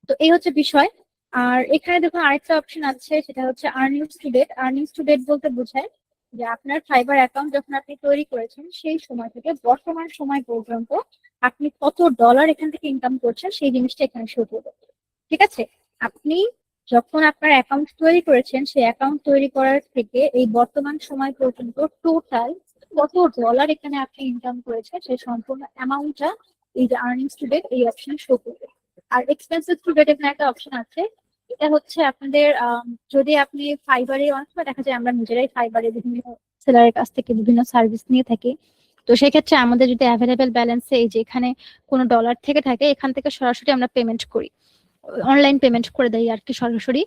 তো এই হচ্ছে বিষয়। আর এখানে দেখুন আরেকটা অপশন আছে, সেটা হচ্ছে earnings to date. Earnings to date বলতে বোঝায় যে আপনার ফাইবার অ্যাকাউন্ট যখন আপনি তৈরি করেছেন, সেই সময় থেকে বর্তমান সময় পর্যন্ত আপনি কত ডলার এখান থেকে ইনকাম করছেন, সেই জিনিসটা এখানে শো করবে। ঠিক আছে, আপনি যখন আপনার অ্যাকাউন্ট তৈরি করেছেন, সেই অ্যাকাউন্ট তৈরি করার থেকে এই বর্তমান সময় পর্যন্ত টোটাল কত ডলার এখানে আপনি ইনকাম করেছেন, সেই সম্পূর্ণ অ্যামাউন্টটা এই যে আর্নিংস টু ডেট এই অপশন শো করবে। আর এক্সপেন্সেস টু ডেট এখানে একটা অপশন আছে, এটা হচ্ছে আপনাদের যদি আপনি ফাইবারে, অনেক সময় দেখা যায় আমরা নিজেরাই ফাইবারে বিভিন্ন সেলারের কাছ থেকে বিভিন্ন সার্ভিস নিয়ে থাকি। তো সেক্ষেত্রে আমাদের যদি অ্যাভেলেবেল ব্যালেন্সে এই যে এখানে কোনো ডলার থেকে থাকে, এখান থেকে সরাসরি আমরা পেমেন্ট করি, অনলাইন পেমেন্ট করে দেয় আর কি সরাসরি।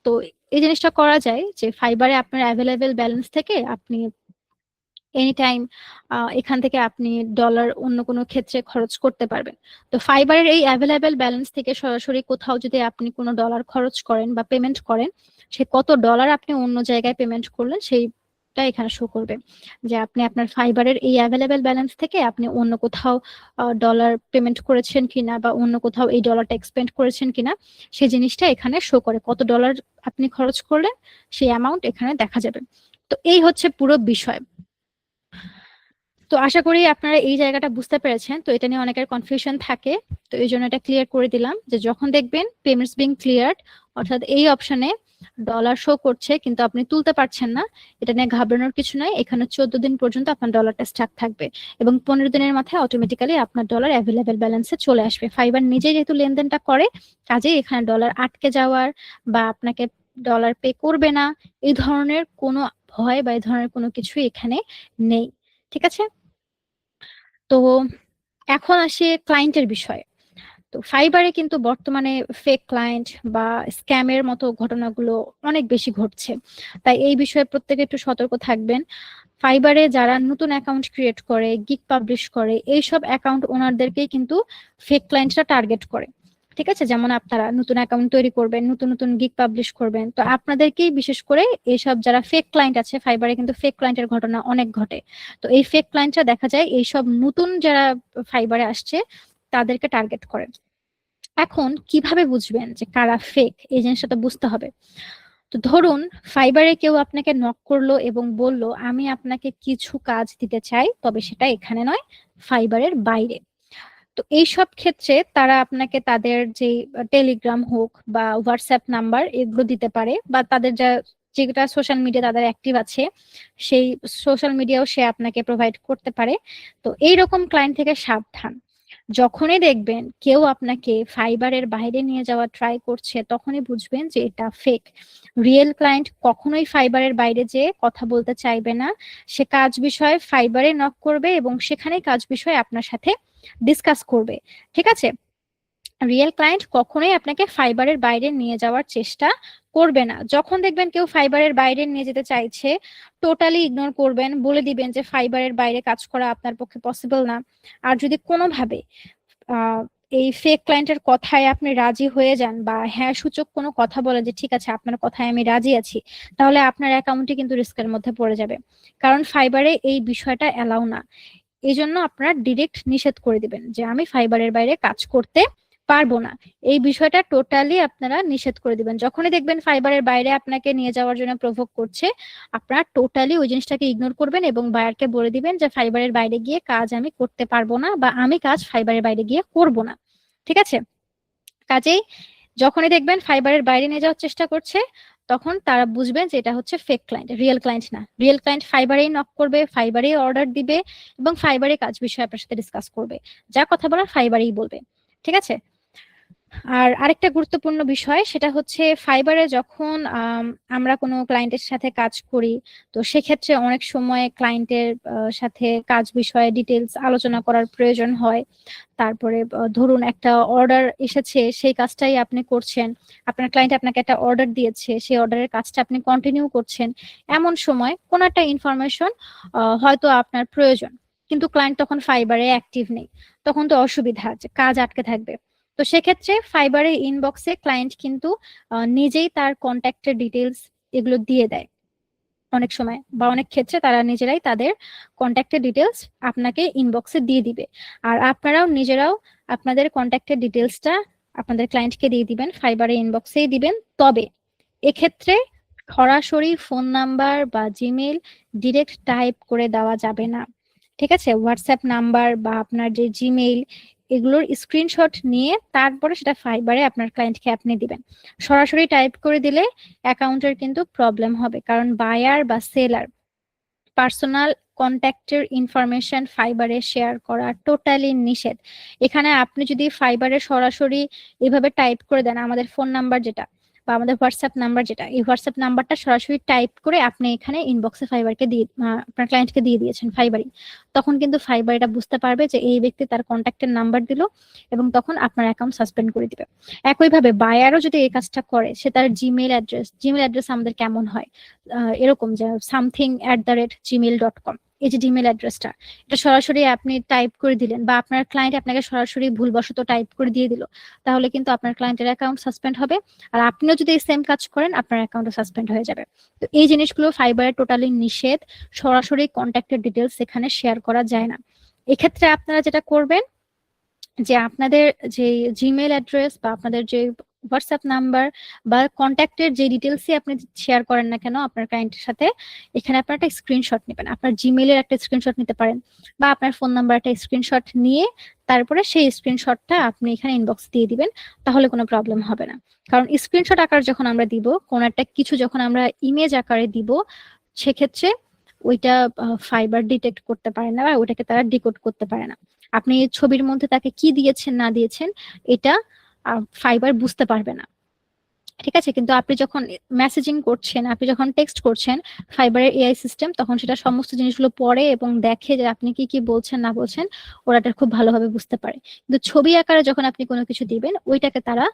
তো এই জিনিসটা করা যায় যে ফাইবারে আপনার অ্যাভেলেবেল ব্যালেন্স থেকে আপনি এনি টাইম এখান থেকে আপনি ডলার অন্য কোনো ক্ষেত্রে খরচ করতে পারবেন। তো ফাইবারের এই অ্যাভেলেবেল ব্যালেন্স থেকে সরাসরি কোথাও যদি আপনি কোনো ডলার খরচ করেন বা পেমেন্ট করেন, সে কত ডলার আপনি অন্য জায়গায় পেমেন্ট করলেন সেইটা এখানে শো করবে। যে আপনি আপনার ফাইবারের এই অ্যাভেলেবেল ব্যালেন্স থেকে আপনি অন্য কোথাও ডলার পেমেন্ট করেছেন কিনা বা অন্য কোথাও এই ডলারটা এক্সপেন্ড করেছেন কিনা, সেই জিনিসটা এখানে শো করে। কত ডলার আপনি খরচ করলেন সেই অ্যামাউন্ট এখানে দেখা যাবে। তো এই হচ্ছে পুরো বিষয়। তো আশা করি আপনারা এই জায়গাটা বুঝতে পেরেছেন। তো এটা নিয়ে অনেকের কনফিউশন থাকে, তো এই জন্য এটা ক্লিয়ার করে দিলাম যে যখন দেখবেন পেমেন্টস বিং ক্লিয়ার্ড, অর্থাৎ এই অপশনে ডলার শো করছে কিন্তু আপনি তুলতে পারছেন না, এটা নিয়ে ঘাবড়ানোর কিছু নাই। এখানে 14 দিন পর্যন্ত আপনার ডলারটা স্টাক থাকবে এবং 15 দিনের মাথায় অটোমেটিক্যালি আপনার ডলার অ্যাভেলেবেল ব্যালেন্সে চলে আসবে। ফাইবার নিজে যেহেতু লেনদেনটা করে, কাজেই এখানে ডলার আটকে যাওয়ার বা আপনাকে ডলার পে করবে না, এই ধরনের কোনো ভয় বা এই ধরনের কোনো কিছুই এখানে নেই। ঠিক আছে, তো এখন আসি ক্লায়েন্টের বিষয়ে। তো ফাইবারে কিন্তু বর্তমানে ফেক ক্লায়েন্ট বা স্ক্যামের মতো ঘটনাগুলো অনেক বেশি ঘটছে, তাই এই বিষয়ে প্রত্যেকে একটু সতর্ক থাকবেন। ফাইবারে যারা নতুন অ্যাকাউন্ট ক্রিয়েট করে, গিগ পাবলিশ করে, এইসব অ্যাকাউন্ট ওনারদেরকেই কিন্তু ফেক ক্লায়েন্টরা টার্গেট করে। ঠিক আছে, যেমন আপনারা নতুন অ্যাকাউন্ট তৈরি করবেন, নতুন নতুন গিগ পাবলিশ করবেন, তো আপনাদেরকেই বিশেষ করে এইসব যারা ফেক ক্লায়েন্ট আছে, ফাইবারে কিন্তু ফেক ক্লায়েন্টের ঘটনা অনেক ঘটে। তো এই ফেক ক্লায়েন্টরা দেখা যায় এইসব নতুন যারা ফাইবারে আসছে তাদেরকে টার্গেট করে। এখন কিভাবে বুঝবেন যে কারা ফেক, এই জিনিসটা তো বুঝতে হবে। তো ধরুন ফাইবারে কেউ আপনাকে নক করলো এবং বলল আমি আপনাকে কিছু কাজ দিতে চাই, তবে সেটা এখানে নয়, ফাইবারের বাইরে। তো এইসব ক্ষেত্রে তারা আপনাকে তাদের যে টেলিগ্রাম হোক বা হোয়াটসঅ্যাপ নাম্বার এগুলো দিতে পারে, বা তাদের যেটা সোশ্যাল মিডিয়া তাদের অ্যাক্টিভ আছে সেই সোশ্যাল মিডিয়াও সে আপনাকে প্রোভাইড করতে পারে। তো এইরকম ক্লায়েন্ট থেকে সাবধান। যখনই দেখবেন কেউ আপনাকে ফাইবারের বাইরে নিয়ে যাওয়া ট্রাই করছে, তখনই বুঝবেন যে এটা ফেক। রিয়েল ক্লায়েন্ট কখনোই ফাইবারের বাইরে যেয়ে কথা বলতে চাইবে না। সে কাজ বিষয়ে ফাইবারে নক করবে এবং সেখানেই কাজ বিষয়ে আপনার সাথে ডিসকাস করবে। ঠিক আছে, রিয়েল ক্লায়েন্ট কখনোই আপনাকে ফাইবারের বাইরে নিয়ে যাওয়ার চেষ্টা করবে না। যখন দেখবেন কেউ ফাইবারের বাইরে নিয়ে যেতে চাইছে, টোটালি ইগনোর করবেন, বলে দিবেন যে ফাইবারের বাইরে কাজ করা আপনার পক্ষে পসিবল না। আর যদি কোনোভাবে আহ এই ফেক ক্লায়েন্টের কথায় আপনি রাজি হয়ে যান বা হ্যাঁ সূচক কোনো কথা বলে যে ঠিক আছে আপনার কথায় আমি রাজি আছি, তাহলে আপনার অ্যাকাউন্টটি কিন্তু রিস্কের মধ্যে পড়ে যাবে। কারণ ফাইবারে এই বিষয়টা অ্যালাউ না। এই জন্য আপনারা ডিরেক্ট নিষেধ করে দিবেন যে আমি ফাইবারের বাইরে কাজ করতে পারবো না। এই বিষয়টা টোটালি আপনারা নিষেধ করে দিবেন। যখনই দেখবেন ফাইবারের বাইরে আপনাকে নিয়ে যাওয়ার জন্য প্রভোক করছে, আপনারা টোটালি ওই জিনিসটাকে ইগনোর করবেন এবং বায়ারকে বলে দিবেন যে ফাইবারের বাইরে গিয়ে কাজ আমি করতে পারবো না বা আমি কাজ ফাইবারের বাইরে গিয়ে করব না। ঠিক আছে? কাজেই যখনই দেখবেন ফাইবারের বাইরে নিয়ে যাওয়ার চেষ্টা করছে, তখন তারা বুঝবেন যে এটা হচ্ছে ফেক ক্লায়েন্ট, রিয়েল ক্লায়েন্ট না। রিয়েল ক্লায়েন্ট ফাইবারেই নক করবে, ফাইবারেই অর্ডার দিবে এবং ফাইবারে কাজ বিষয়ে আপনার সাথে ডিসকাস করবে। যা কথা বলার ফাইবারেই বলবে। ঠিক আছে? আর আরেকটা গুরুত্বপূর্ণ বিষয় সেটা হচ্ছে ফাইবারে যখন আমরা কোনো ক্লায়েন্টের সাথে কাজ করি, তো সেক্ষেত্রে অনেক সময় ক্লায়েন্টের সাথে কাজ বিষয়ে ডিটেলস আলোচনা করার প্রয়োজন হয়। তারপরে ধরুন একটা অর্ডার এসেছে, সেই কাজটাই আপনি করছেন, আপনার ক্লায়েন্ট আপনাকে একটা অর্ডার দিয়েছে, সেই অর্ডারের কাজটা আপনি কন্টিনিউ করছেন। এমন সময় কোনো একটা ইনফরমেশন হয়তো আপনার প্রয়োজন, কিন্তু ক্লায়েন্ট তখন ফাইবারে অ্যাক্টিভ নেই, তখন তো অসুবিধা আছে, কাজ আটকে থাকবে। তো সেক্ষেত্রে ফাইবারের ইনবক্সে ক্লায়েন্ট কিন্তু নিজেই তার কন্ট্যাক্টের ডিটেলস এগুলো দিয়ে দেয় অনেক সময়, বা অনেক ক্ষেত্রে তারা নিজেরাই তাদের কন্ট্যাক্টের ডিটেলস আপনাকে ইনবক্সে দিয়ে দিবে। আর আপনারাও নিজেরাও আপনাদের কন্ট্যাক্টের ডিটেলসটা আপনাদের ক্লায়েন্টকে দিয়ে দিবেন, ফাইবারের ইনবক্সেই দিবেন। তবে এক্ষেত্রে সরাসরি ফোন নাম্বার বা জিমেল ডিরেক্ট টাইপ করে দেওয়া যাবে না। ঠিক আছে? হোয়াটসঅ্যাপ নাম্বার বা আপনার যে জিমেইল, এগুলোর স্ক্রিনশট নিয়ে তারপরে সেটা ফাইবারে আপনার ক্লায়েন্টকে আপনি দিবেন। সরাসরি টাইপ করে দিলে অ্যাকাউন্টের কিন্তু প্রবলেম হবে, কারণ বায়ার বা সেলার পার্সোনাল কন্ট্যাক্টের ইনফরমেশন ফাইবারে শেয়ার করা টোটালি নিষেধ। এখানে আপনি যদি ফাইবারে সরাসরি এভাবে টাইপ করে দেন আমাদের ফোন নাম্বার যেটা বা আমাদের হোয়াটসঅ্যাপ নাম্বার যেটা, এই হোয়াটসঅ্যাপ নাম্বারটা সরাসরি টাইপ করে আপনি এখানে ইনবক্সে ফাইবারকে দিয়ে আপনার ক্লায়েন্টকে দিয়ে দিয়েছেন ফাইবারই, তখন কিন্তু ফাইবার এটা বুঝতে পারবে যে এই ব্যক্তি তার কন্ট্যাক্টের নাম্বার দিল এবং তখন আপনার অ্যাকাউন্ট সাসপেন্ড করে দিবে। একইভাবে বায়ারও যদি এই কাজটা করে, সে তার জিমেল অ্যাড্রেস আমাদের কেমন হয় এরকম যে something@gmail.com, এই যে জিমেল অ্যাড্রেসটা, এটা সরাসরি আপনি টাইপ করে দিলেন বা আপনার ক্লায়েন্ট আপনাকে সরাসরি ভুলবশত টাইপ করে দিয়ে দিল, তাহলে কিন্তু আপনার ক্লায়েন্টের অ্যাকাউন্ট সাসপেন্ড হবে। আর আপনিও যদি এই সেম কাজ করেন, আপনার অ্যাকাউন্টও সাসপেন্ড হয়ে যাবে। তো এই জিনিসগুলো ফাইবারে টোটালি নিষেধ। সরাসরি কন্ট্যাক্টের ডিটেলস এখানে শেয়ার করা যায় না। এক্ষেত্রে আপনারা যেটা করবেন যে আপনাদের যে জিমেল অ্যাড্রেস বা আপনাদের যে হোয়াটসঅ্যাপ নাম্বার বা কন্ট্যাক্টের যে ডিটেলসই আপনি শেয়ার করেন না কেন আপনার ক্লায়েন্টের সাথে, এখানে আপনার একটা স্ক্রিনশট নেবেন। আপনার জিমেলের একটা স্ক্রিনশট নিতে পারেন বা আপনার ফোন নাম্বার একটা স্ক্রিনশট নিয়ে তারপরে সেই স্ক্রিনশটটা আপনি এখানে ইনবক্স দিয়ে দিবেন, তাহলে কোনো প্রবলেম হবে না। কারণ স্ক্রিনশট আকার যখন আমরা দিব, কোন একটা কিছু যখন আমরা ইমেজ আকারে দিব, সেক্ষেত্রে ওইটা ফাইবার ডিটেক্ট করতে পারে না বা ওইটাকে তারা ডিকোড করতে পারে না। আপনি ছবির মধ্যে তাকে কি দিয়েছেন না দিয়েছেন এটা ফাইবার বুঝতে পারবে না। ঠিক আছে? কিন্তু আপনি যখন মেসেজিং করছেন, আপনি যখন টেক্সট করছেন, ফাইবারের এআই সিস্টেম তখন সেটা সমস্ত জিনিসগুলো পড়ে এবং দেখে যে আপনি কি কি বলছেন না বলছেন, ওরা এটা খুব ভালোভাবে বুঝতে পারে। কিন্তু ছবি আকারে যখন আপনি কোনো কিছু দিবেন, ওইটাকে তারা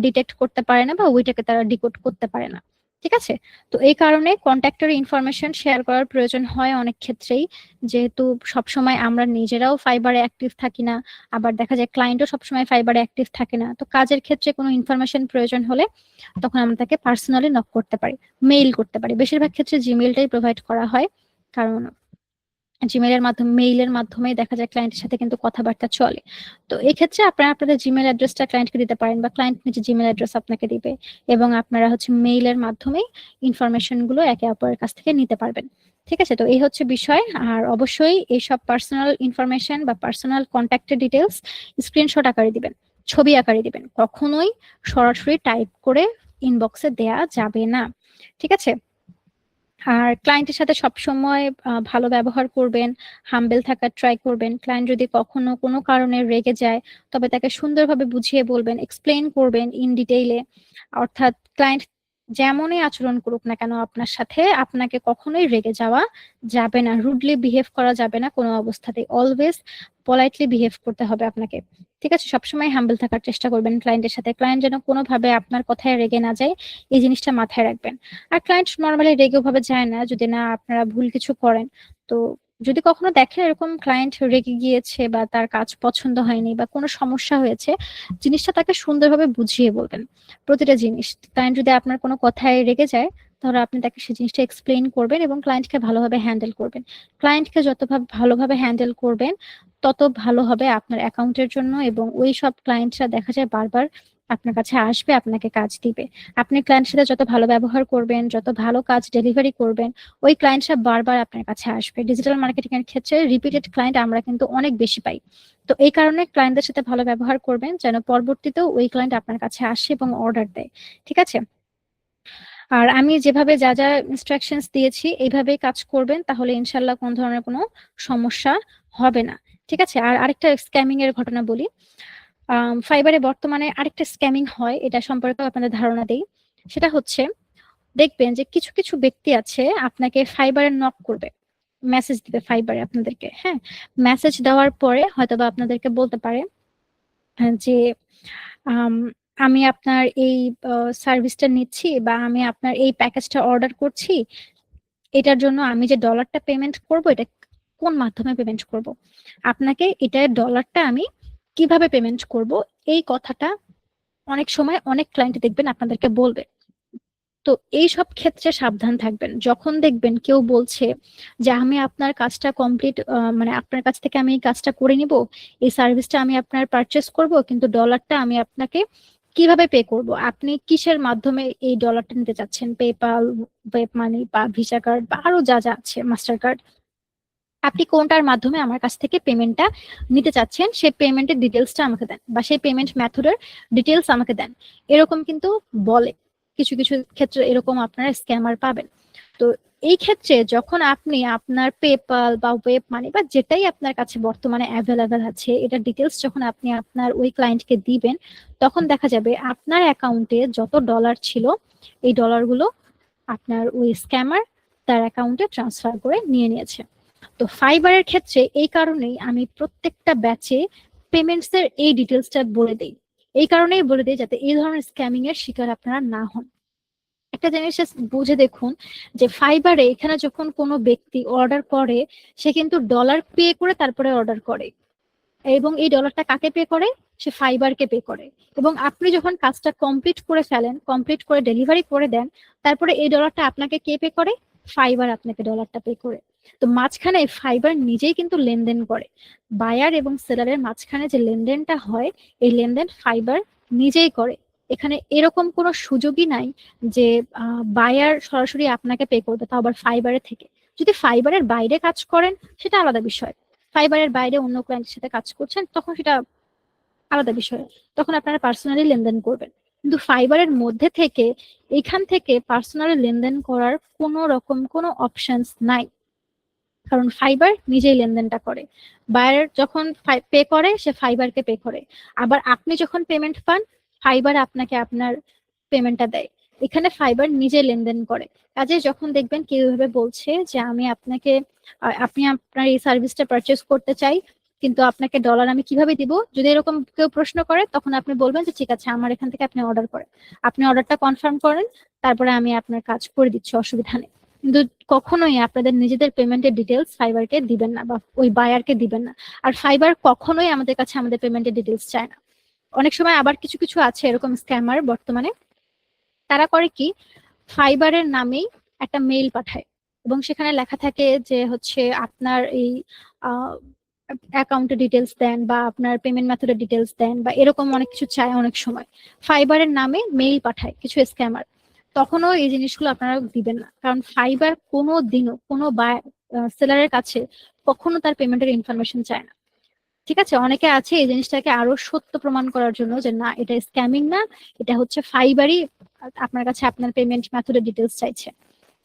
ডিটেক্ট করতে পারে না বা ওইটাকে তারা ডিকোড করতে পারে না। ঠিক আছে? তো এই কারণে কন্ট্যাক্টের ইনফরমেশন শেয়ার করার প্রয়োজন হয় অনেক ক্ষেত্রেই, যেহেতু সবসময় আমরা নিজেরাও ফাইবারে অ্যাক্টিভ থাকি না, আবার দেখা যায় ক্লায়েন্টও সবসময় ফাইবারে অ্যাক্টিভ থাকে না। তো কাজের ক্ষেত্রে কোনো ইনফরমেশন প্রয়োজন হলে তখন আমরা তাকে পার্সোনালি নক করতে পারি, মেইল করতে পারি। বেশিরভাগ ক্ষেত্রে জিমেইলটাই প্রোভাইড করা হয়, কারণ জিমেইলের মাধ্যমে মেইলের মাধ্যমে দেখা যায় ক্লায়েন্টের সাথে কিন্তু কথাবার্তা চলে। তো এই ক্ষেত্রে আপনারা আপনাদের জিমেইল অ্যাড্রেসটা ক্লায়েন্টকে দিতে পারেন বা ক্লায়েন্ট নিজে জিমেইল অ্যাড্রেস আপনাকে দিবে এবং আপনারা হচ্ছে মেইলের মাধ্যমেই ইনফরমেশন গুলো একে অপরের কাছ থেকে নিতে পারবেন। ঠিক আছে? তো এই হচ্ছে বিষয়। আর অবশ্যই এইসব পার্সোনাল ইনফরমেশন বা পার্সোনাল কন্ট্যাক্টের ডিটেলস স্ক্রিনশট আকারে দিবেন, ছবি আকারে দিবেন, কখনোই সরাসরি টাইপ করে ইনবক্সে দেয়া যাবে না। ঠিক আছে? আর ক্লায়েন্টের সাথে সবসময় ভালো ব্যবহার করবেন, হাম্বল থাকার ট্রাই করবেন। ক্লায়েন্ট যদি কখনো কোনো কারণে রেগে যায়, তবে তাকে সুন্দরভাবে বুঝিয়ে বলবেন, এক্সপ্লেইন করবেন ইন ডিটেইলে। অর্থাৎ ক্লায়েন্ট যেমনই আচরণ করুক না কেন আপনার সাথে, আপনাকে কখনোই রেগে যাওয়া যাবে না, রুডলি বিহেভ করা যাবে না কোনো অবস্থাতেই। অলওয়েজ পোলাইটলি বিহেভ করতে হবে আপনাকে। ঠিক আছে, সবসময় হাম্বল থাকার চেষ্টা করবেন ক্লায়েন্টের সাথে। ক্লায়েন্ট যেন কোনোভাবে আপনার কথায় রেগে না যায়, এই জিনিসটা মাথায় রাখবেন। আর ক্লায়েন্ট নর্মালি রেগে ভাবে যায় না যদি না আপনারা ভুল কিছু করেন। তো যদি কখনো দেখেন এরকম ক্লায়েন্ট রেগে গিয়েছে বা তার কাজ পছন্দ হয়নি বা কোনো সমস্যা হয়েছে, জিনিসটা তাকে সুন্দরভাবে বুঝিয়ে বলবেন। প্রতিটা জিনিস ক্লায়েন্ট যদি আপনার কোনো কথায় রেগে যায়, তাহলে আপনি তাকে সেই জিনিসটা এক্সপ্লেইন করবেন এবং ক্লায়েন্টকে ভালোভাবে হ্যান্ডেল করবেন। ক্লায়েন্টকে যত ভালোভাবে হ্যান্ডেল করবেন, তত ভালো হবে আপনার অ্যাকাউন্টের জন্য, এবং ওই সব ক্লায়েন্টরা দেখা যায় বারবার আপনার কাছে আসবে, আপনাকে কাজ দিবে। আপনি ক্লায়েন্টের সাথে যত ভালো ব্যবহার করবেন, যত ভালো কাজ ডেলিভারি করবেন, ওই ক্লায়েন্টরা বারবার আপনার কাছে আসবে। ডিজিটাল মার্কেটিং এর ক্ষেত্রে রিপিটেড ক্লায়েন্ট আমরা কিন্তু অনেক বেশি পাই। তো এই কারণে ক্লায়েন্টদের সাথে ভালো ব্যবহার করবেন, যেন পরবর্তীতেও ওই ক্লায়েন্ট আপনার কাছে আসে এবং অর্ডার দেয়। ঠিক আছে? আর আমি যেভাবে যা যা ইনস্ট্রাকশনস দিয়েছি এইভাবেই কাজ করবেন, তাহলে ইনশাল্লাহ কোন ধরনের কোনো সমস্যা হবে না। ঠিক আছে? আর আরেকটা স্ক্যামিং এর ঘটনা বলি। ফাইবারে বর্তমানে আরেকটা স্ক্যামিং হয়, এটা সম্পর্কেও আপনাদের ধারণা দেই। সেটা হচ্ছে, দেখবেন যে কিছু কিছু ব্যক্তি আছে আপনাকে ফাইবারে নক করবে, মেসেজ দিবে ফাইবারে আপনাদেরকে। হ্যাঁ, মেসেজ দেওয়ার পরে হয়তোবা আপনাদেরকে বলতে পারে যে আম, আমি আপনার এই সার্ভিসটা নিচ্ছি বা আমি আপনার এই প্যাকেজটা অর্ডার করছি, এটার জন্য আমি যে ডলারটা পেমেন্ট করব, এটা কোন মাধ্যমে পেমেন্ট করব, আপনাকে এটা ডলারটা আমি কিভাবে পেমেন্ট করব, এই কথাটা অনেক সময় অনেক ক্লায়েন্ট দেখবেন আপনাদেরকে বলবে। তো এই সব ক্ষেত্রে সাবধান থাকবেন। যখন দেখবেন কেউ বলছে যে আমি আপনার কাজটা কমপ্লিট, মানে আপনার কাছ থেকে আমি এই কাজটা করে নিব, এই সার্ভিসটা আমি আপনার পারচেস করব, কিন্তু ডলারটা আমি আপনাকে কিভাবে পে করব, আপনি কিসের মাধ্যমে এই ডলারটা নিতে চাচ্ছেন, পেপাল, ওয়েব মানি বা ভিসা কার্ড বা আরো যা যা আছে, মাস্টার কার্ড, আপনি কোনটার মাধ্যমে আমার কাছ থেকে পেমেন্টটা নিতে চাচ্ছেন, সেই পেমেন্টের ডিটেলসটা আমাকে দেন বা সেই পেমেন্ট মেথডের ডিটেলস আমাকে দেন। এরকম কিন্তু বলে, কিছু কিছু ক্ষেত্রে এরকম আপনারা স্ক্যামার পাবেন। তো এই ক্ষেত্রে যখন আপনি আপনার পেপাল বা ওয়েব মানি বা যেটাই আপনার কাছে বর্তমানে অ্যাভেলেবেল আছে, এটা ডিটেলস যখন আপনি আপনার ওই ক্লায়েন্টকে দিবেন, তখন দেখা যাবে আপনার অ্যাকাউন্টে যত ডলার ছিল, এই ডলারগুলো আপনার ওই স্ক্যামার তার অ্যাকাউন্টে ট্রান্সফার করে নিয়ে নিয়েছে। তো ফাইবারের ক্ষেত্রে এই কারণেই আমি প্রত্যেকটা ব্যাচে পেমেন্টস এর এই ডিটেলসটা বলে দেই। এই কারণেই বলে দেই যাতে এই ধরনের স্ক্যামিং এর শিকার আপনারা না হন। একটা জিনিস বুঝে দেখুন যে ফাইবারে এখানে যখন কোনো ব্যক্তি অর্ডার করে, সে কিন্তু ডলার পে করে তারপরে অর্ডার করে, এবং এই ডলারটা কাকে পে করে, সে ফাইবারকে পে করে। এবং আপনি যখন কাজটা কমপ্লিট করে ফেলেন, কমপ্লিট করে ডেলিভারি করে দেন, তারপরে এই ডলারটা আপনাকে কে পে করে, ফাইবার আপনাকে ডলারটা পে করে। তো মাঝখানে ফাইবার নিজেই কিন্তু লেনদেন করে, বায়ার এবং সেলারের মাঝখানে যে লেনদেনটা হয়, এই লেনদেন ফাইবার নিজেই করে। এখানে এরকম কোনো সুযোগই নাই যে বায়ার সরাসরি আপনাকে পে করবে, তাও আবার ফাইবারের থেকে। যদি ফাইবারের বাইরে কাজ করেন সেটা আলাদা বিষয়, ফাইবারের বাইরে অন্য ক্লায়েন্টের সাথে কাজ করছেন, তখন সেটা আলাদা বিষয়, তখন আপনারা পার্সোনালি লেনদেন করবেন। কিন্তু ফাইবারের মধ্যে থেকে, এখান থেকে পার্সোনালি লেনদেন করার কোনো রকম কোনো অপশনস নাই, কারণ ফাইবার নিজেই লেনদেনটা করে। বায়ার যখন পে করে, সে ফাইবারকে পে করে। আবার আপনি যখন পেমেন্ট পান, ফাইবার আপনাকে আপনার পেমেন্টটা দেয়। এখানে ফাইবার নিজে লেনদেন করে। কাজে যখন দেখবেন কেউ এভাবে বলছে যে আমি আপনাকে, আপনি আপনার এই সার্ভিসটা পারচেস করতে চাই, কিন্তু আপনাকে ডলার আমি কিভাবে দিব, যদি এরকম কেউ প্রশ্ন করে, তখন আপনি বলবেন যে ঠিক আছে, আমার এখান থেকে আপনি অর্ডার করেন, আপনি অর্ডারটা কনফার্ম করেন, তারপরে আমি আপনার কাজ করে দিচ্ছি, অসুবিধা নেই। কিন্তু কখনোই আপনাদের নিজেদের পেমেন্টের ডিটেলস ফাইবারকে দিবেন না বা ওই বায়ারকে দিবেন না। আর ফাইবার কখনোই আমাদের কাছে আমাদের পেমেন্টের ডিটেলস চায় না। অনেক সময় আবার কিছু কিছু আছে এরকম স্ক্যামার বর্তমানে, তারা করে কি, ফাইবারের নামেই একটা মেইল পাঠায় এবং সেখানে লেখা থাকে যে হচ্ছে আপনার এই অ্যাকাউন্টের ডিটেলস দেন বা আপনার পেমেন্ট মেথডের ডিটেলস দেন বা এরকম অনেক কিছু চায়। অনেক সময় ফাইবারের নামে মেইল পাঠায় কিছু স্ক্যামার, তখনও এই জিনিসগুলো আপনারা দিবেন না, কারণ ফাইবার কোনো দিনও কোনো সেলারের কাছে কখনো তার পেমেন্টের ইনফরমেশন চায় না। ঠিক আছে? অনেকে আছে এই জিনিসটাকে আরো সত্য প্রমাণ করার জন্য যে না, এটা স্ক্যামিং না, এটা হচ্ছে ফাইবারই আপনার কাছে আপনার পেমেন্ট মেথডের ডিটেলস চাইছে।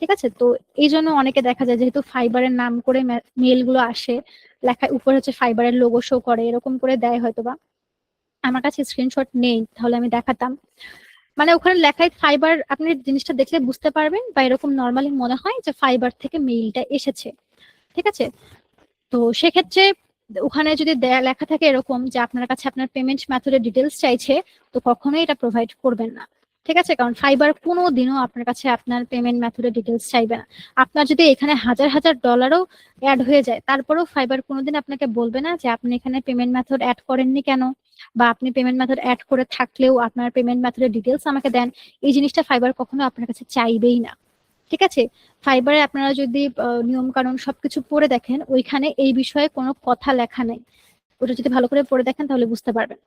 ঠিক আছে? তো এই জন্য অনেকে দেখা যায় যেহেতু ফাইবারের নাম করে মেল গুলো আসে, লেখা উপরে হচ্ছে ফাইবারের লোগো শো করে, এরকম করে দেয় হয়তোবা। আমার কাছে স্ক্রিনশট নেই, তাহলে আমি দেখাতাম। মানে ওখানে লেখায় ফাইবার, আপনি জিনিসটা দেখলে বুঝতে পারবেন বা এরকম নর্মালি মনে হয় যে ফাইবার থেকে মেইলটা এসেছে। ঠিক আছে? তো সেক্ষেত্রে ওখানে যদি লেখা থাকে এরকম যে আপনার কাছে আপনার পেমেন্ট মেথডের ডিটেলস চাইছে, তো কখনোই এটা প্রোভাইড করবেন না। ঠিক আছে, কারণ ফাইবার কোনো দিনও আপনার কাছে আপনার পেমেন্ট মেথডের ডিটেলস চাইবে না। আপনার যদি এখানে হাজার হাজার ডলারও অ্যাড হয়ে যায়, তারপরেও ফাইবার কোনোদিন আপনাকে বলবে না যে আপনি এখানে পেমেন্ট মেথড অ্যাড করেননি কেন, বা আপনি পেমেন্ট মেথড অ্যাড করে থাকলেও আপনার পেমেন্ট মেথডের ডিটেলস আমাকে দেন। এই জিনিসটা ফাইবার কখনো আপনার কাছে চাইবেই না। ঠিক আছে, ফাইবারে আপনারা যদি নিয়ম কানুন সবকিছু পড়ে দেখেন, ওইখানে এই বিষয়ে কোনো কথা লেখা নেই। ওটা যদি ভালো করে পড়ে দেখেন তাহলে বুঝতে পারবেন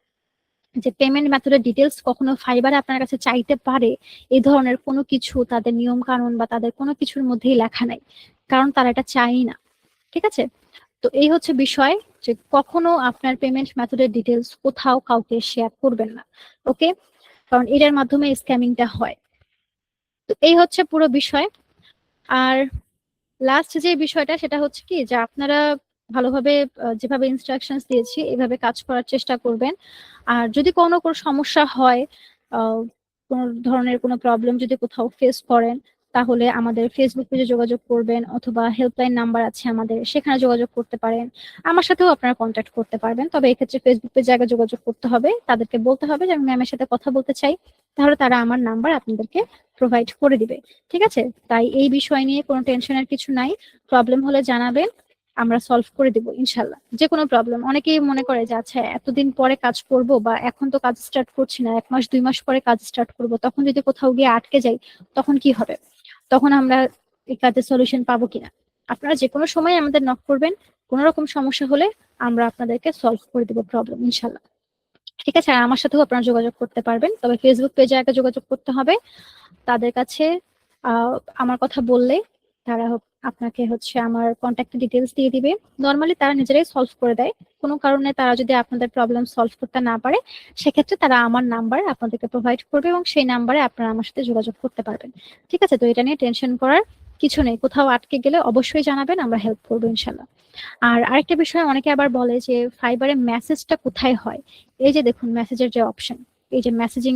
যে পেমেন্ট মেথডের ডিটেলস কখনো ফাইবারে আপনার কাছে চাইতে পারে, এই ধরনের কোনো কিছু তাদের নিয়ম কানুন বা তাদের কোনো কিছুর মধ্যেই লেখা নাই, কারণ তারা এটা চাই না। ঠিক আছে, তো এই হচ্ছে বিষয় যে কখনো আপনার পেমেন্ট মেথডের ডিটেলস কোথাও কাউকে শেয়ার করবেন না। ওকে, কারণ এটার মাধ্যমে স্ক্যামিংটা হয়। তো এই হচ্ছে পুরো বিষয়। আর লাস্ট যে বিষয়টা সেটা হচ্ছে কি, যে আপনারা ভালোভাবে যেভাবে ইনস্ট্রাকশনস দিয়েছি এভাবে কাজ করার চেষ্টা করবেন। আর যদি কোনো কোনো সমস্যা হয়, কোনো ধরনের কোনো প্রবলেম যদি কোথাও ফেস করেন, তাহলে আমাদের ফেসবুক পেজে যোগাযোগ করবেন, অথবা হেল্পলাইন নাম্বার আছে আমাদের, সেখানে যোগাযোগ করতে পারেন। আমার সাথেও আপনারা কন্ট্যাক্ট করতে পারবেন, তবে এক্ষেত্রে ফেসবুক পেজে আগে যোগাযোগ করতে হবে, তাদেরকে বলতে হবে যে আমি ম্যামের সাথে কথা বলতে চাই, তাহলে তারা আমার নাম্বার আপনাদেরকে প্রোভাইড করে দিবে। ঠিক আছে, তাই এই বিষয় নিয়ে কোনো টেনশনের কিছু নাই। প্রবলেম হলে জানাবেন, আমরা সলভ করে দিব ইনশাল্লাহ। যে কোনো প্রবলেম, অনেকেই মনে করে যে আচ্ছা এতদিন পরে কাজ করব, বা এখন তো কাজ স্টার্ট করছি না, 1 মাস 2 মাস পরে কাজ স্টার্ট করব, তখন যদি কোথাও গিয়ে আটকে যাই তখন কি হবে, তখন আমরা এই কাজের সলিউশন পাবো কিনা। আপনারা যে কোনো সময় আমাদের নক করবেন, কোনো রকম সমস্যা হলে আমরা আপনাদেরকে সলভ করে দিব প্রবলেম ইনশাল্লাহ। ঠিক আছে, আর আমার সাথেও আপনারা যোগাযোগ করতে পারবেন, তবে ফেসবুক পেজে আগে যোগাযোগ করতে হবে। তাদের কাছে আমার কথা বললে তারা আপনাকে হচ্ছে আমার কন্ট্যাক্ট ডিটেলস দিয়ে দিবে। নর্মালি তারা নিজেরাই সলভ করে দেয়। কোনো কারণে তারা যদি আপনাদের প্রবলেম সলভ করতে না পারে, সেক্ষেত্রে তারা আমার নাম্বার আপনাদেরকে প্রোভাইড করবে, এবং সেই নাম্বারে আপনারা আমার সাথে যোগাযোগ করতে পারবেন। ঠিক আছে, তো এটা নিয়ে টেনশন করার কিছু নেই। কোথাও আটকে গেলে অবশ্যই জানাবেন, আমরা হেল্প করবো ইনশাল্লাহ। আর আরেকটা বিষয়, অনেকে আবার বলে যে ফাইবারে মেসেজটা কোথায় হয়। এই যে দেখুন মেসেজের যে অপশন, এই যে মেসেজিং,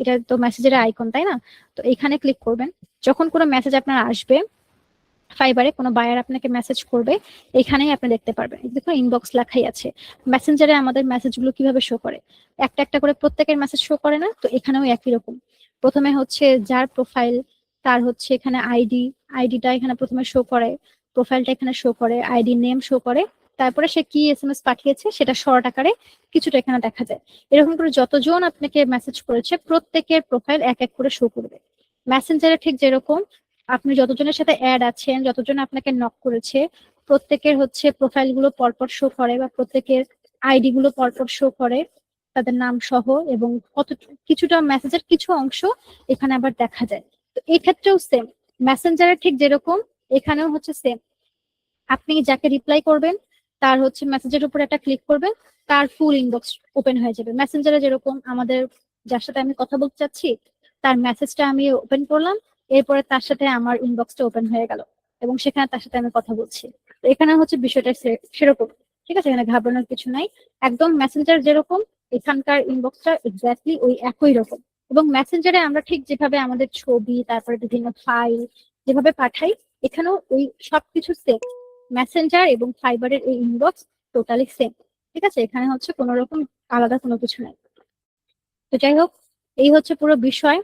এটা তো মেসেজের আইকন তাই না? তো এখানে ক্লিক করবেন। যখন কোনো মেসেজ আপনার আসবে ফাইবারে, কোনো বায়ার আপনাকে মেসেজ করবে, এখানেই আপনি দেখতে পারবেন। দেখুন ইনবক্স লেখাই আছে। মেসেঞ্জারে আমাদের মেসেজগুলো কিভাবে শো করে, একটা একটা করে প্রত্যেকের মেসেজ শো করে না? তো এখানেও একই রকম। প্রথমে হচ্ছে যার প্রোফাইল, তার হচ্ছে এখানে আইডিটা এখানে প্রথমে শো করে, প্রোফাইলটা এখানে শো করে, আইডি নেম শো করে, তারপরে সে কি এসএমএস পাঠিয়েছে সেটা শর্ট আকারে কিছুটা এখানে দেখা যায়। এরকম করে যতজন আপনাকে মেসেজ করেছে প্রত্যেকের প্রোফাইল এক এক করে শো করবে। মেসেঞ্জারে ঠিক যেরকম আপনি যতজনের সাথে অ্যাড আছেন, যতজন আপনাকে নক করেছে, প্রত্যেকের হচ্ছে প্রোফাইল গুলো পরপর শো করে, বা প্রত্যেকের আইডি গুলো পরপর শো করে তাদের নাম সহ, এবং কত কিছুটা মেসেজের কিছু অংশ এখানে আবার দেখা যায়। তো এই ক্ষেত্রেও সেম, মেসেঞ্জারে ঠিক যেরকম এখানেও হচ্ছে সেম। আপনি যাকে রিপ্লাই করবেন তার হচ্ছে মেসেজের উপর একটা ক্লিক করবেন, তার ফুল ইনবক্স ওপেন হয়ে যাবে। মেসেঞ্জারে যেরকম আমাদের যার সাথে আমি কথা বলতে চাচ্ছি তার মেসেজটা আমি ওপেন করলাম, এরপরে তার সাথে আমার ইনবক্সটা ওপেন হয়ে গেল, এবং সেখানে তার সাথে আমি কথা বলছি। তো এখানে হচ্ছে বিষয়টা সেরকম। ঠিক আছে, এখানে ঘাবড়ানোর কিছু নাই। একদম মেসেঞ্জার যেরকম, এখানকার ইনবক্সটা এক্স্যাক্টলি ওই একই রকম। এবং মেসেঞ্জারে আমরা ঠিক যেভাবে আমাদের ছবি, তারপরে বিভিন্ন ফাইল যেভাবে পাঠাই, এখানেও ওই সবকিছু সেম। মেসেঞ্জার এবং ফাইবারের এই ইনবক্স টোটালি সেম। ঠিক আছে, এখানে হচ্ছে কোনো রকম আলাদা কোনো কিছু নাই। তো যাই হোক, এই হচ্ছে পুরো বিষয়।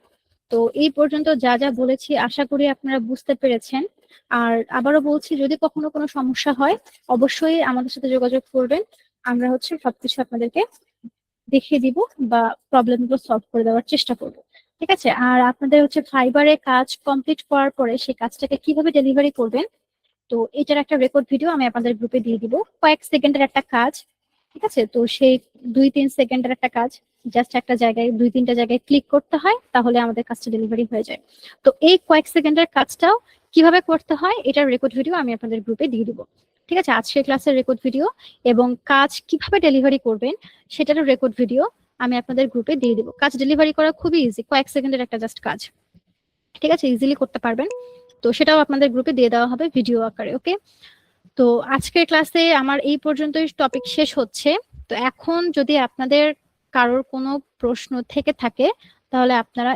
তো এই পর্যন্ত যা যা বলেছি আশা করি আপনারা বুঝতে পেরেছেন। আর আবারও বলছি, যদি কখনো কোনো সমস্যা হয় অবশ্যই আমাদের সাথে যোগাযোগ করবেন। আমরা হচ্ছে সবকিছু আপনাদেরকে দেখিয়ে দিব, বা প্রবলেম গুলো সলভ করে দেওয়ার চেষ্টা করব। ঠিক আছে, আর আপনাদের হচ্ছে ফাইবারে কাজ কমপ্লিট করার পরে সেই কাজটাকে কিভাবে ডেলিভারি করবেন, তো এটার একটা রেকর্ড ভিডিও আমি আপনাদের গ্রুপে দিয়ে দিব। কয়েক সেকেন্ডের একটা কাজ। ঠিক আছে, তো সেই 2-3 সেকেন্ডের একটা কাজ, জাস্ট একটা জায়গায় 2-3টা জায়গায় ক্লিক করতে হয়, তাহলে আমাদের কাজটা ডেলিভারি হয়ে যায়। তো এই কয়েক সেকেন্ডের কাজটাও কিভাবে করতে হয় এটার রেকর্ড ভিডিও আমি আপনাদের গ্রুপে দিয়ে দিব। ঠিক আছে, আজকের ক্লাসের রেকর্ড ভিডিও এবং কাজ কিভাবে ডেলিভারি করবেন সেটারও রেকর্ড ভিডিও আমি আপনাদের গ্রুপে দিয়ে দিব। কাজ ডেলিভারি করা খুবই ইজি, কয়েক সেকেন্ডের একটা জাস্ট কাজ। ঠিক আছে, ইজিলি করতে পারবেন। তো সেটাও আপনাদের গ্রুপে দিয়ে দেওয়া হবে ভিডিও আকারে। ওকে, তো আজকের ক্লাসে আমার এই পর্যন্তই টপিক শেষ হচ্ছে। তো এখন যদি আপনাদের কারোর কোনো প্রশ্ন থেকে থাকে তাহলে আপনারা